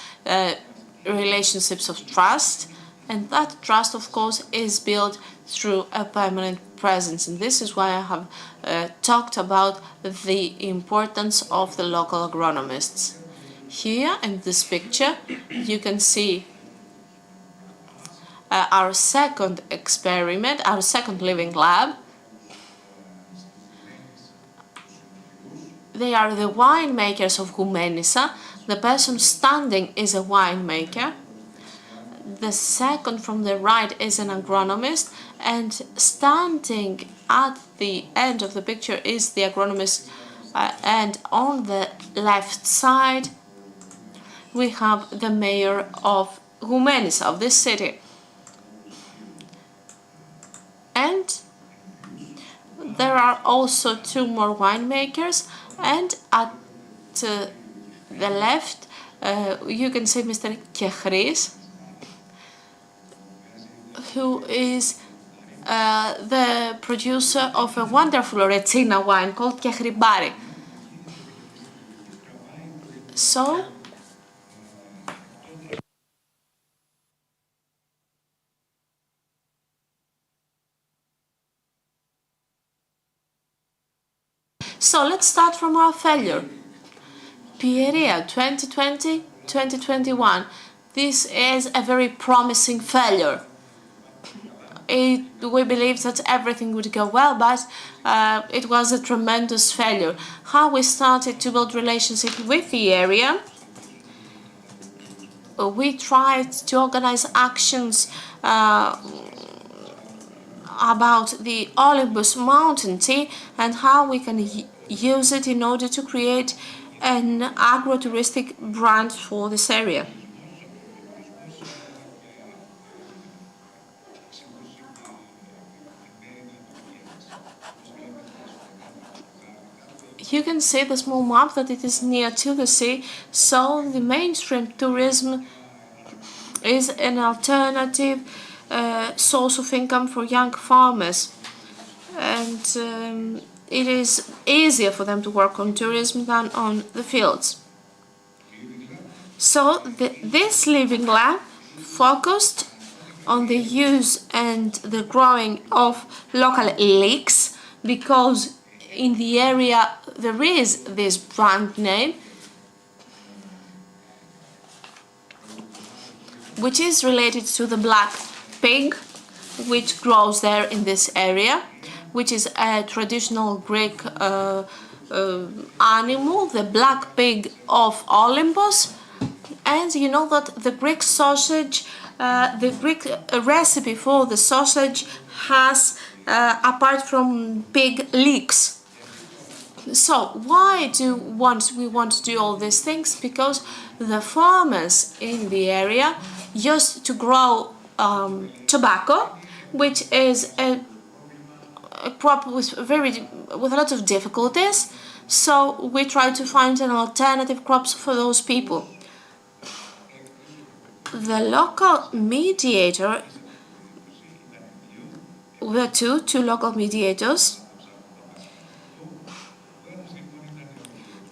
relationships of trust, and that trust, of course, is built through a permanent presence. And this is why I have talked about the importance of the local agronomists. Here in this picture, you can see our second experiment, our second living lab. They are the winemakers of Goumenissa. The person standing is a winemaker. The second from the right is an agronomist, and standing at the end of the picture is the agronomist, and on the left side we have the mayor of Goumenissa, of this city. And there are also two more winemakers, and at the left you can see Mr. Kechris, who is the producer of a wonderful Retsina wine called Kehribari. So let's start from our failure. Pieria 2020-2021. This is a very promising failure. We believed that everything would go well, but it was a tremendous failure. How we started to build relationship with the area. We tried to organize actions about the Olympus mountain tea and how we can use it in order to create an agro-touristic brand for this area. You can see the small map that it is near to the sea, so the mainstream tourism is an alternative source of income for young farmers. And it is easier for them to work on tourism than on the fields. So this living lab focused on the use and the growing of local leeks, because in the area there is this brand name which is related to the black pig which grows there in this area, which is a traditional Greek animal, the black pig of Olympus. And you know that the Greek sausage, the Greek recipe for the sausage has, apart from pig leeks. So why do we want to do all these things? Because the farmers in the area used to grow tobacco, which is a crop with a lot of difficulties. So we try to find an alternative crops for those people. The local mediator, there were two local mediators.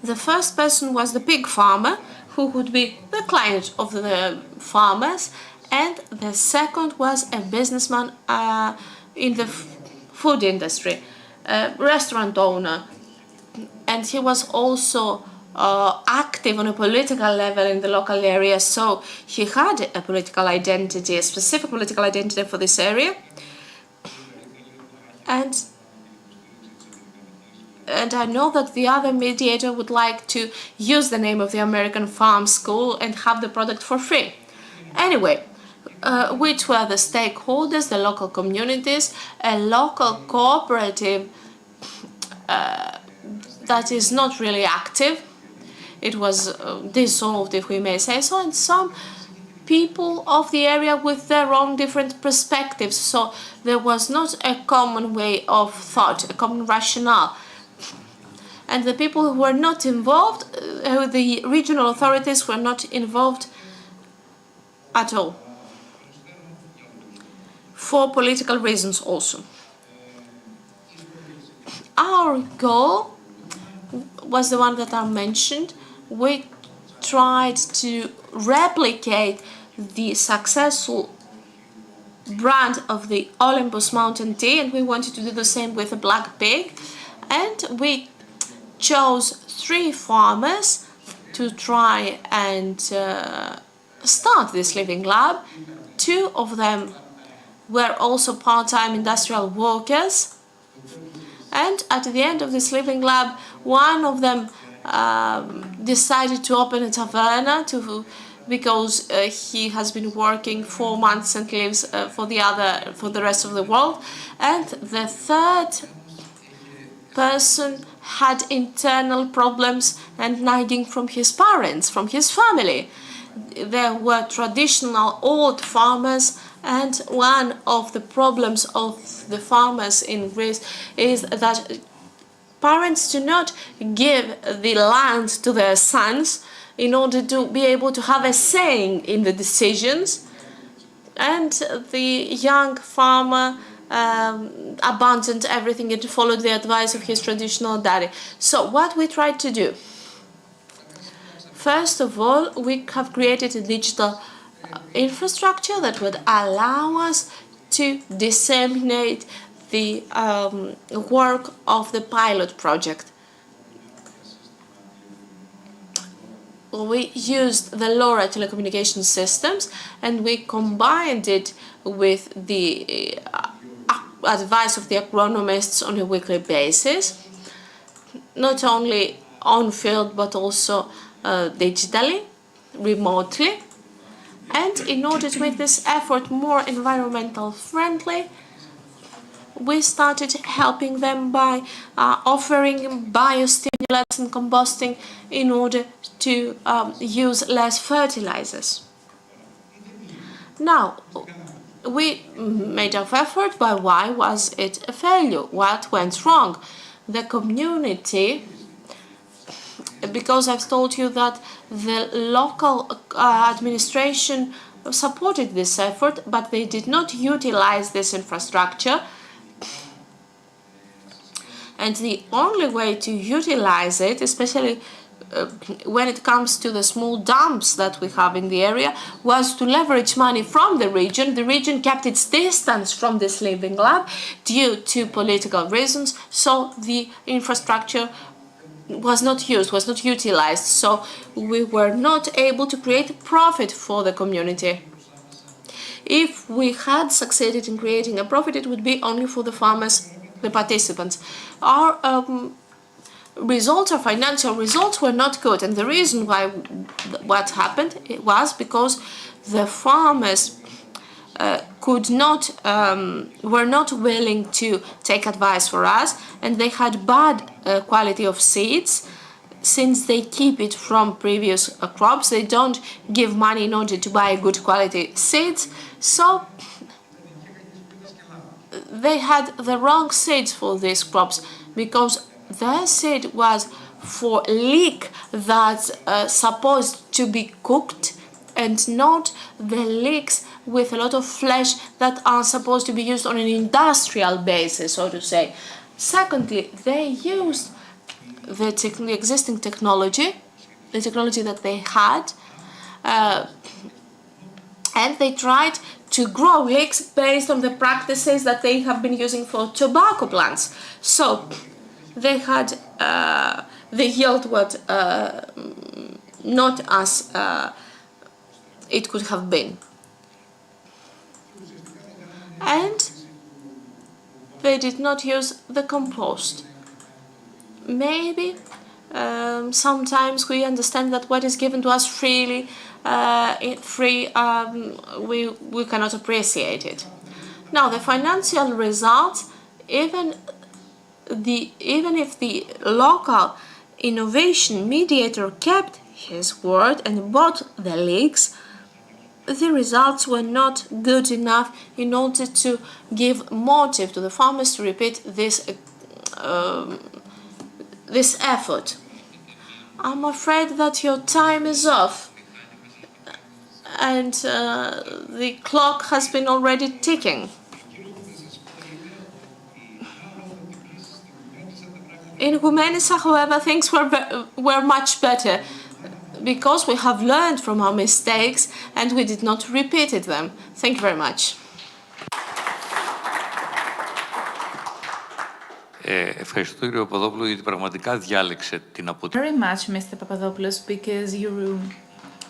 The first person was the pig farmer, who would be the client of the farmers, and the second was a businessman in the food industry, a restaurant owner, and he was also active on a political level in the local area, so he had a political identity, a specific political identity for this area. And I know that the other mediator would like to use the name of the American Farm School and have the product for free. Anyway, which were the stakeholders, the local communities, a local cooperative that is not really active. It was dissolved, if we may say so, and some people of the area with their own different perspectives. So there was not a common way of thought, a common rationale. And the people who were not involved, the regional authorities were not involved at all, for political reasons also. Our goal was the one that I mentioned. We tried to replicate the successful brand of the Olympus mountain tea, and we wanted to do the same with the black pig. And we chose 3 farmers to try and start this living lab. 2 of them were also part-time industrial workers, and at the end of this living lab, one of them decided to open a taverna because he has been working 4 months and lives for the rest of the world. And the third person had internal problems and nagging from his parents, from his family. There were traditional old farmers, and one of the problems of the farmers in Greece is that parents do not give the land to their sons in order to be able to have a saying in the decisions. And the young farmer abandoned everything and followed the advice of his traditional daddy. So what we tried to do, first of all, we have created a digital infrastructure that would allow us to disseminate the work of the pilot project. We used the LoRa telecommunication systems, and we combined it with the advice of the agronomists on a weekly basis, not only on field but also digitally, remotely. And in order to make this effort more environmental friendly, we started helping them by offering biostimulants and composting in order to use less fertilizers. Now, we made our effort, but why was it a failure? What went wrong? The community, because I've told you that the local administration supported this effort, but they did not utilize this infrastructure. And the only way to utilize it, especially when it comes to the small dumps that we have in the area, was to leverage money from the region. The region kept its distance from this living lab due to political reasons, so the infrastructure was not used, was not utilized, so we were not able to create profit for the community. If we had succeeded in creating a profit, it would be only for the farmers, the participants. Our results, our financial results were not good, and the reason why what happened was because the farmers were not willing to take advice for us, and they had bad quality of seeds. Since they keep it from previous crops, they don't give money in order to buy good quality seeds, so they had the wrong seeds for these crops, because their seed was for leek that's supposed to be cooked, and not the leeks with a lot of flesh that are supposed to be used on an industrial basis, so to say. Secondly, they used the existing technology, the technology that they had, and they tried to grow leeks based on the practices that they have been using for tobacco plants. So they had the yield was not as it could have been, and they did not use the compost. Maybe sometimes we understand that what is given to us freely, we cannot appreciate it. Now, the financial results, even if the local innovation mediator kept his word and bought the leeks, the results were not good enough in order to give motive to the farmers to repeat this effort. I'm afraid that your time is off, and the clock has been already ticking. In Gumenisa, however, things were much better, because we have learned from our mistakes and we did not repeat them. Thank you very much. Ευχαριστώ κύριο Παπαδόπουλο γιατί πραγματικά διάλεξε την αποτυχία. Very much, Mr. Papadopoulos, because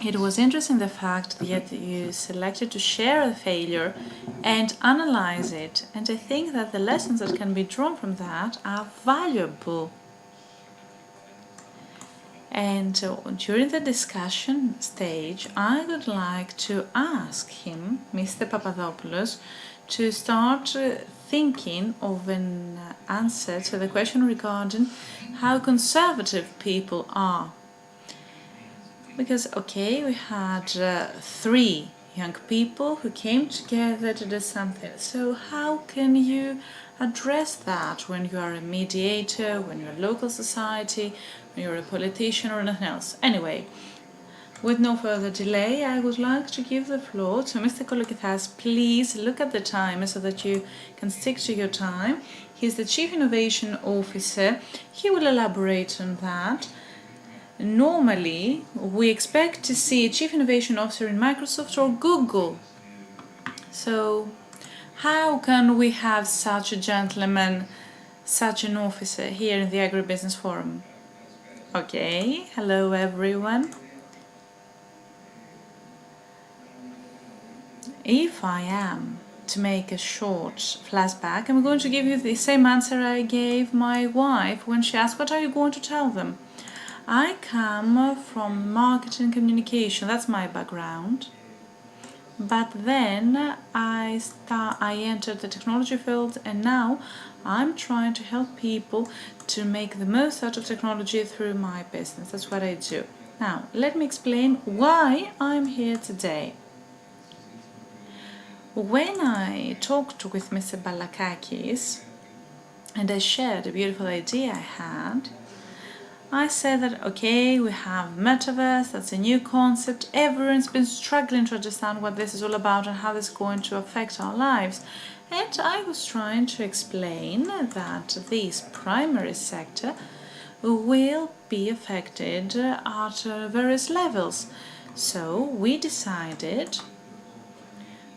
it was interesting the fact that you selected to share the failure and analyze it. And I think that the lessons that can be drawn from that are valuable. And during the discussion stage, I would like to ask him, Mr. Papadopoulos, to start thinking of an answer to the question regarding how conservative people are. Because, okay, we had 3 young people who came together to do something. So how can you address that when you are a mediator, when you're a local society, when you're a politician or anything else? Anyway, with no further delay, I would like to give the floor to Mr. Kolokithas. Please look at the timer so that you can stick to your time. He's the Chief Innovation Officer. He will elaborate on that. Normally, we expect to see a Chief Innovation Officer in Microsoft or Google. So, how can we have such a gentleman, such an officer here in the Agribusiness Forum? Okay, hello everyone. If I am to make a short flashback, I'm going to give you the same answer I gave my wife when she asked, what are you going to tell them? I come from marketing communication, that's my background. But then I entered the technology field, and now I'm trying to help people to make the most out of technology through my business. That's what I do. Now, let me explain why I'm here today. When I talked with Mr. Balakakis and I shared a beautiful idea I had, I said that, okay, we have metaverse, that's a new concept. Everyone's been struggling to understand what this is all about and how this is going to affect our lives. And I was trying to explain that this primary sector will be affected at various levels. So we decided,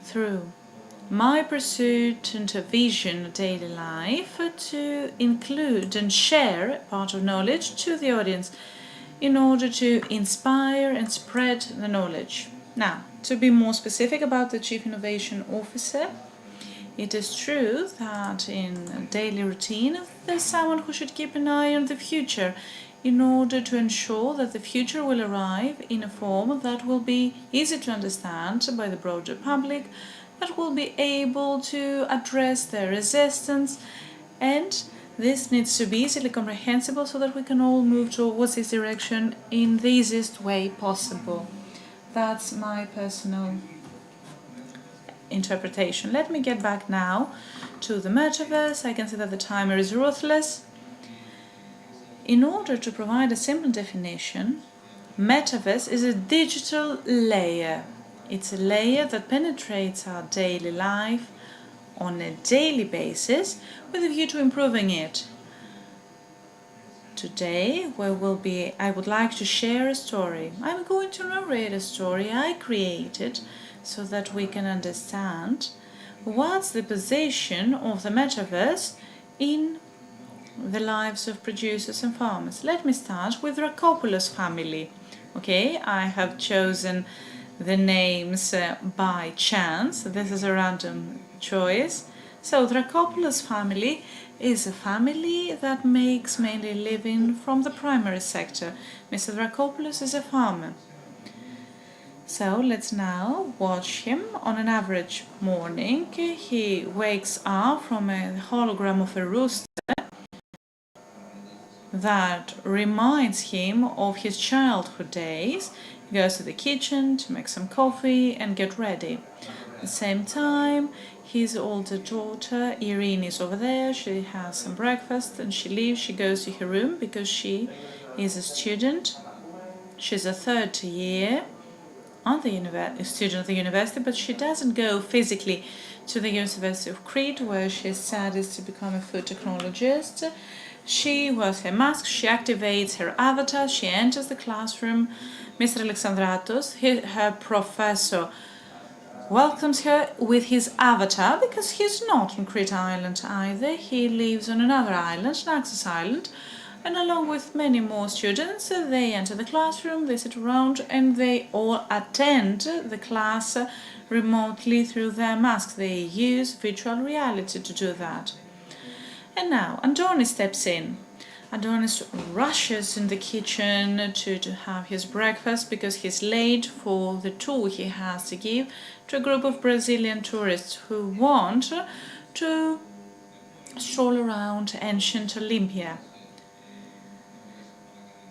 through my pursuit and vision of daily life, to include and share part of knowledge to the audience in order to inspire and spread the knowledge. Now, to be more specific about the Chief Innovation Officer, it is true that in daily routine there's someone who should keep an eye on the future in order to ensure that the future will arrive in a form that will be easy to understand by the broader public, that will be able to address their resistance, and this needs to be easily comprehensible so that we can all move towards this direction in the easiest way possible. That's my personal interpretation. Let me get back now to the metaverse. I can see that the timer is ruthless. In order to provide a simple definition, metaverse is a digital layer. It's a layer that penetrates our daily life on a daily basis with a view to improving it. Today, I would like to share a story. I'm going to narrate a story I created so that we can understand what's the position of the metaverse in the lives of producers and farmers. Let me start with Rakopoulos family. Okay, I have chosen the names by chance. This is a random choice. So the Rakopoulos family is a family that makes mainly living from the primary sector. Mr. Rakopoulos is a farmer. So let's now watch him on an average morning. He wakes up from a hologram of a rooster that reminds him of his childhood days. He goes to the kitchen to make some coffee and get ready. At the same time, his older daughter Irene is over there. She has some breakfast and she leaves. She goes to her room because she is a student. She's a third year student at the university, but she doesn't go physically to the University of Crete, where she studies to become a food technologist. She wears her mask, she activates her avatar, she enters the classroom. Mr. Alexandratos, her professor, welcomes her with his avatar because he's not on Crete Island either. He lives on another island, Naxos Island, and along with many more students, they enter the classroom, they sit around, and they all attend the class remotely through their masks. They use virtual reality to do that. And now Andonis steps in. Adonis rushes in the kitchen to have his breakfast because he's late for the tour he has to give to a group of Brazilian tourists who want to stroll around ancient Olympia.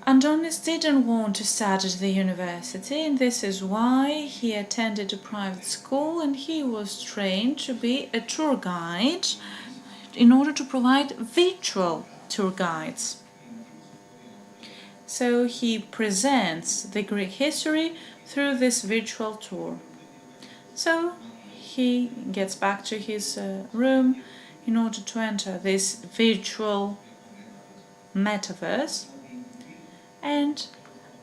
Adonis didn't want to study at the university, and this is why he attended a private school and he was trained to be a tour guide in order to provide virtual tour guides. So he presents the Greek history through this virtual tour. So he gets back to his room in order to enter this virtual metaverse and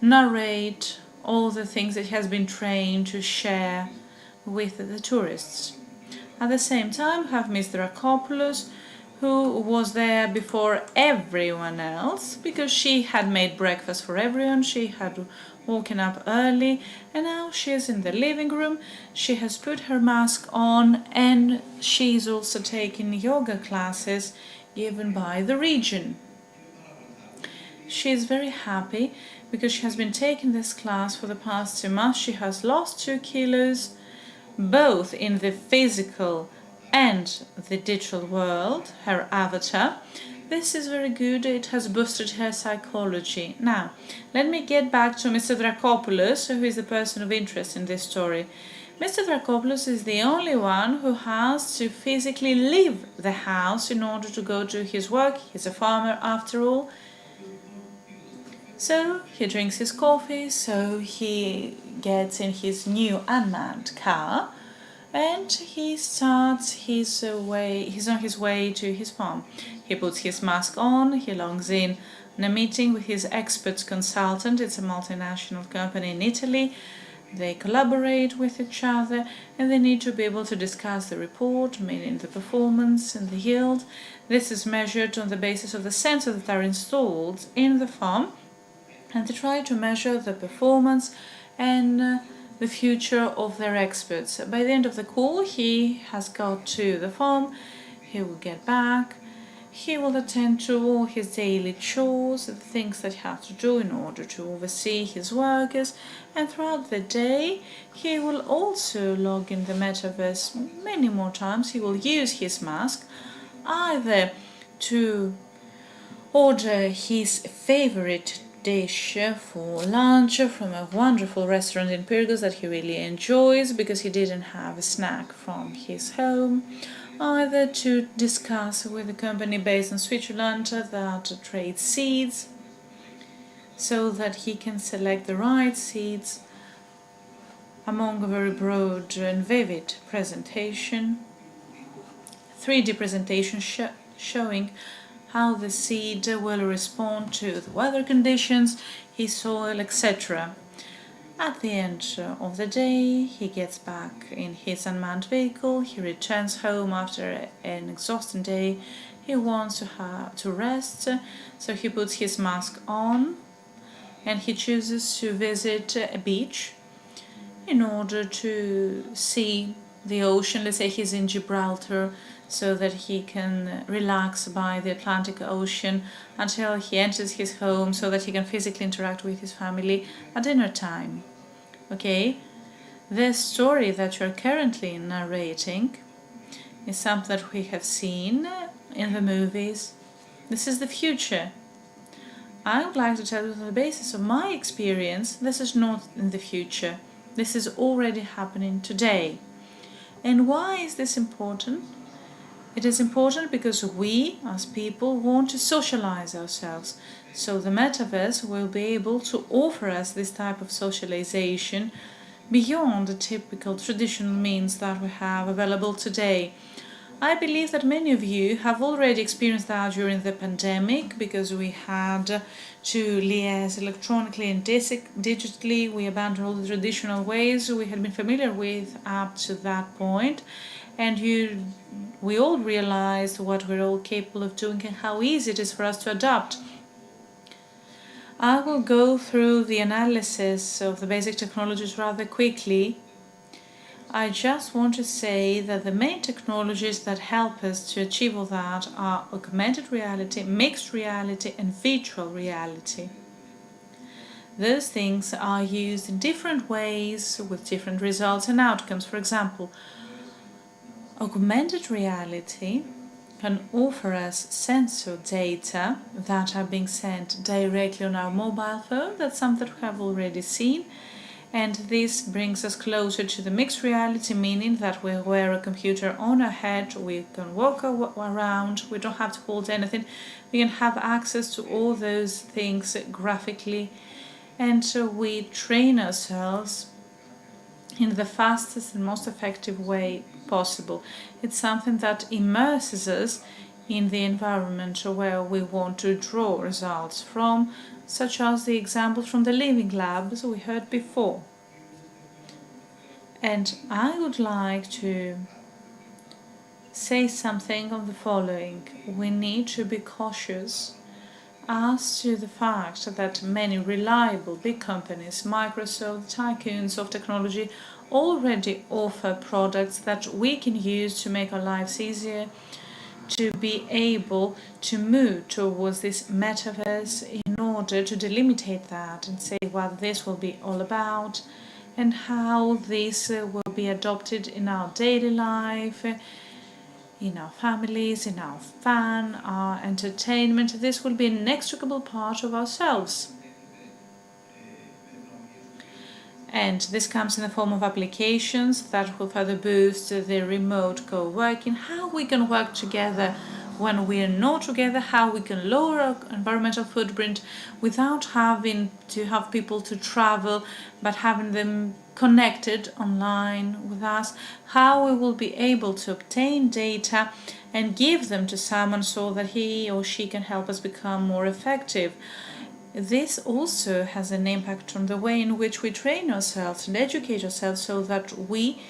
narrate all the things that he has been trained to share with the tourists. At the same time, we have Mr. Rakopoulos, who was there before everyone else because she had made breakfast for everyone, she had woken up early, and now she's in the living room. She has put her mask on and she's also taking yoga classes given by the region. She is very happy because she has been taking this class for the past 2 months. She has lost 2 kilos, both in the physical and the digital world, her avatar. This is very good, it has boosted her psychology. Now, let me get back to Mr. Rakopoulos, who is the person of interest in this story. Mr. Rakopoulos is the only one who has to physically leave the house in order to go to his work. He's a farmer after all. So he drinks his coffee, so he gets in his new unmanned car and he's on his way to his farm. He puts his mask on, he logs in a meeting with his expert consultant. It's a multinational company in Italy. They collaborate with each other and they need to be able to discuss the report, meaning the performance and the yield. This is measured on the basis of the sensors that are installed in the farm, and they try to measure the performance and the future of their experts. By the end of the call, he has got to the farm, he will get back, he will attend to all his daily chores, the things that he has to do in order to oversee his workers, and throughout the day he will also log in the metaverse many more times. He will use his mask either to order his favorite dish for lunch from a wonderful restaurant in Pyrgos that he really enjoys because he didn't have a snack from his home, either to discuss with a company based in Switzerland that trades seeds so that he can select the right seeds among a very broad and vivid presentation, 3D presentation showing how the seed will respond to the weather conditions, his soil, etc. At the end of the day, he gets back in his unmanned vehicle, he returns home after an exhausting day, he wants to rest, so he puts his mask on and he chooses to visit a beach in order to see the ocean. Let's say he's in Gibraltar, so that he can relax by the Atlantic Ocean until he enters his home, so that he can physically interact with his family at dinner time. Okay? The story that you're currently narrating is something that we have seen in the movies. This is the future. I would like to tell you, on the basis of my experience, this is not in the future. This is already happening today. And why is this important? It is important because we, as people, want to socialize ourselves. So the metaverse will be able to offer us this type of socialization beyond the typical traditional means that we have available today. I believe that many of you have already experienced that during the pandemic, because we had to liaise electronically and digitally. We abandoned all the traditional ways we had been familiar with up to that point. And we all realized what we're all capable of doing and how easy it is for us to adapt. I will go through the analysis of the basic technologies rather quickly. I just want to say that the main technologies that help us to achieve all that are augmented reality, mixed reality, and virtual reality. Those things are used in different ways with different results and outcomes. For example, augmented reality can offer us sensor data that are being sent directly on our mobile phone. That's something we have already seen. And this brings us closer to the mixed reality, meaning that we wear a computer on our head, we can walk around, we don't have to hold anything, we can have access to all those things graphically, and so we train ourselves in the fastest and most effective way possible. It's something that immerses us in the environment where we want to draw results from, such as the examples from the living labs we heard before. And I would like to say something on the following. We need to be cautious as to the fact that many reliable big companies, Microsoft, tycoons of technology, already offer products that we can use to make our lives easier, to be able to move towards this metaverse in order to delimitate that and say what this will be all about and how this will be adopted in our daily life, in our families, in our fun, our entertainment. This will be an inextricable part of ourselves. And this comes in the form of applications that will further boost the remote co-working, how we can work together when we know together how we can lower our environmental footprint without having to have people to travel, but having them connected online with us, how we will be able to obtain data and give them to someone so that he or she can help us become more effective. This also has an impact on the way in which we train ourselves and educate ourselves so that we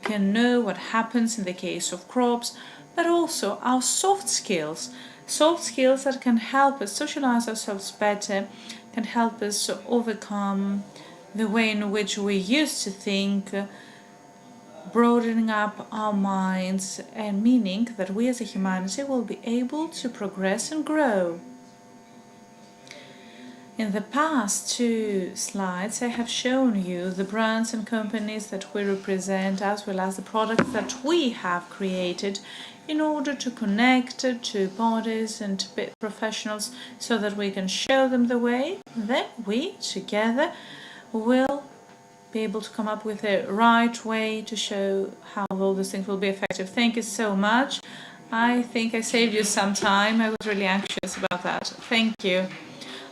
can know what happens in the case of crops, but also our soft skills that can help us socialize ourselves better, can help us overcome the way in which we used to think, broadening up our minds and meaning that we as a humanity will be able to progress and grow. In the past two slides, I have shown you the brands and companies that we represent, as well as the products that we have created in order to connect to bodies and to professionals so that we can show them the way. Then we, together, will be able to come up with a right way to show how all these things will be effective. Thank you so much. I think I saved you some time. I was really anxious about that. Thank you.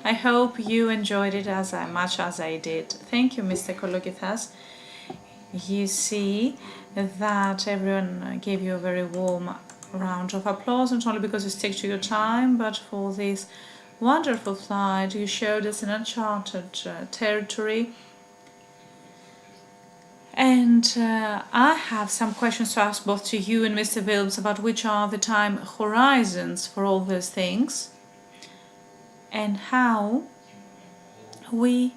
I hope you enjoyed it as much as I did. Thank you, Mr. Kolokithas. You see that everyone gave you a very warm round of applause, not only because you stick to your time, but for this wonderful flight. You showed us an uncharted territory. And I have some questions to ask both to you and Mr. Wilms about which are the time horizons for all those things, and how we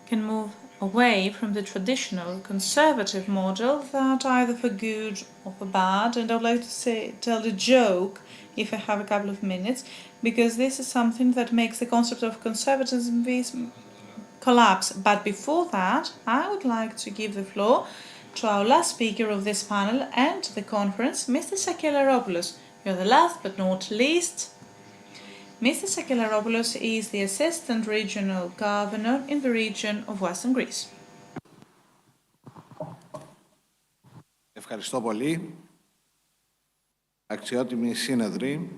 can move away from the traditional conservative model that either for good or for bad. And I would like to tell a joke, if I have a couple of minutes, because this is something that makes the concept of conservatism collapse. But before that, I would like to give the floor to our last speaker of this panel and the conference, Mr. Sakelaropoulos. You're the last but not least. Mr. Sakelaropoulos is the Assistant Regional Governor in the region of Western Greece. Ευχαριστώ πολύ. Αξιότιμοι σύνεδροι.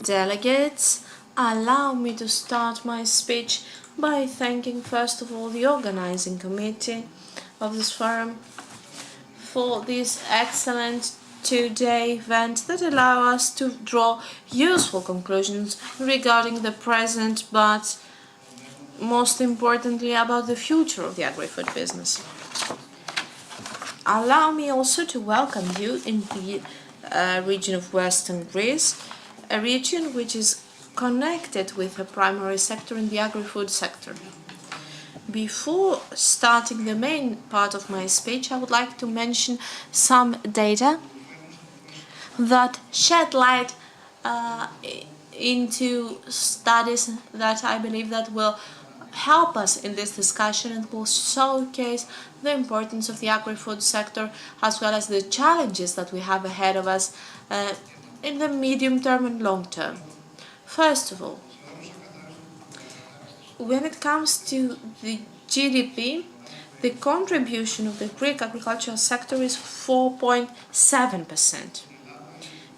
Delegates, allow me to start my speech by thanking first of all the organizing committee of this forum for this excellent two-day event that allow us to draw useful conclusions regarding the present, but most importantly about the future of the agri-food business. Allow me also to welcome you in the region of Western Greece, a region which is connected with the primary sector in the agri-food sector. Before starting the main part of my speech, I would like to mention some data that shed light into studies that I believe that will help us in this discussion and will showcase the importance of the agri-food sector as well as the challenges that we have ahead of us in the medium term and long term. First of all, when it comes to the GDP, the contribution of the Greek agricultural sector is 4.7%.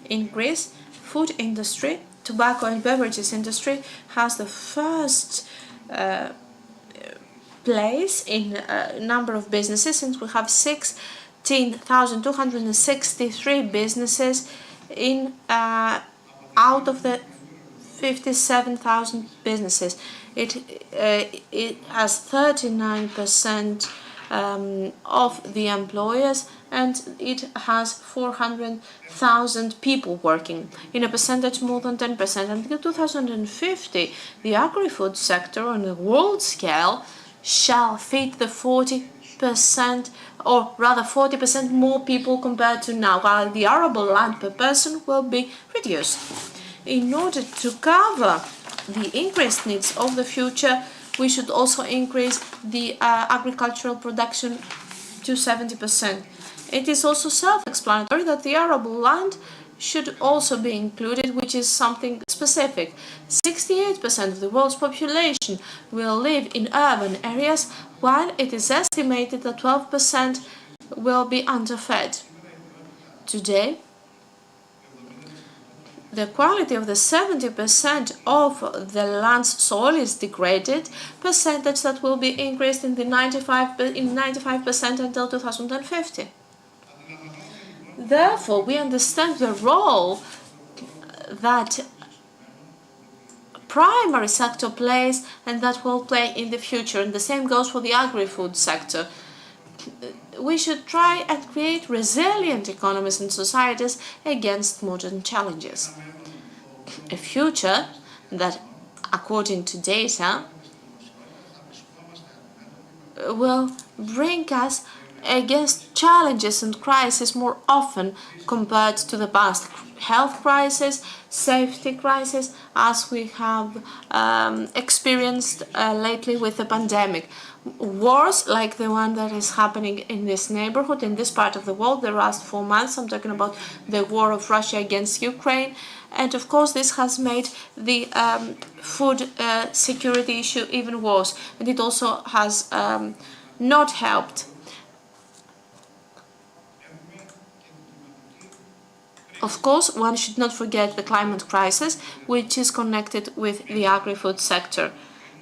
In Greece, food industry, tobacco and beverages industry has the first place in number of businesses, since we have 16,263 businesses in out of the 57,000 businesses. It has 39% of the employers, and it has 400,000 people working, in a percentage more than 10%. Until 2050, the agri-food sector on a world scale shall feed the 40%, or rather 40% more people compared to now, while the arable land per person will be reduced. In order to cover the increased needs of the future, we should also increase the agricultural production to 70%. It is also self-explanatory that the arable land should also be included, which is something specific. 68% of the world's population will live in urban areas, while it is estimated that 12% will be underfed. Today, the quality of the 70% of the land's soil is degraded, percentage that will be increased in 95% until 2050. Therefore, we understand the role that primary sector plays and that will play in the future, and the same goes for the agri-food sector. We should try and create resilient economies and societies against modern challenges. A future that, according to data, will bring us against challenges and crises more often compared to the past. Health crisis, safety crisis, as we have experienced lately with the pandemic. Wars like the one that is happening in this neighborhood, in this part of the world, the last 4 months. I'm talking about the war of Russia against Ukraine. And of course, this has made the food security issue even worse. And it also has not helped. Of course, one should not forget the climate crisis, which is connected with the agri-food sector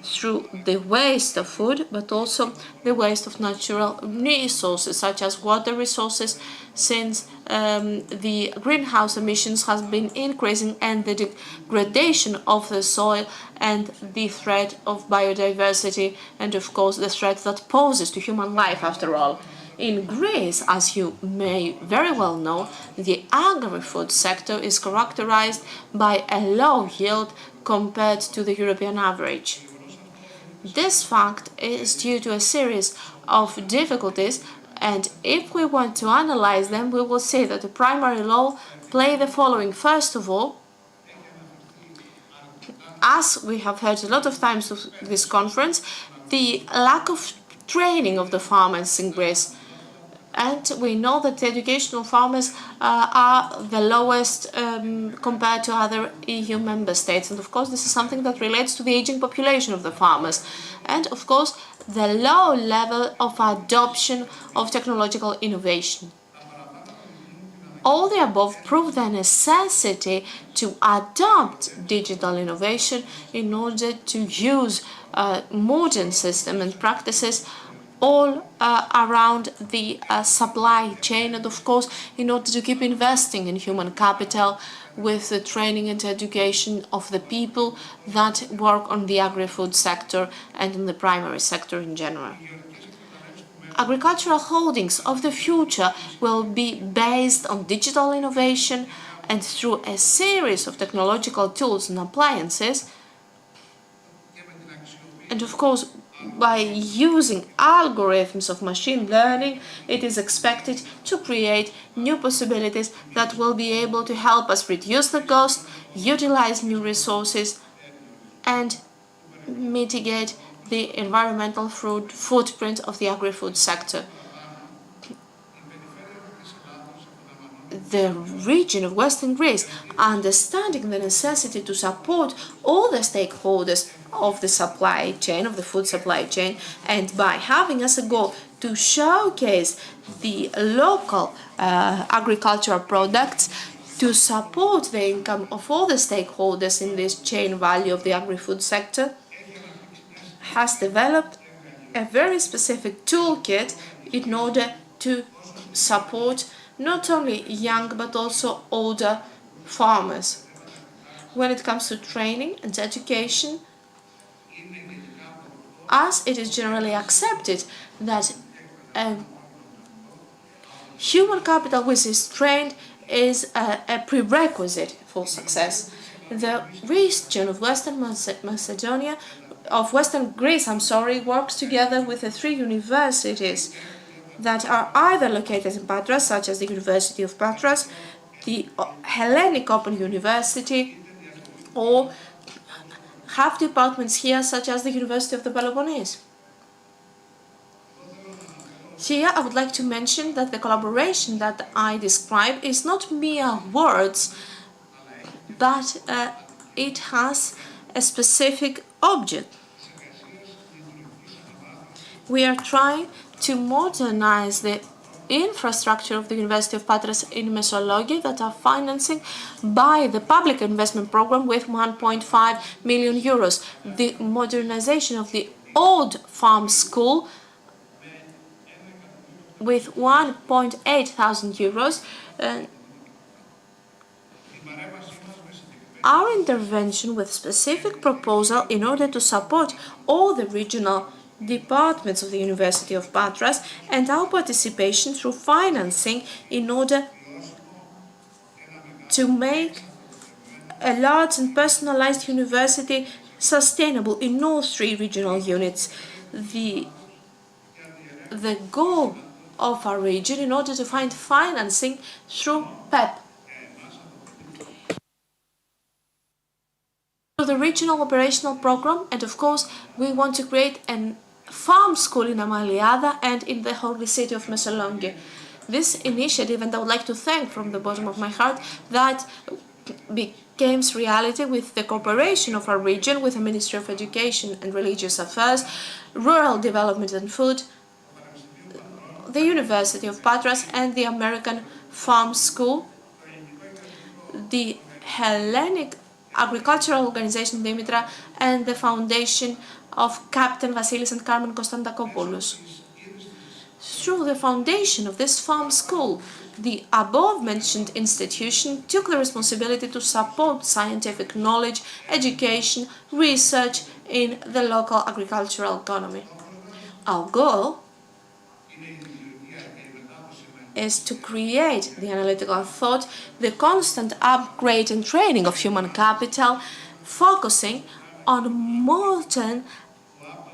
through the waste of food, but also the waste of natural resources, such as water resources, since the greenhouse emissions has been increasing, and the degradation of the soil and the threat of biodiversity, and of course the threat that poses to human life after all. In Greece, as you may very well know, the agri-food sector is characterized by a low yield compared to the European average. This fact is due to a series of difficulties, and if we want to analyze them, we will see that the primary law play the following. First of all, as we have heard a lot of times of this conference, the lack of training of the farmers in Greece. And we know that the education of farmers are the lowest compared to other EU member states. And of course, this is something that relates to the aging population of the farmers. And of course, the low level of adoption of technological innovation. All the above prove the necessity to adopt digital innovation in order to use modern systems and practices all around the supply chain, and of course in order to keep investing in human capital with the training and education of the people that work on the agri-food sector and in the primary sector in general. Agricultural holdings of the future will be based on digital innovation, and through a series of technological tools and appliances, and of course by using algorithms of machine learning, it is expected to create new possibilities that will be able to help us reduce the cost, utilize new resources, and mitigate the environmental footprint of the agri-food sector. The region of Western Greece, understanding the necessity to support all the stakeholders of the supply chain, of the food supply chain, and by having as a goal to showcase the local agricultural products, to support the income of all the stakeholders in this chain value of the agri-food sector, has developed a very specific toolkit in order to support not only young but also older farmers. When it comes to training and education, as it is generally accepted that human capital which is trained is a prerequisite for success. The region of Western Macedonia, of Western Greece, works together with the 3 universities that are either located in Patras, such as the University of Patras, the Hellenic Open University, or have departments here, such as the University of the Peloponnese. Here, I would like to mention that the collaboration that I describe is not mere words, but it has a specific object. We are trying to modernize the infrastructure of the University of Patras in Mesologi that are financing by the public investment program with 1.5 million euros. The modernization of the old farm school with 1.8 thousand euros. Our intervention with specific proposal in order to support all the regional departments of the University of Patras and our participation through financing in order to make a large and personalized university sustainable in all three regional units. The goal of our region in order to find financing through PEP. The regional operational program, and of course we want to create a farm school in Amaliada and in the holy city of Messolongi. This initiative, and I would like to thank from the bottom of my heart, that became reality with the cooperation of our region with the Ministry of Education and Religious Affairs, Rural Development and Food, the University of Patras and the American Farm School, the Hellenic Agricultural Organization Dimitra, and the foundation of Captain Vasilis and Carmen Konstantakopoulos. Through the foundation of this farm school, the above-mentioned institution took the responsibility to support scientific knowledge, education, research in the local agricultural economy. Our goal is to create the analytical thought, the constant upgrade and training of human capital, focusing on modern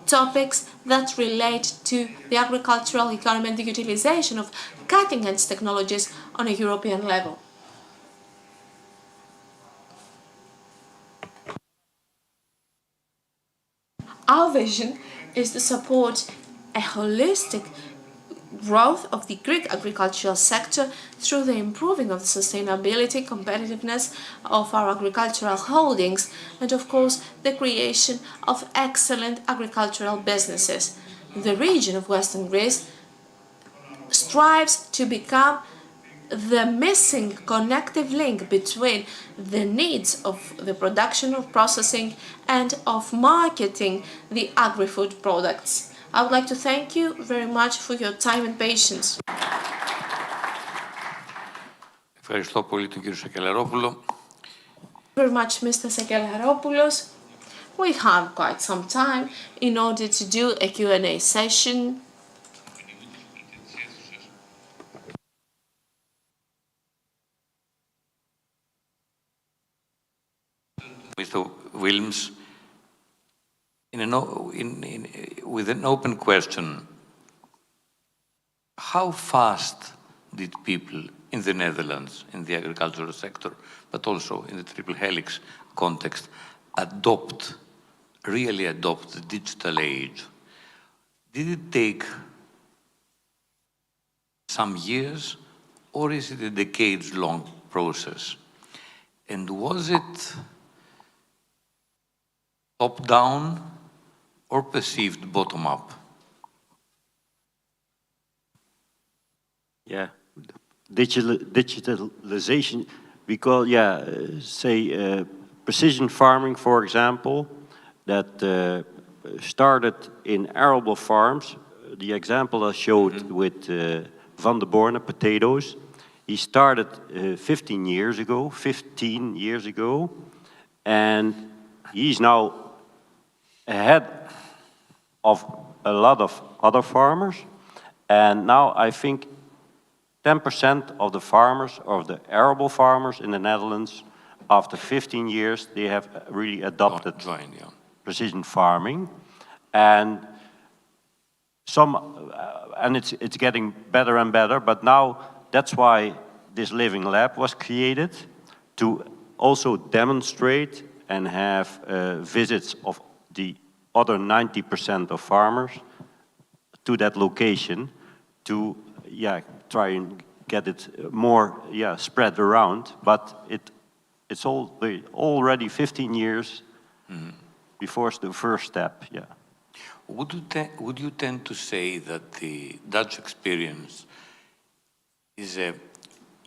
topics that relate to the agricultural economy and the utilization of cutting-edge technologies on a European level. Our vision is to support a holistic growth of the Greek agricultural sector through the improving of the sustainability, competitiveness of our agricultural holdings, and of course the creation of excellent agricultural businesses. The region of Western Greece strives to become the missing connective link between the needs of the production of processing and of marketing the agri-food products. I would like to thank you very much for your time and patience. Ευχαριστώ πολύ τον κύριο Σακελαρόπουλο. Very much, Mr. Sakelaropoulos. We have quite some time in order to do a Q&A session. Mr. Wilms, with an open question, how fast did people in the Netherlands, in the agricultural sector, but also in the triple helix context, really adopt the digital age? Did it take some years, or is it a decades-long process? And was it top-down or perceived bottom-up? Yeah, digitalization, we call, precision farming, for example, that started in arable farms. The example I showed with Van der Borne potatoes, he started 15 years ago, and he's now ahead of a lot of other farmers. And now I think 10% of the farmers, of the arable farmers in the Netherlands, after 15 years, they have really adopted precision farming. And it's getting better and better, but now that's why this living lab was created, to also demonstrate and have visits of the other 90% of farmers to that location to try and get it more spread around. But it's already 15 years before the first step. Would you tend to say that the Dutch experience is a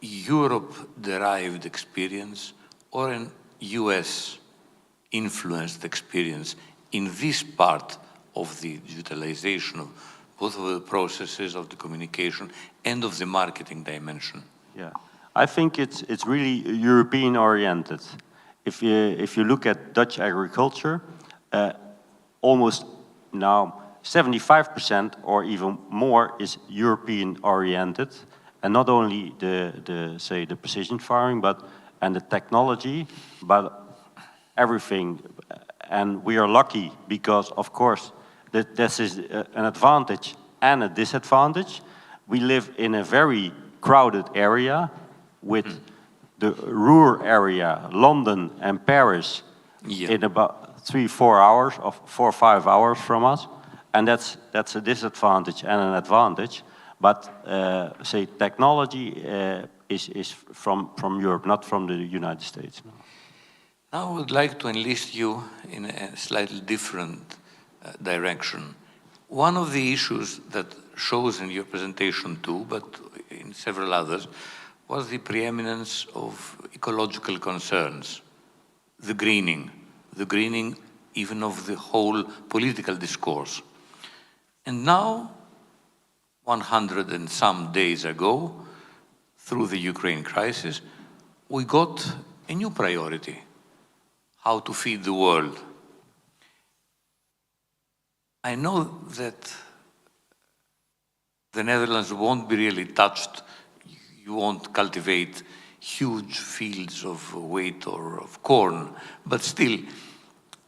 Europe-derived experience or an US-influenced experience in this part of the digitalization of both of the processes of the communication and of the marketing dimension? Yeah, I think it's really European-oriented. If you look at Dutch agriculture, almost now 75% or even more is European-oriented, and not only the precision farming, and the technology, but everything. And we are lucky because, of course, that this is an advantage and a disadvantage. We live in a very crowded area with the rural area, London and Paris, in about 3-4 hours, or 4 or 5 hours from us, and that's a disadvantage and an advantage. But say technology is from Europe, not from the United States. Now I would like to enlist you in a slightly different direction. One of the issues that shows in your presentation too, but in several others, was the preeminence of ecological concerns, the greening even of the whole political discourse. And now, 100 and some days ago, through the Ukraine crisis, we got a new priority: how to feed the world. I know that the Netherlands won't be really touched. You won't cultivate huge fields of wheat or of corn, but still,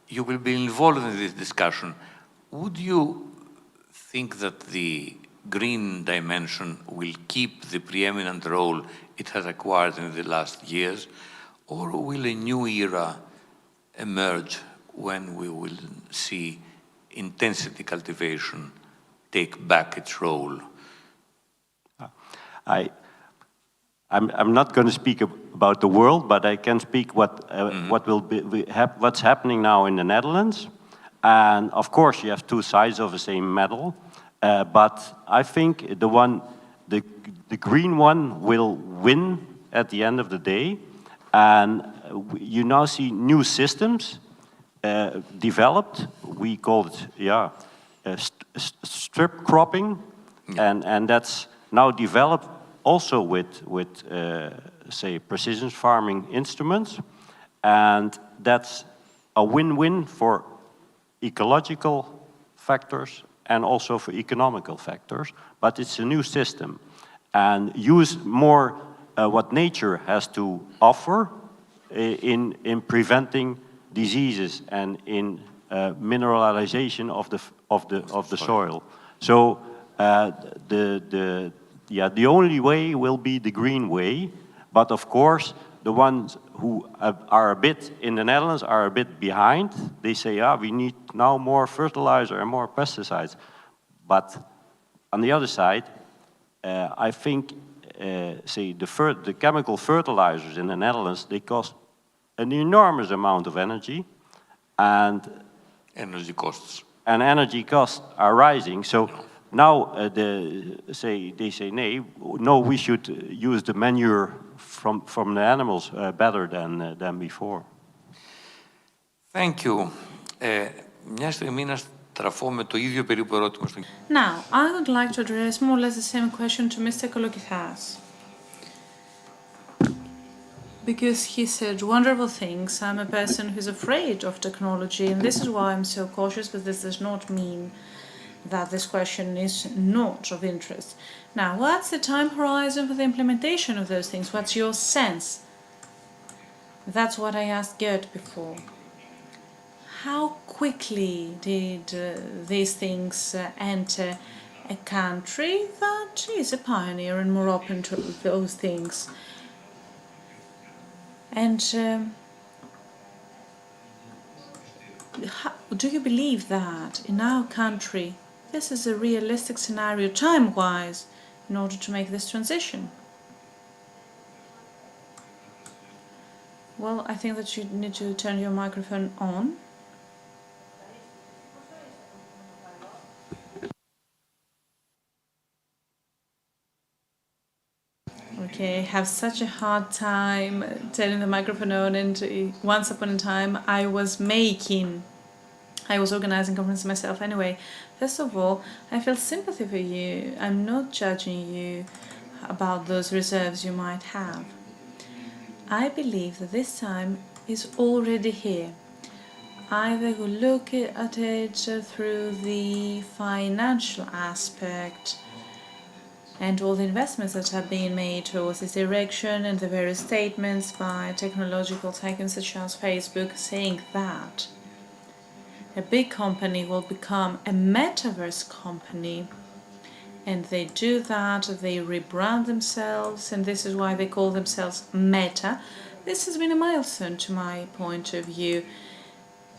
you will be involved in this discussion. Would you think that the green dimension will keep the preeminent role it has acquired in the last years, or will a new era emerge when we will see intensity cultivation take back its role? I'm not going to speak about the world, but I can speak what's happening now in the Netherlands. And of course, you have two sides of the same medal. But I think the green one will win at the end of the day. And you now see new systems developed. We call it strip cropping, and that's now developed also with say precision farming instruments, and that's a win-win for ecological factors and also for economical factors. But it's a new system, and use more what nature has to offer in preventing diseases and in mineralization of the soil. So the only way will be the green way, but of course the ones who are a bit in the Netherlands are a bit behind. They say, we need now more fertilizer and more pesticides. But on the other side, I think say the chemical fertilizers in the Netherlands, they cost an enormous amount of energy, and energy costs are rising. So now they say no, we should use the manure from the animals better than before. Thank you. Μια στιγμή να στραφώ με το ίδιο περίπου ερώτημα στον... Now, I would like to address more or less the same question to Mr. Kolokithas. Because he said wonderful things. I'm a person who's afraid of technology, and this is why I'm so cautious, but this does not mean that this question is not of interest. Now, what's the time horizon for the implementation of those things? What's your sense? That's what I asked Gerd before. How quickly did these things enter a country that is a pioneer and more open to those things? And do you believe that in our country this is a realistic scenario time-wise in order to make this transition? Well, I think that you need to turn your microphone on. have such a hard time turning the microphone on, and once upon a time I was organizing conferences myself. Anyway, first of all, I feel sympathy for you. I'm not judging you about those reserves you might have. I believe that this time is already here. Either we look at it through the financial aspect and all the investments that have been made towards this direction, and the various statements by technological tycoons such as Facebook saying that a big company will become a metaverse company, and they do that, they rebrand themselves, and this is why they call themselves Meta. This has been a milestone to my point of view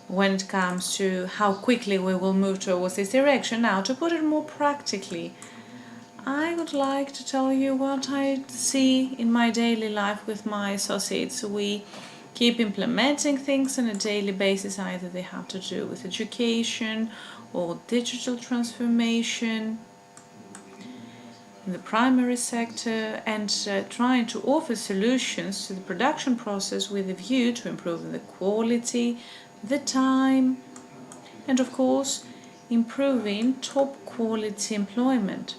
when it comes to how quickly we will move towards this direction. Now, to put it more practically, I would like to tell you what I see in my daily life with my associates. We keep implementing things on a daily basis. Either they have to do with education or digital transformation in the primary sector, and trying to offer solutions to the production process with a view to improving the quality, the time, and of course improving top quality employment.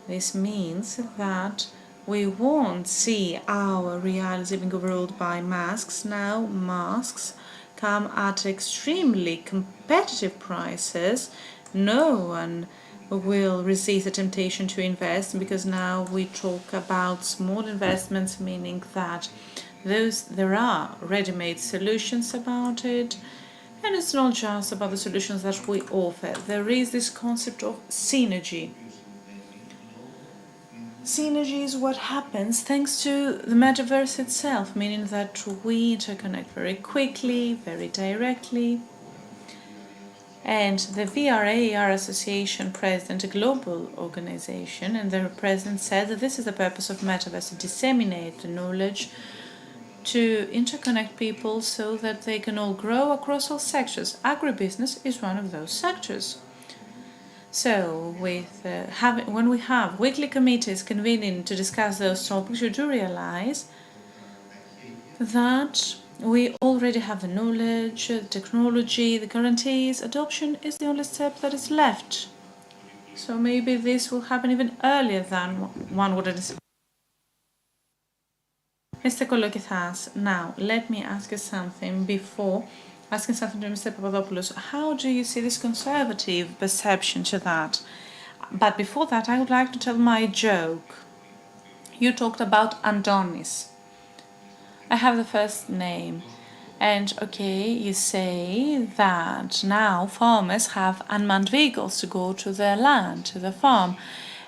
This means that we won't see our reality being overruled by masks. Now masks come at extremely competitive prices. No one will resist the temptation to invest, because now we talk about small investments, meaning that there are ready-made solutions about it. And it's not just about the solutions that we offer. There is this concept of synergy. Synergy is what happens thanks to the metaverse itself, meaning that we interconnect very quickly, very directly. And the VRAR Association president, a global organization, and their president said that this is the purpose of metaverse, to disseminate the knowledge, to interconnect people so that they can all grow across all sectors. Agribusiness is one of those sectors. So, when we have weekly committees convening to discuss those topics, you do realize that we already have the knowledge, the technology, the guarantees. Adoption is the only step that is left. So maybe this will happen even earlier than one would anticipate. Mr. Kolokithas, now let me ask you something before asking something to Mr. Papadopoulos. How do you see this conservative perception to that? But before that, I would like to tell my joke. You talked about Andonis. I have the first name. And okay, you say that now farmers have unmanned vehicles to go to their land, to the farm.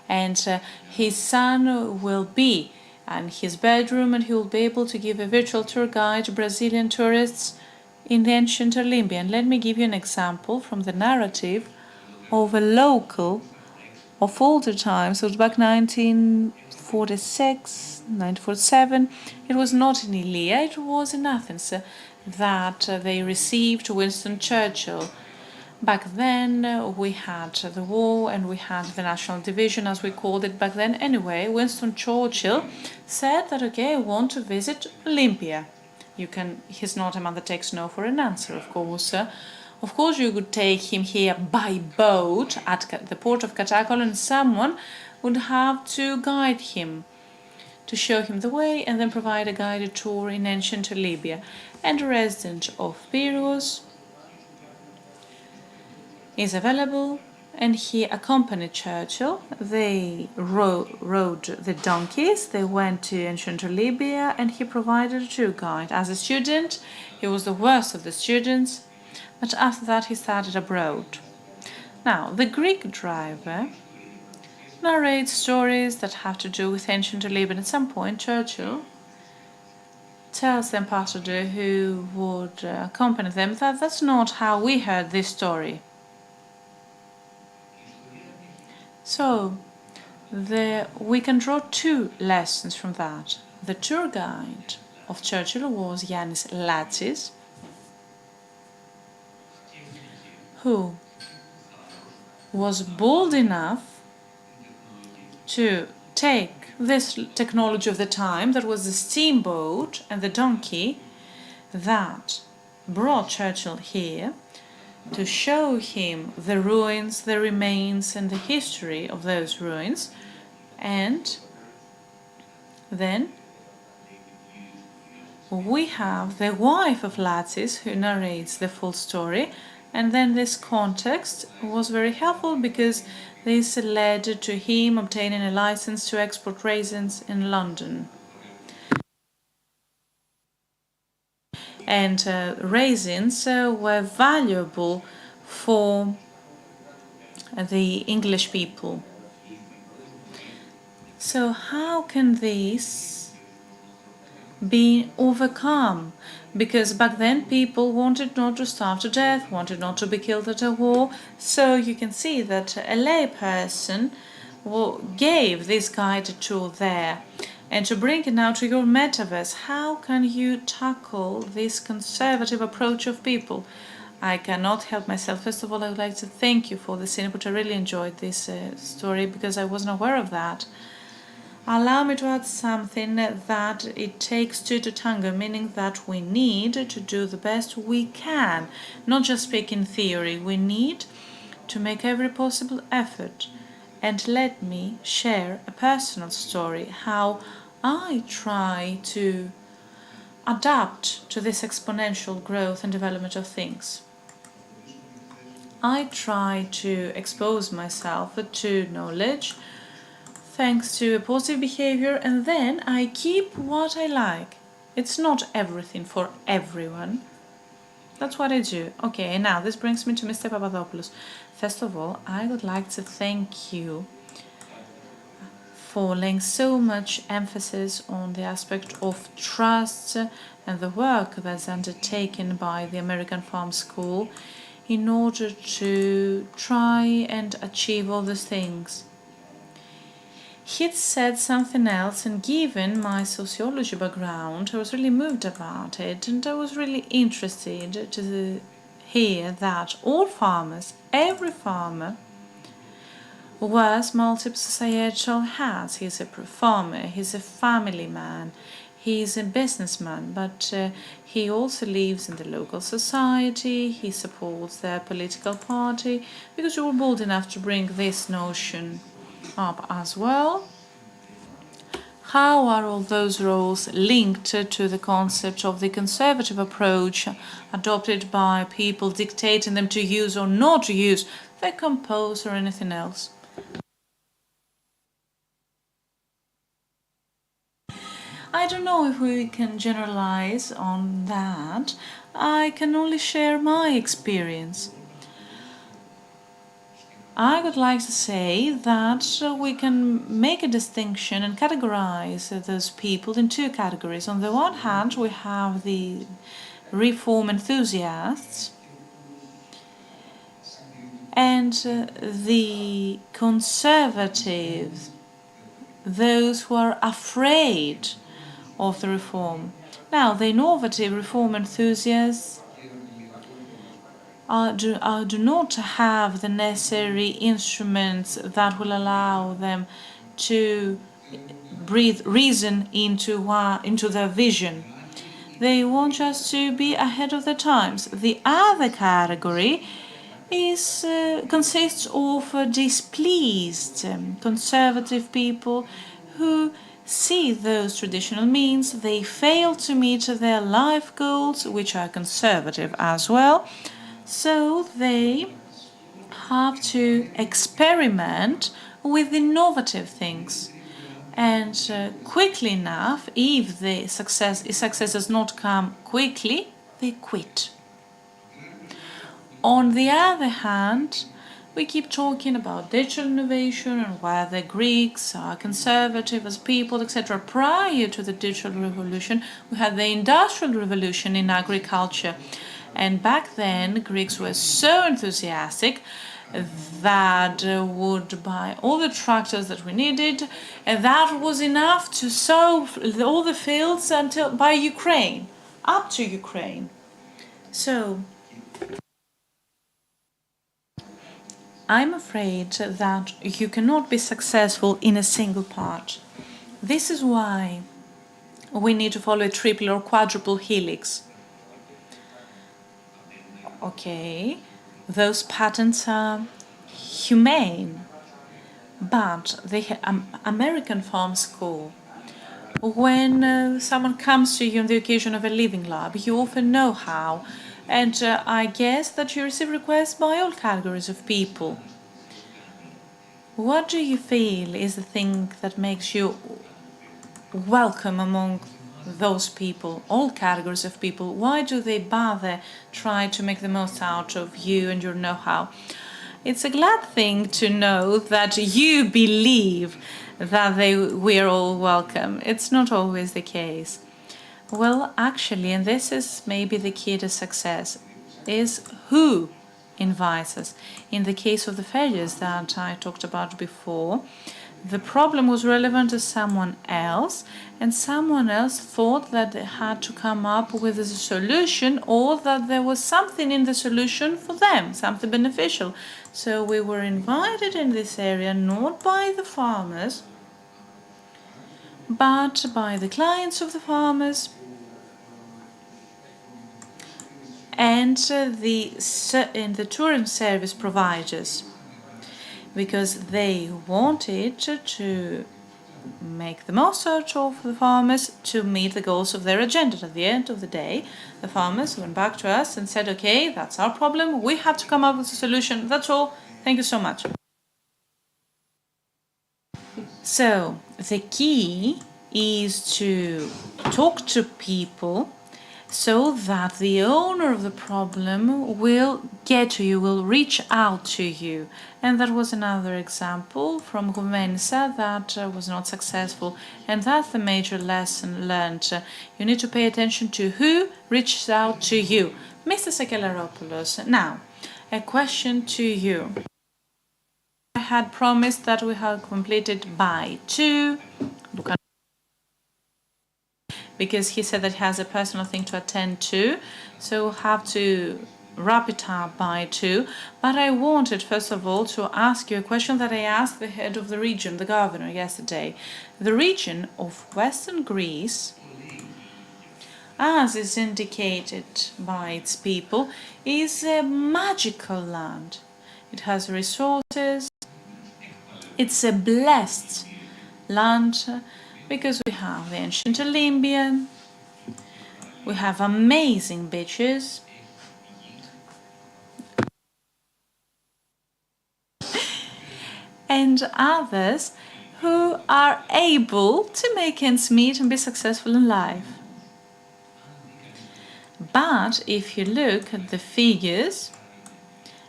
And his son will be in his bedroom, and he will be able to give a virtual tour guide to Brazilian tourists in the ancient Olympia. And let me give you an example from the narrative of a local of older times. It was back 1946, 1947. It was not in Ilia, it was in Athens that they received Winston Churchill. Back then we had the war, and we had the national division, as we called it back then. Anyway, Winston Churchill said that, okay, I want to visit Olympia. He's not a man that takes no for an answer, of course. Of course, you could take him here by boat at the port of Katakol, and someone would have to guide him, to show him the way, and then provide a guided tour in ancient Libya. And a resident of Pyrrhus is available, and he accompanied Churchill. They rode the donkeys, they went to ancient Libya, and he provided a tour guide. As a student, he was the worst of the students, but after that he started abroad. Now, the Greek driver narrates stories that have to do with ancient Libya, and at some point Churchill tells the ambassador who would accompany them that that's not how we heard this story. So, we can draw two lessons from that. The tour guide of Churchill was Yannis Latsis, who was bold enough to take this technology of the time, that was the steamboat and the donkey, that brought Churchill here to show him the ruins, the remains, and the history of those ruins. And then we have the wife of Latsis who narrates the full story, and then this context was very helpful because this led to him obtaining a license to export raisins in London. And raisins were valuable for the English people. So how can this be overcome? Because back then people wanted not to starve to death, wanted not to be killed at a war. So you can see that a lay person gave this guided tour there. And to bring it now to your metaverse, how can you tackle this conservative approach of people? I cannot help myself. First of all, I would like to thank you for this input. I really enjoyed this story because I wasn't aware of that. Allow me to add something that it takes two to tango, meaning that we need to do the best we can, not just speak in theory. We need to make every possible effort. And let me share a personal story, how I try to adapt to this exponential growth and development of things. I try to expose myself to knowledge thanks to a positive behavior, and then I keep what I like. It's not everything for everyone. That's what I do. Okay, now this brings me to Mr. Papadopoulos. First of all, I would like to thank you for laying so much emphasis on the aspect of trust and the work that's undertaken by the American Farm School in order to try and achieve all these things. He'd said something else, and given my sociology background, I was really moved about it, and I was really interested to hear that all farmers, every farmer, wears multiple societal hats. He's a farmer, he's a family man, he's a businessman, but he also lives in the local society, he supports their political party, because you were bold enough to bring this notion up as well. How are all those roles linked to the concept of the conservative approach adopted by people, dictating them to use or not to use the compost or anything else? I don't know if we can generalize on that. I can only share my experience. I would like to say that we can make a distinction and categorize those people in two categories. On the one hand, we have the reform enthusiasts and the conservatives, those who are afraid of the reform. Now, the innovative reform enthusiasts do not have the necessary instruments that will allow them to breathe reason into their vision. They want just to be ahead of the times. The other category consists of displeased conservative people who see those traditional means. They fail to meet their life goals, which are conservative as well. So they have to experiment with innovative things. And quickly enough, if success does not come quickly, they quit. On the other hand, we keep talking about digital innovation and why the Greeks are conservative as people, etc. Prior to the digital revolution, we had the industrial revolution in agriculture. And back then, Greeks were so enthusiastic that would buy all the tractors that we needed, and that was enough to sow all the fields by Ukraine, up to Ukraine. So, I'm afraid that you cannot be successful in a single part. This is why we need to follow a triple or quadruple helix. Okay, those patents are humane, but American Farm School, when someone comes to you on the occasion of a living lab, you often know how, and I guess that you receive requests by all categories of people. What do you feel is the thing that makes you welcome among those people, all categories of people? Why do they bother try to make the most out of you and your know-how? It's a glad thing to know that you believe that we're all welcome. It's not always the case. Well, actually, and this is maybe the key to success, is who invites us. In the case of the failures that I talked about before, the problem was relevant to someone else, and someone else thought that they had to come up with a solution, or that there was something in the solution for them, something beneficial. So we were invited in this area not by the farmers, but by the clients of the farmers and the tourism service providers, because they wanted to make the most out of the farmers to meet the goals of their agenda. At the end of the day, the farmers went back to us and said, okay, that's our problem, we have to come up with a solution, that's all, thank you so much. So the key is to talk to people so that the owner of the problem will get to you, will reach out to you. And that was another example from Gouvensa that was not successful. And that's the major lesson learned. You need to pay attention to who reaches out to you. Mr. Sakelaropoulos, now, a question to you. I had promised that we had completed by 2. Because he said that he has a personal thing to attend to, so we'll have to wrap it up by 2. But I wanted, first of all, to ask you a question that I asked the head of the region, the governor, yesterday. The region of Western Greece, as is indicated by its people, is a magical land. It has resources. It's a blessed land, because we have the ancient Olympian, we have amazing beaches, and others who are able to make ends meet and be successful in life. But if you look at the figures,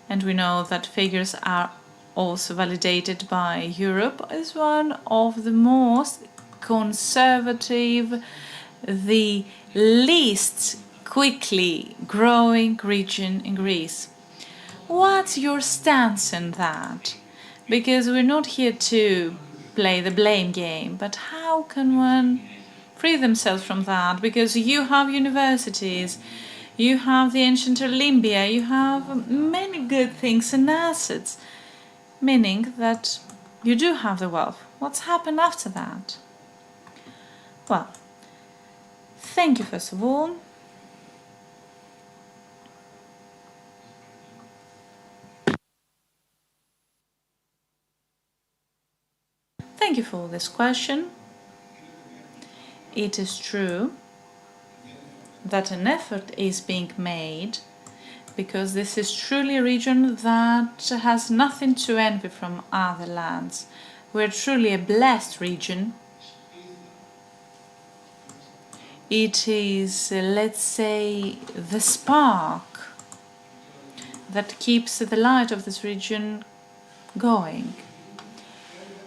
and we know that figures are also validated by Europe as one of the most conservative, the least quickly growing region in Greece. What's your stance in that? Because we're not here to play the blame game, but how can one free themselves from that? Because you have universities, you have the ancient Olympia, you have many good things and assets, meaning that you do have the wealth. What's happened after that? Well, thank you first of all. Thank you for this question. It is true that an effort is being made, because this is truly a region that has nothing to envy from other lands. We're truly a blessed region. It is, let's say, the spark that keeps the light of this region going.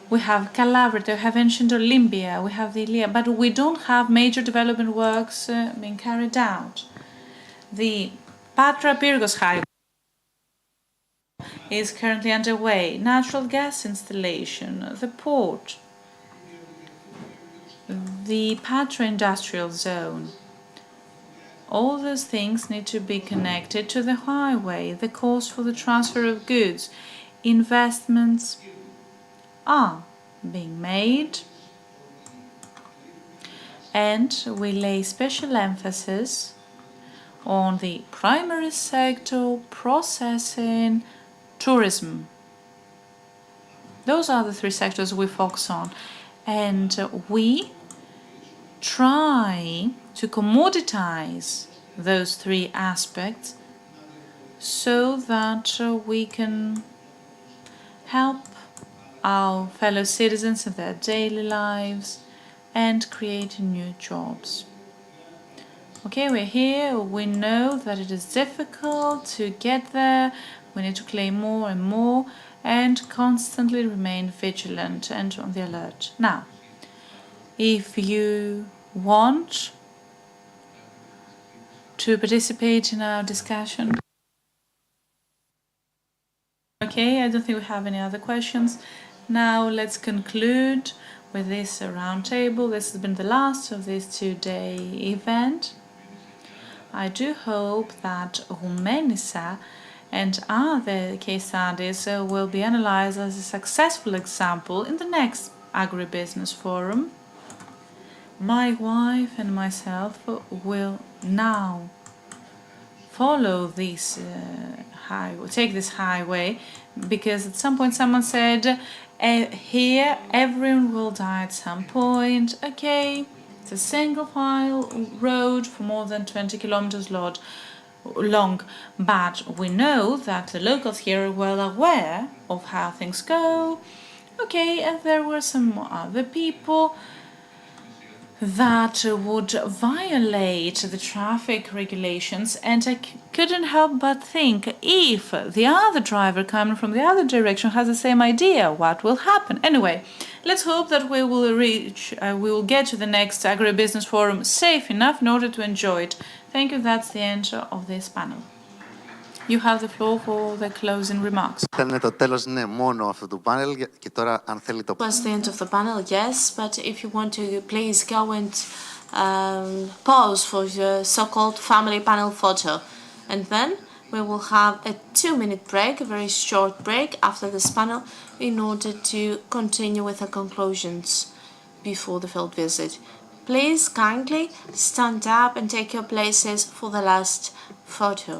We have Calabria, we have ancient Olympia, we have the Iliad, but we don't have major development works being carried out. The Patra-Pyrgos highway is currently underway. Natural gas installation, the port, the Patra industrial zone. All those things need to be connected to the highway, the cost for the transfer of goods. Investments are being made, and we lay special emphasis on the primary sector, processing, tourism. Those are the three sectors we focus on, and we try to commoditize those three aspects so that we can help our fellow citizens in their daily lives and create new jobs. Okay, we're here, we know that it is difficult to get there, we need to claim more and more and constantly remain vigilant and on the alert. Now, if you want to participate in our discussion. Okay, I don't think we have any other questions. Now let's conclude with this round table. This has been the last of this two-day event. I do hope that Rumenisa and other case studies will be analyzed as a successful example in the next Agribusiness Forum. My wife and myself will now follow this take this highway, because at some point someone said, here everyone will die at some point. Okay, it's a single file road for more than 20 kilometers long, but we know that the locals here are well aware of how things go. Okay, and there were some other people that would violate the traffic regulations, and I couldn't help but think, if the other driver coming from the other direction has the same idea, what will happen? Anyway, let's hope that we will get to the next Agribusiness Forum safe enough in order to enjoy it. Thank you, that's the end of this panel. You have the floor for the closing remarks. Ήταν το τέλος, ναι, μόνο αυτού του πάνελ και τώρα αν θέλει το... Was the end of the panel, yes, but if you want to, please go and pause for the so-called family panel photo. And then we will have a 2-minute break, a very short break after this panel, in order to continue with the conclusions before the field visit. Please kindly stand up and take your places for the last photo.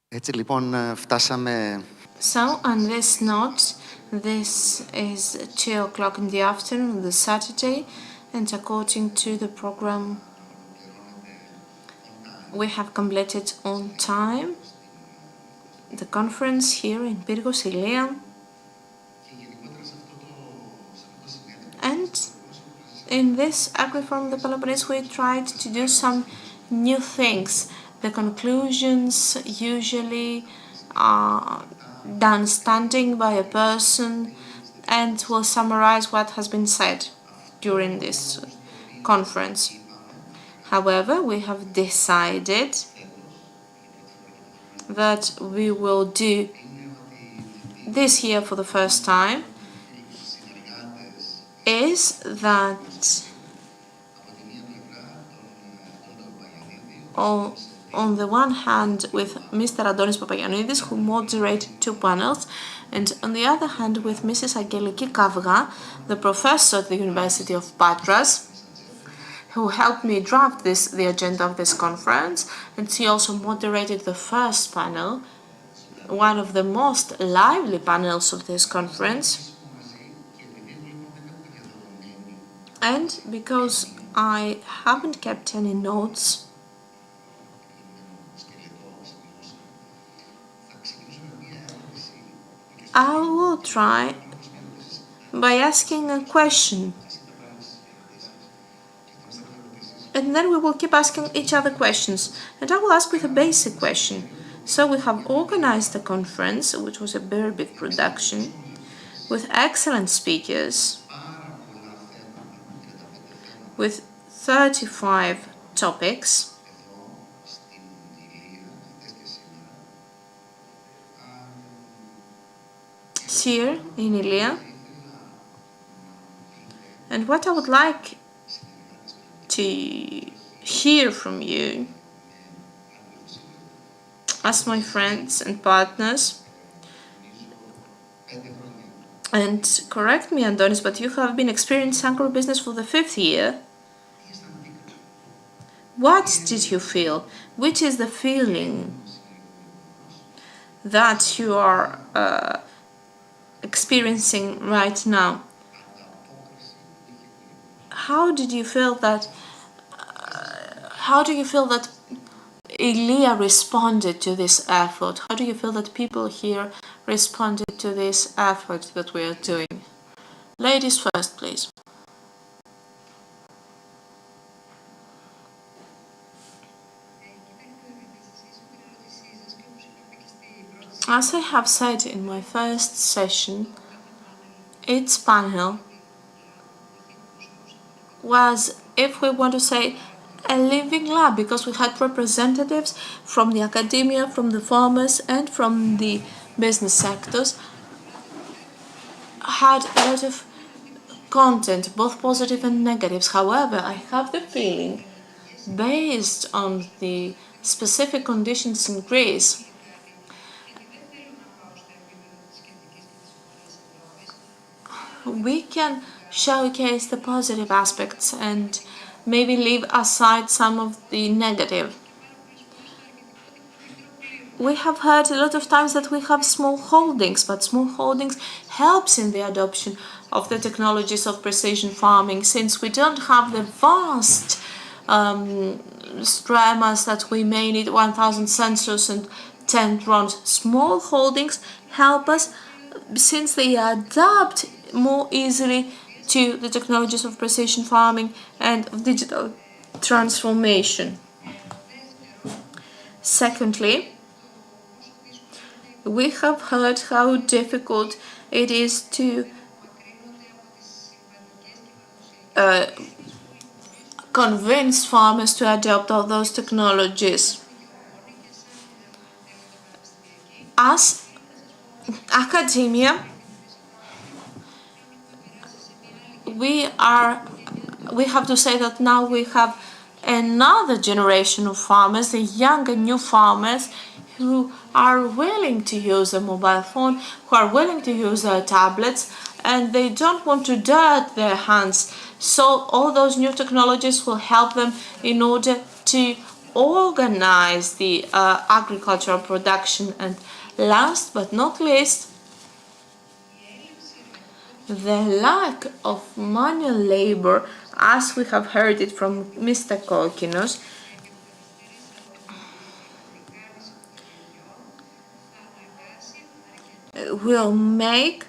Έτσι λοιπόν φτάσαμε... So, on this note, this is 2 o'clock in the afternoon on the Saturday, and according to the program, we have completed on time the conference here in Pyrgos Ilia. And in this Agriforum of the Peloponnese, we tried to do some new things. The conclusions usually are done standing by a person and will summarize what has been said during this conference. However, we have decided that we will do this year for the first time is that on the one hand with Mr. Antonis Papagiannidis, who moderated 2 panels, and on the other hand with Mrs. Angeliki Kavga, the professor at the University of Patras, who helped me draft the agenda of this conference, and she also moderated the first panel, one of the most lively panels of this conference. And because I haven't kept any notes, I will try by asking a question. And then we will keep asking each other questions. And I will ask with a basic question. So we have organized a conference, which was a very big production, with excellent speakers, with 35 topics. Here in Ilia. And what I would like to hear from you as my friends and partners, and correct me, Antonis, but you have been experiencing agribusiness for the 5th year. What did you feel? Which is the feeling that you are experiencing right now? How do you feel that Ilia responded to this effort? How do you feel that people here responded to this effort that we are doing? Ladies first, please. As I have said in my first session, its panel was, if we want to say, a living lab, because we had representatives from the academia, from the farmers, and from the business sectors, had a lot of content, both positive and negatives. However, I have the feeling, based on the specific conditions in Greece, we can showcase the positive aspects and maybe leave aside some of the negative. We have heard a lot of times that we have small holdings, but small holdings helps in the adoption of the technologies of precision farming, since we don't have the vast stremas that we may need, 1,000 sensors and 10 drones. Small holdings help us since they adapt more easily to the technologies of precision farming and of digital transformation. Secondly, we have heard how difficult it is to convince farmers to adopt all those technologies. As academia, we have to say that now we have another generation of farmers, the young and new farmers, who are willing to use a mobile phone, who are willing to use their tablets, and they don't want to dirt their hands. So all those new technologies will help them in order to organize the agricultural production. And last but not least, the lack of manual labor, as we have heard it from Mr. Kokinos, will make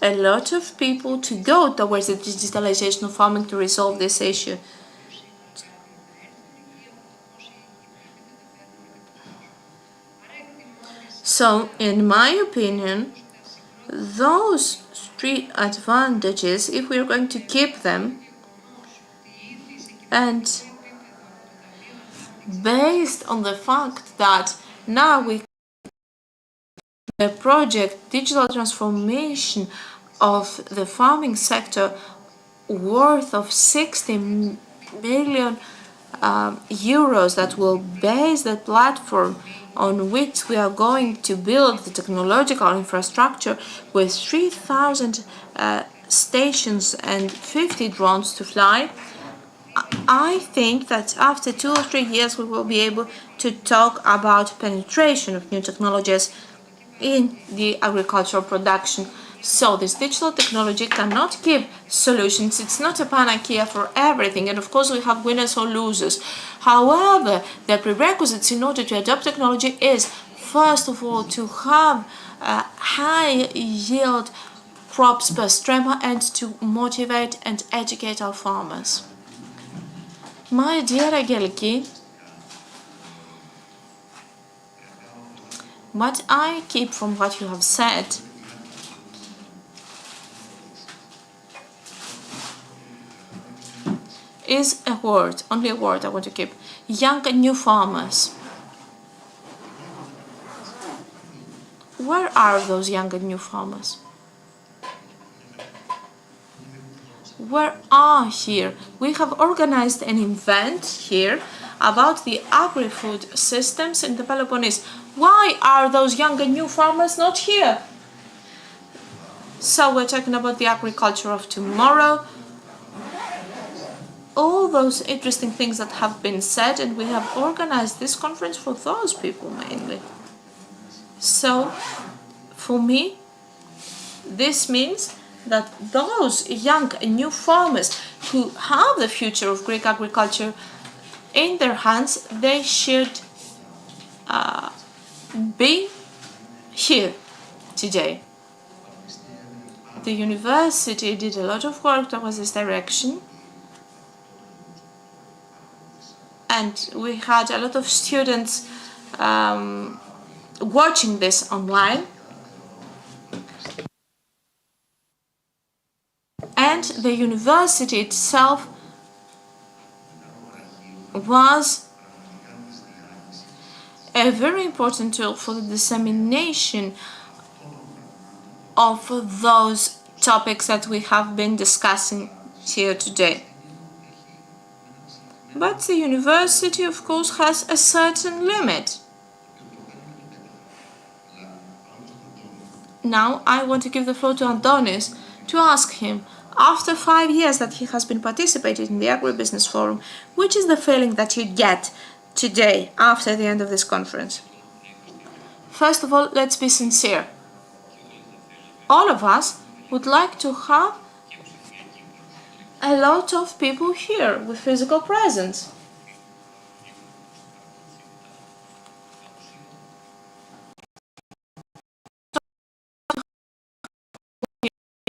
a lot of people to go towards the digitalization of farming to resolve this issue. So, in my opinion, those three advantages, if we are going to keep them, and based on the fact that now the project digital transformation of the farming sector worth of 60 million euros that will base the platform on which we are going to build the technological infrastructure with 3,000 stations and 50 drones to fly. I think that after 2 or 3 years we will be able to talk about penetration of new technologies in the agricultural production. So this digital technology cannot give solutions. It's not a panacea for everything. And of course we have winners or losers. However, the prerequisites in order to adopt technology is, first of all, to have high yield crops per strema and to motivate and educate our farmers. My dear Angeliki, what I keep from what you have said is a word, only a word I want to keep: young and new farmers. Where are those young and new farmers? Where are here? We have organized an event here about the agri-food systems in the Peloponnese. Why are those young and new farmers not here? So we're talking about the agriculture of tomorrow. All those interesting things that have been said, and we have organized this conference for those people mainly. So, for me, this means that those young and new farmers who have the future of Greek agriculture in their hands, they should be here today. The university did a lot of work towards this direction, and we had a lot of students watching this online. And the university itself was a very important tool for the dissemination of those topics that we have been discussing here today. But the university, of course, has a certain limit. Now I want to give the floor to Antonis to ask him, after 5 years that he has been participating in the Agribusiness Forum, which is the feeling that you get today after the end of this conference? First of all, let's be sincere. All of us would like to have a lot of people here with physical presence.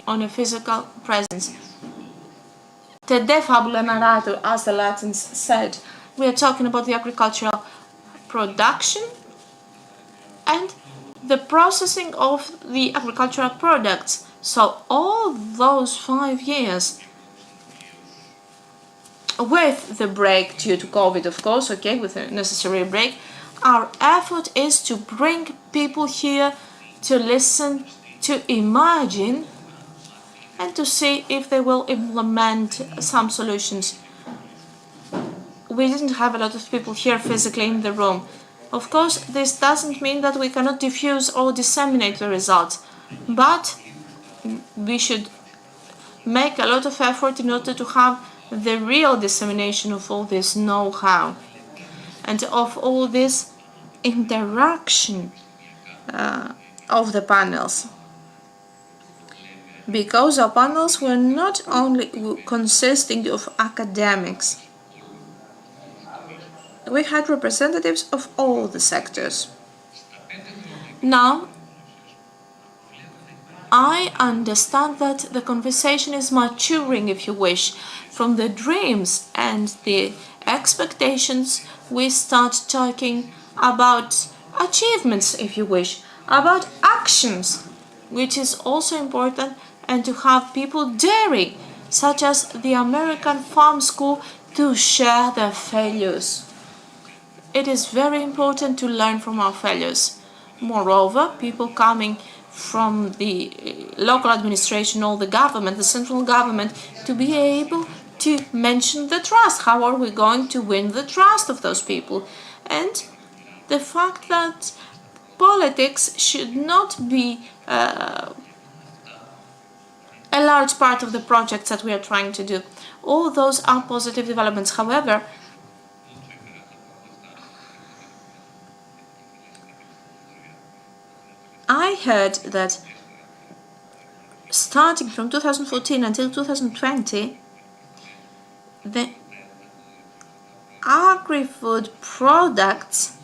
On a physical presence. Tede fabula narrato, as the Latins said. We are talking about the agricultural production and the processing of the agricultural products. So all those 5 years, with the break due to COVID, of course, okay, with a necessary break, our effort is to bring people here to listen, to imagine, and to see if they will implement some solutions. We didn't have a lot of people here physically in the room. Of course, this doesn't mean that we cannot diffuse or disseminate the results, but we should make a lot of effort in order to have the real dissemination of all this know-how and of all this interaction of the panels. Because our panels were not only consisting of academics, we had representatives of all the sectors. Now, I understand that the conversation is maturing, if you wish. From the dreams and the expectations, we start talking about achievements, if you wish, about actions, which is also important, and to have people daring, such as the American Farm School, to share their failures. It is very important to learn from our failures. Moreover, people coming from the local administration or the government, the central government, to be able to mention the trust. How are we going to win the trust of those people? And the fact that politics should not be a large part of the projects that we are trying to do. All those are positive developments. However, I heard that starting from 2014 until 2020, the agri-food products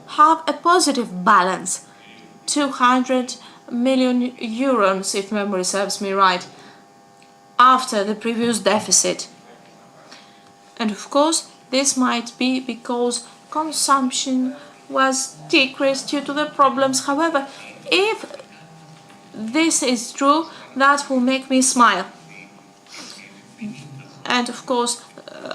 have a positive balance, 200 million euros, if memory serves me right, after the previous deficit. And of course, this might be because consumption was decreased due to the problems. However, if this is true, that will make me smile. And of course,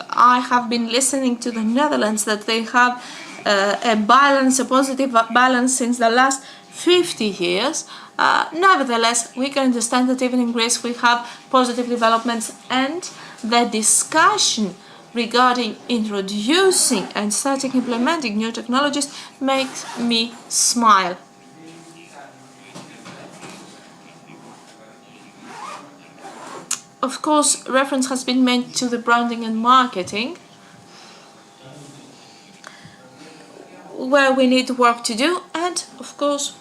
I have been listening to the Netherlands that they have a balance, a positive balance since the last 50 years. Nevertheless, we can understand that even in Greece we have positive developments, and the discussion regarding introducing and starting implementing new technologies makes me smile. Of course, reference has been made to the branding and marketing, where we need work to do, and of course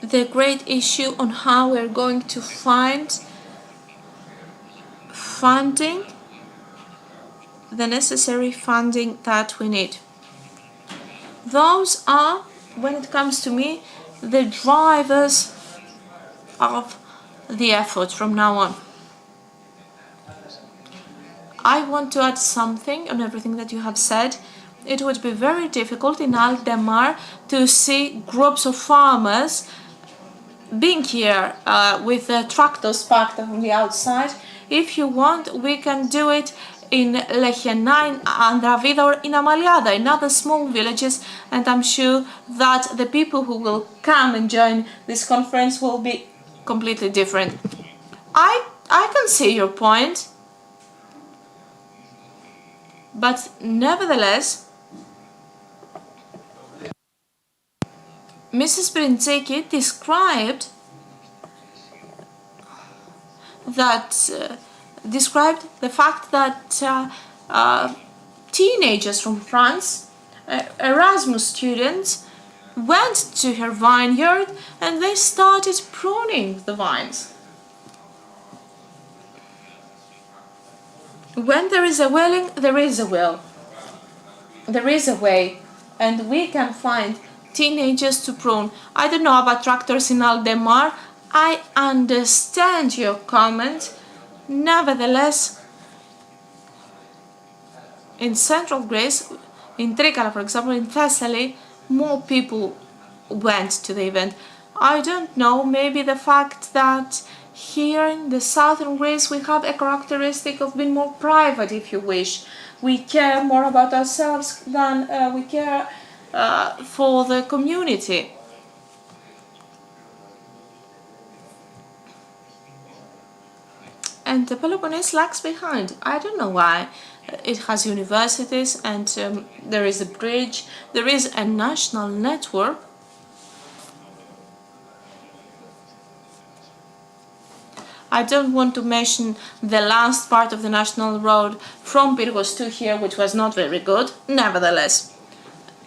the great issue on how we're going to find funding, the necessary funding that we need. Those are, when it comes to me, the drivers of the effort from now on. I want to add something on everything that you have said. It would be very difficult in Aldemar to see groups of farmers being here with the tractors parked on the outside. If you want, we can do it in Lechena, in Andravida, or in Amaliada, in other small villages, and I'm sure that the people who will come and join this conference will be completely different. I can see your point, but nevertheless, Mrs. Brintzeki described the fact that teenagers from France, Erasmus students, went to her vineyard and they started pruning the vines. When there is a willing, there is a will. There is a way, and we can find teenagers to prune. I don't know about tractors in Aldemar. I understand your comment. Nevertheless, in central Greece, in Trikala, for example, in Thessaly, more people went to the event. I don't know, maybe the fact that here in the southern Greece we have a characteristic of being more private, if you wish. We care more about ourselves than we care for the community. And the Peloponnese lags behind. I don't know why. It has universities, and there is a bridge, there is a national network. I don't want to mention the last part of the national road from Pyrgos to here, which was not very good. Nevertheless,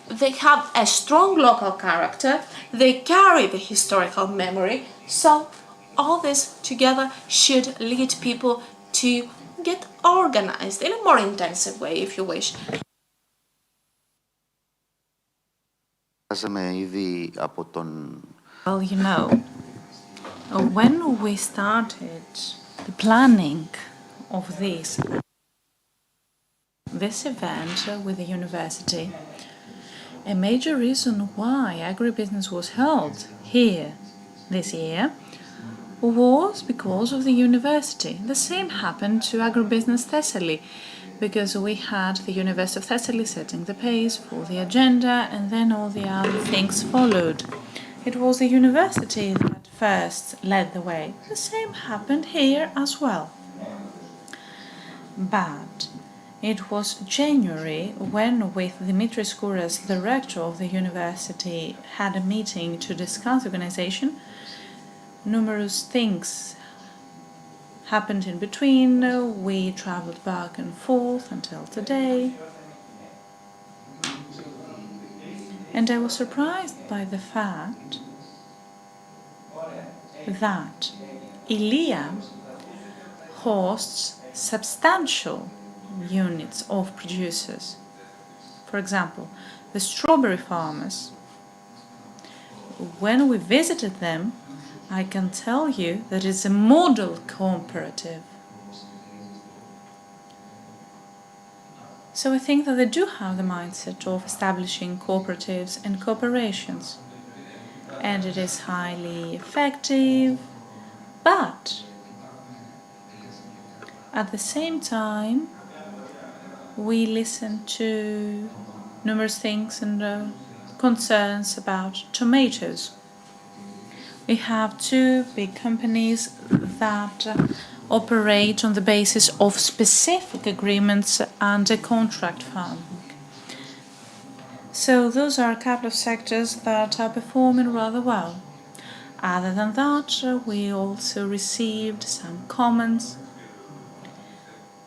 they have a strong local character, they carry the historical memory, so all this together should lead people to get organized in a more intensive way, if you wish. Well, you know, when we started the planning of this event with the university, a major reason why Agribusiness was held here this year was because of the university. The same happened to Agribusiness Thessaly, because we had the University of Thessaly setting the pace for the agenda, and then all the other things followed. It was the university that first led the way. The same happened here as well. But it was January when, with Dimitris Kouras, the rector of the university, had a meeting to discuss the organization. Numerous things happened in between. We traveled back and forth until today. And I was surprised by the fact that Ilia hosts substantial units of producers. For example, the strawberry farmers. When we visited them, I can tell you that it's a model cooperative. So I think that they do have the mindset of establishing cooperatives and cooperations. And it is highly effective, but at the same time, we listen to numerous things and concerns about tomatoes. We have two big companies that operate on the basis of specific agreements and a contract farming. So those are a couple of sectors that are performing rather well. Other than that, we also received some comments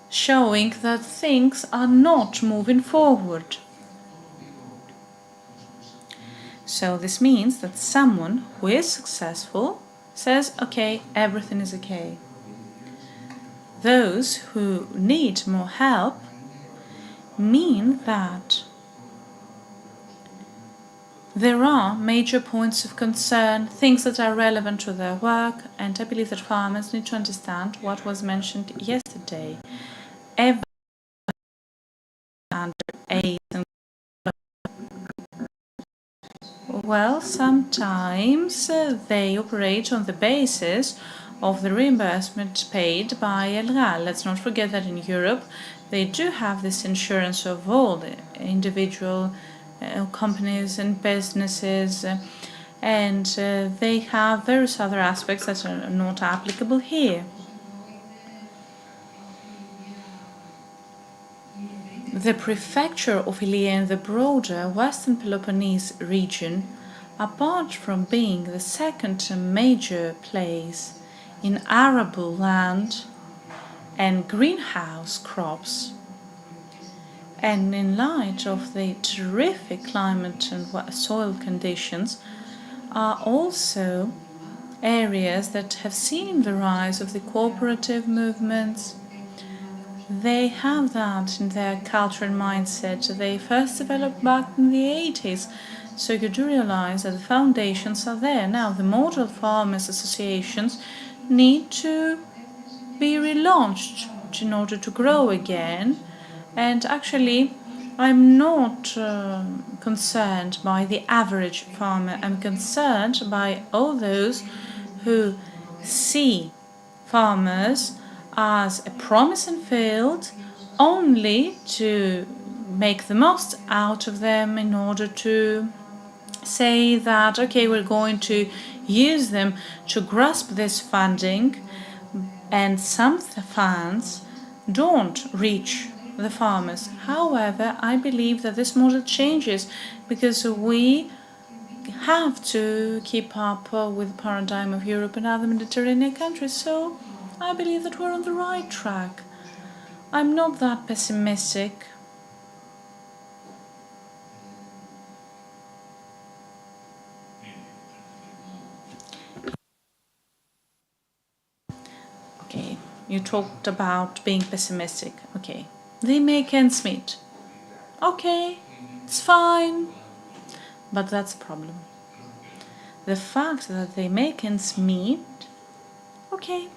showing that things are not moving forward. So this means that someone who is successful says, okay, everything is okay. Those who need more help mean that there are major points of concern, things that are relevant to their work, and I believe that farmers need to understand what was mentioned yesterday. Every under 8 and well, sometimes they operate on the basis of the reimbursement paid by Elgal. Let's not forget that in Europe they do have this insurance of all the individual companies and businesses, and they have various other aspects that are not applicable here. The prefecture of Ilia and the broader Western Peloponnese region, apart from being the second major place in arable land and greenhouse crops, and in light of the terrific climate and soil conditions, are also areas that have seen the rise of the cooperative movements. They have that in their culture and mindset. They first developed back in the 80s. So you do realize that the foundations are there. Now the model farmers associations need to be relaunched in order to grow again. And actually, I'm not concerned by the average farmer. I'm concerned by all those who see farmers as a promising field only to make the most out of them in order to say that, okay, we're going to use them to grasp this funding, and some funds don't reach the farmers. However, I believe that this model changes because we have to keep up with the paradigm of Europe and other Mediterranean countries. So I believe that we're on the right track. I'm not that pessimistic. Okay, you talked about being pessimistic. Okay, they make ends meet. Okay, it's fine, but that's a problem. The fact that they make ends meet, okay,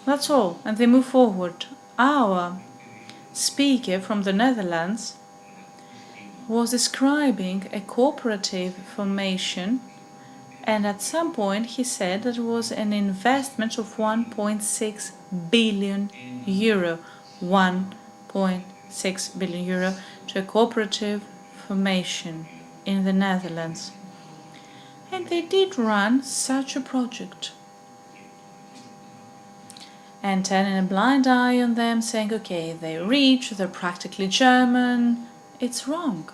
that's all, and they move forward. Our speaker from the Netherlands was describing a cooperative formation, and at some point he said that it was an investment of 1.6 billion euro. 1.6 billion euro to a cooperative formation in the Netherlands. And they did run such a project. And turning a blind eye on them, saying, okay, they're rich, they're practically German, it's wrong.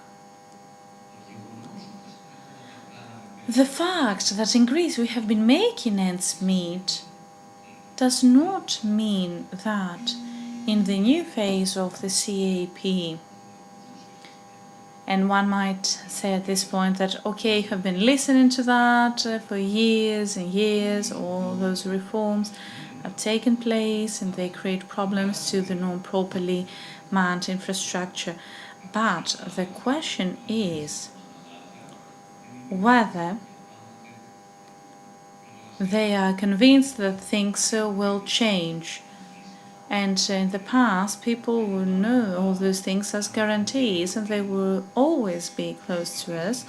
The fact that in Greece we have been making ends meet does not mean that in the new phase of the CAP, and one might say at this point that, okay, you have been listening to that for years and years, all those reforms have taken place and they create problems to the non-properly manned infrastructure. But the question is whether they are convinced that things will change. And in the past, people will know all those things as guarantees and they will always be close to us.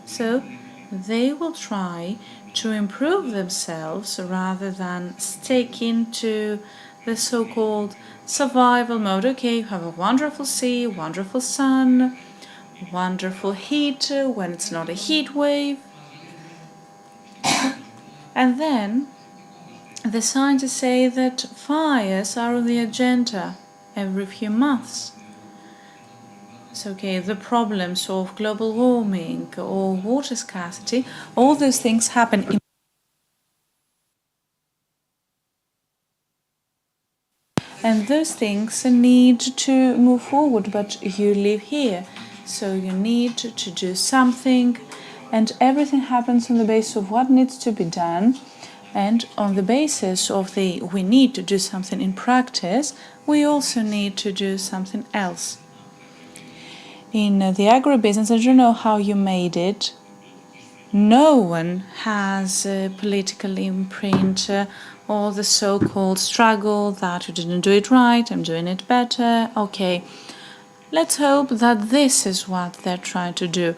So they will try to improve themselves rather than sticking to the so-called survival mode. Okay, you have a wonderful sea, wonderful sun, wonderful heat when it's not a heat wave. And then the scientists say that fires are on the agenda every few months. So, okay, the problems of global warming or water scarcity, all those things happen. And those things need to move forward, but you live here. So you need to do something, and everything happens on the basis of what needs to be done. And on the basis of we need to do something in practice, we also need to do something else. In the agribusiness, I don't know how you made it. No one has a political imprint or the so-called struggle that you didn't do it right, I'm doing it better. Okay, let's hope that this is what they're trying to do.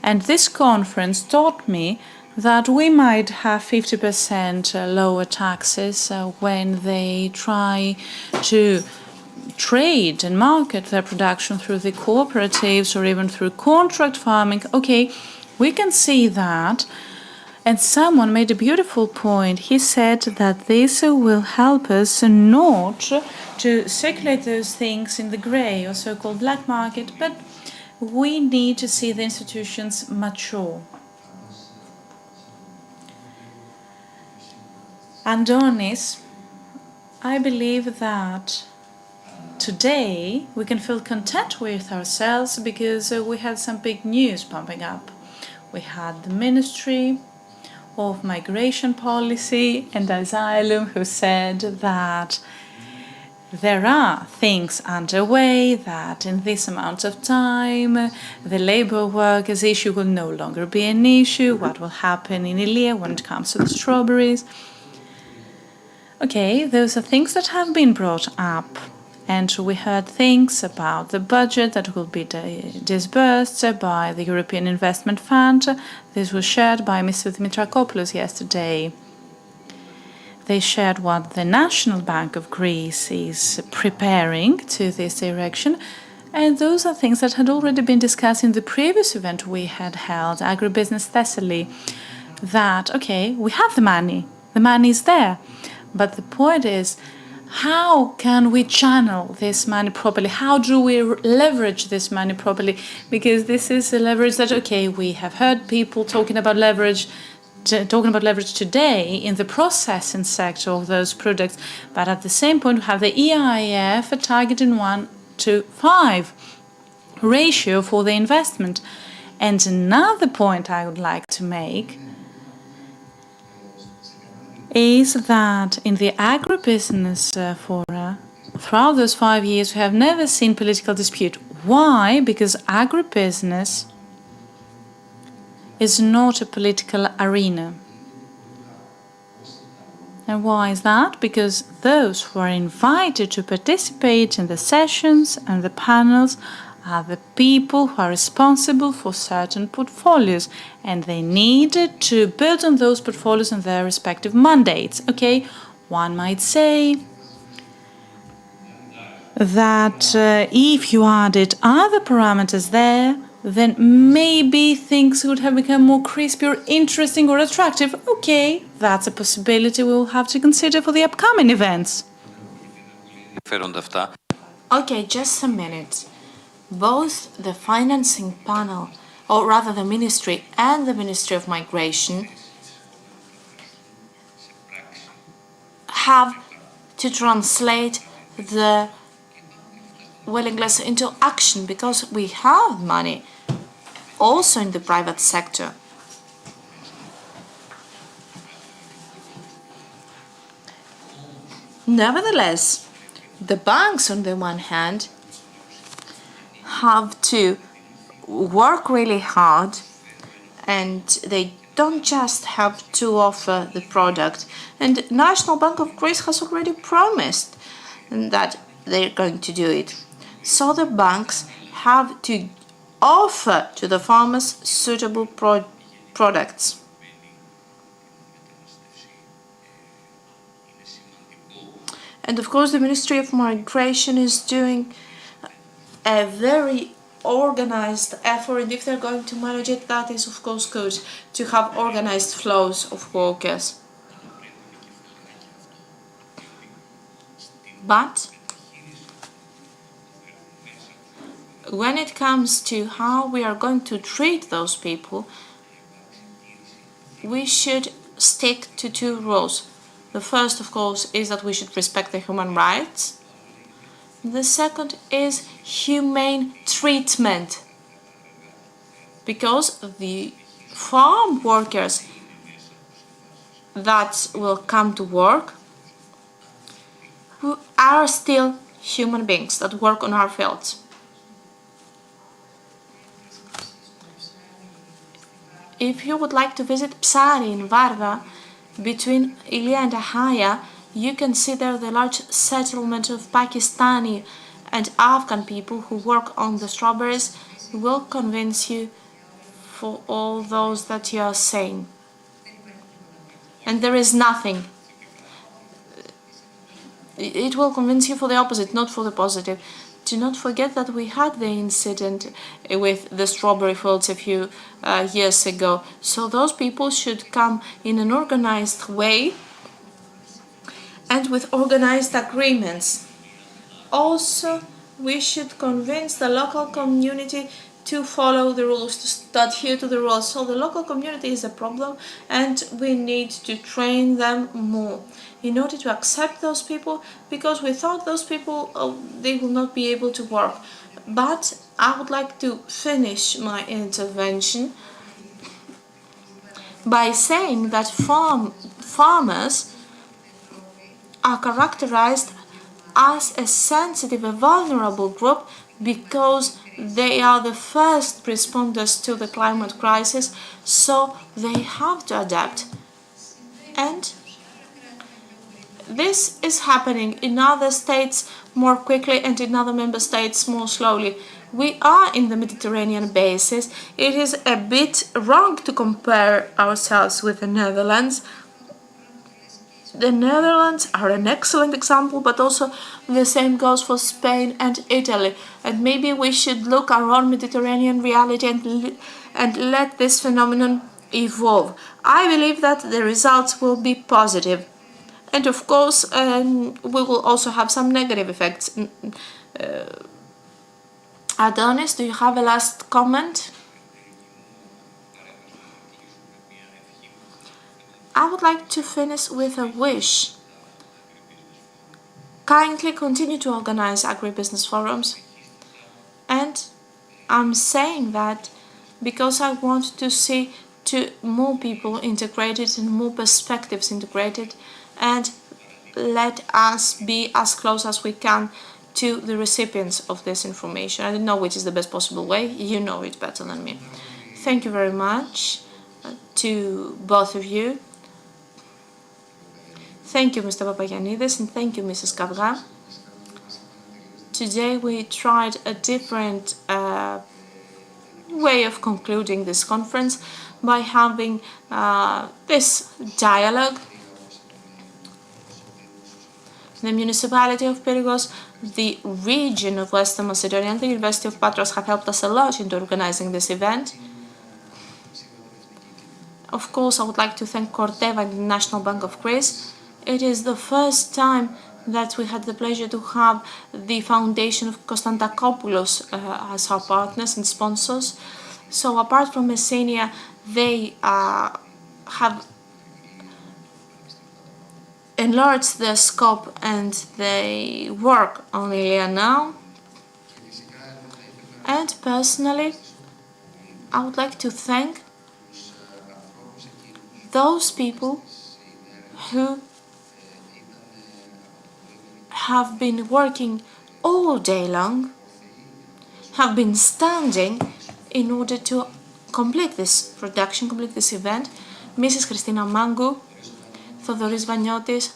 And this conference taught me that we might have 50% lower taxes when they try to trade and market their production through the cooperatives or even through contract farming. Okay, we can see that. And someone made a beautiful point. He said that this will help us not to circulate those things in the grey or so-called black market, but we need to see the institutions mature. Andonis, I believe that today we can feel content with ourselves because we had some big news pumping up. We had the Ministry of Migration Policy and Asylum who said that there are things underway, that in this amount of time the labour workers issue will no longer be an issue, what will happen in Ilia when it comes to the strawberries. Okay, those are things that have been brought up. And we heard things about the budget that will be disbursed by the European Investment Fund. This was shared by Mr. Dimitrakopoulos yesterday. They shared what the National Bank of Greece is preparing to this direction. And those are things that had already been discussed in the previous event we had held, Agribusiness Thessaly, that, okay, we have the money is there. But the point is, how can we channel this money properly? How do we leverage this money properly? Because this is a leverage that, okay, we have heard people talking about leverage talking about leverage today in the processing sector of those products, but at the same point we have the EIF targeting 1:5 ratio for the investment. And another point I would like to make is that in the agribusiness fora, throughout those 5 years, we have never seen political dispute. Why? Because agribusiness is not a political arena. And why is that? Because those who are invited to participate in the sessions and the panels are the people who are responsible for certain portfolios, and they needed to build on those portfolios and their respective mandates. Okay, one might say that if you added other parameters there, then maybe things would have become more crispy or interesting or attractive. Okay, that's a possibility we'll have to consider for the upcoming events. Okay, just a minute. Both the financing panel, or rather the ministry and the Ministry of Migration, have to translate the willingness into action, because we have money also in the private sector. Nevertheless, the banks, on the one hand, have to work really hard, and they don't just have to offer the product. And National Bank of Greece has already promised that they're going to do it. So the banks have to offer to the farmers suitable products. And of course, the Ministry of Migration is doing a very organized effort, and if they're going to manage it, that is of course good, to have organized flows of workers. But when it comes to how we are going to treat those people, we should stick to two rules. The first, of course, is that we should respect the human rights. The second is humane treatment, because the farm workers that will come to work who are still human beings that work on our fields. If you would like to visit Psari in Varda, between Ilia and Ahaya, you can see there the large settlement of Pakistani and Afghan people who work on the strawberries. Will convince you for all those that you are saying. And there is nothing. It will convince you for the opposite, not for the positive. Do not forget that we had the incident with the strawberry fields a few years ago. So those people should come in an organized way and with organized agreements. Also, we should convince the local community to follow the rules, to adhere to the rules. So the local community is a problem, and we need to train them more in order to accept those people, because without those people they will not be able to work. But I would like to finish my intervention by saying that farmers are characterized as a sensitive, a vulnerable group, because they are the first responders to the climate crisis, so they have to adapt. And this is happening in other states more quickly and in other member states more slowly. We are in the Mediterranean basin. It is a bit wrong to compare ourselves with the Netherlands. The Netherlands are an excellent example, but also the same goes for Spain and Italy. And maybe we should look at our own Mediterranean reality and let this phenomenon evolve. I believe that the results will be positive. And of course, we will also have some negative effects. Adonis, do you have a last comment? I would like to finish with a wish. Kindly continue to organize agribusiness forums. And I'm saying that because I want to see more people integrated and more perspectives integrated, and let us be as close as we can to the recipients of this information. I don't know which is the best possible way. You know it better than me. Thank you very much to both of you. Thank you, Mr. Papagiannidis, and thank you, Mrs. Kavga. Today we tried a different way of concluding this conference by having this dialogue. The municipality of Pyrgos, the region of Western Macedonia, and the University of Patras have helped us a lot in organizing this event. Of course, I would like to thank Corteva and the National Bank of Greece. It is the first time that we had the pleasure to have the foundation of Konstantakopoulos as our partners and sponsors. So apart from Messenia, they have enlarged their scope and they work on Ilia now. And personally, I would like to thank those people who have been working all day long, have been standing in order to complete this production, complete this event. Mrs. Christina Mangou, Θοδωρής Βανιώτης,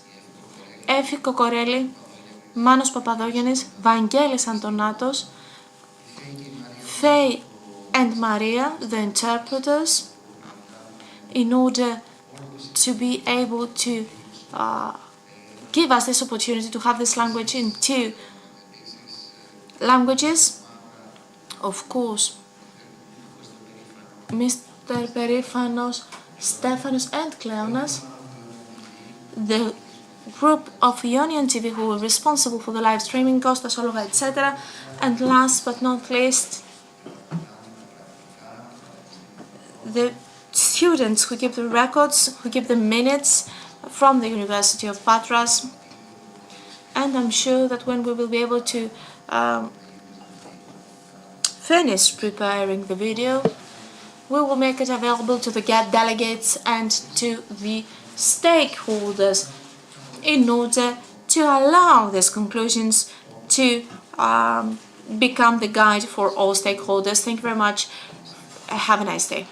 Έφη Κοκορέλη, Μάνος Παπαδόγεννης, Βαγγέλης Αντωνάτος, Faye and Maria, the interpreters, in order to be able to give us this opportunity to have this language in 2 languages. Of course, Mr. Perifanos, Stefanos and Kleonas, the group of Ionian TV who were responsible for the live streaming, Kostas, Olga, etc. And last but not least, the students who keep the records, who keep the minutes from the University of Patras. And I'm sure that when we will be able to finish preparing the video, we will make it available to the delegates and to the stakeholders in order to allow these conclusions to become the guide for all stakeholders. Thank you very much. Have a nice day.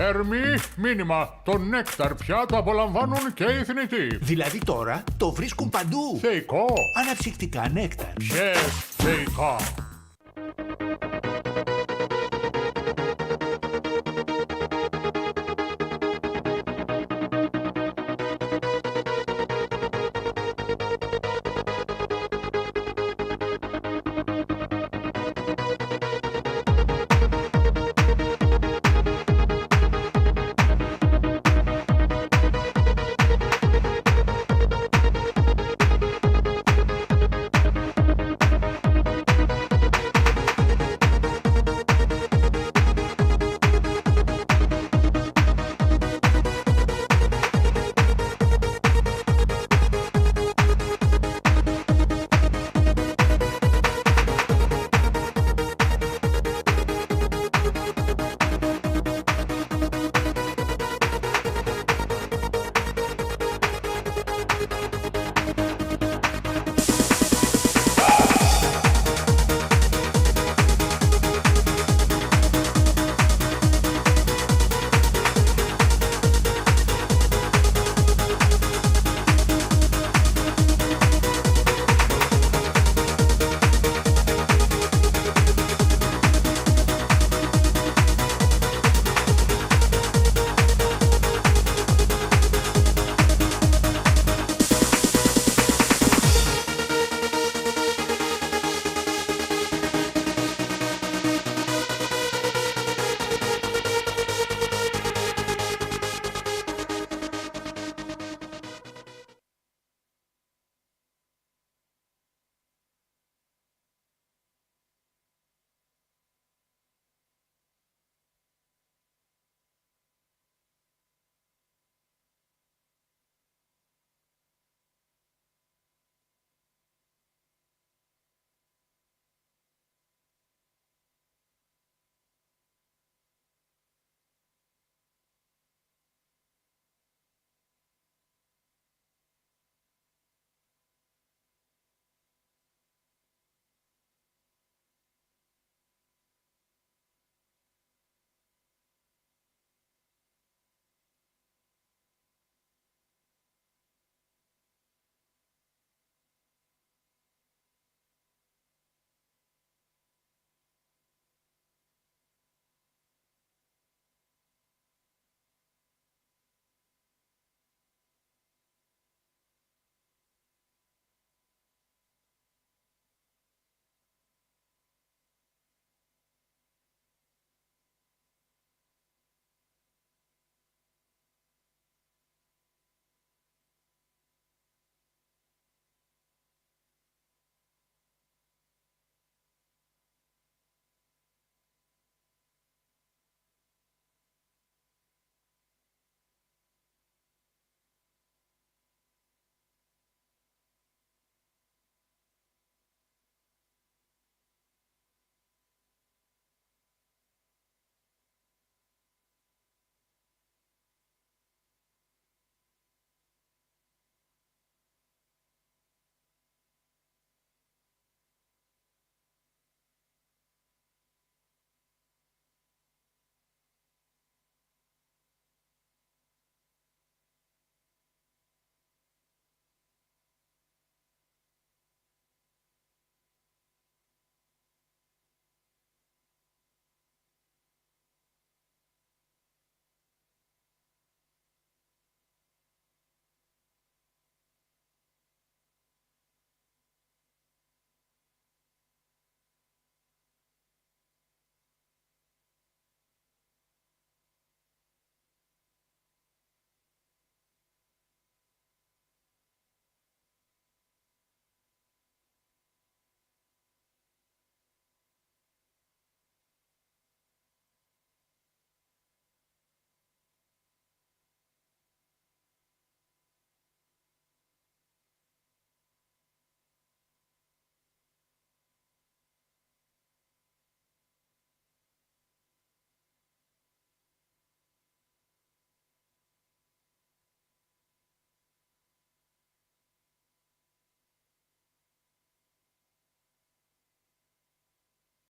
Ερμή, μήνυμα. Το νέκταρ πια το απολαμβάνουν και οι θνητοί. Δηλαδή τώρα το βρίσκουν παντού. Θεϊκό. Αναψυκτικά νέκταρ. Yes, θεϊκά.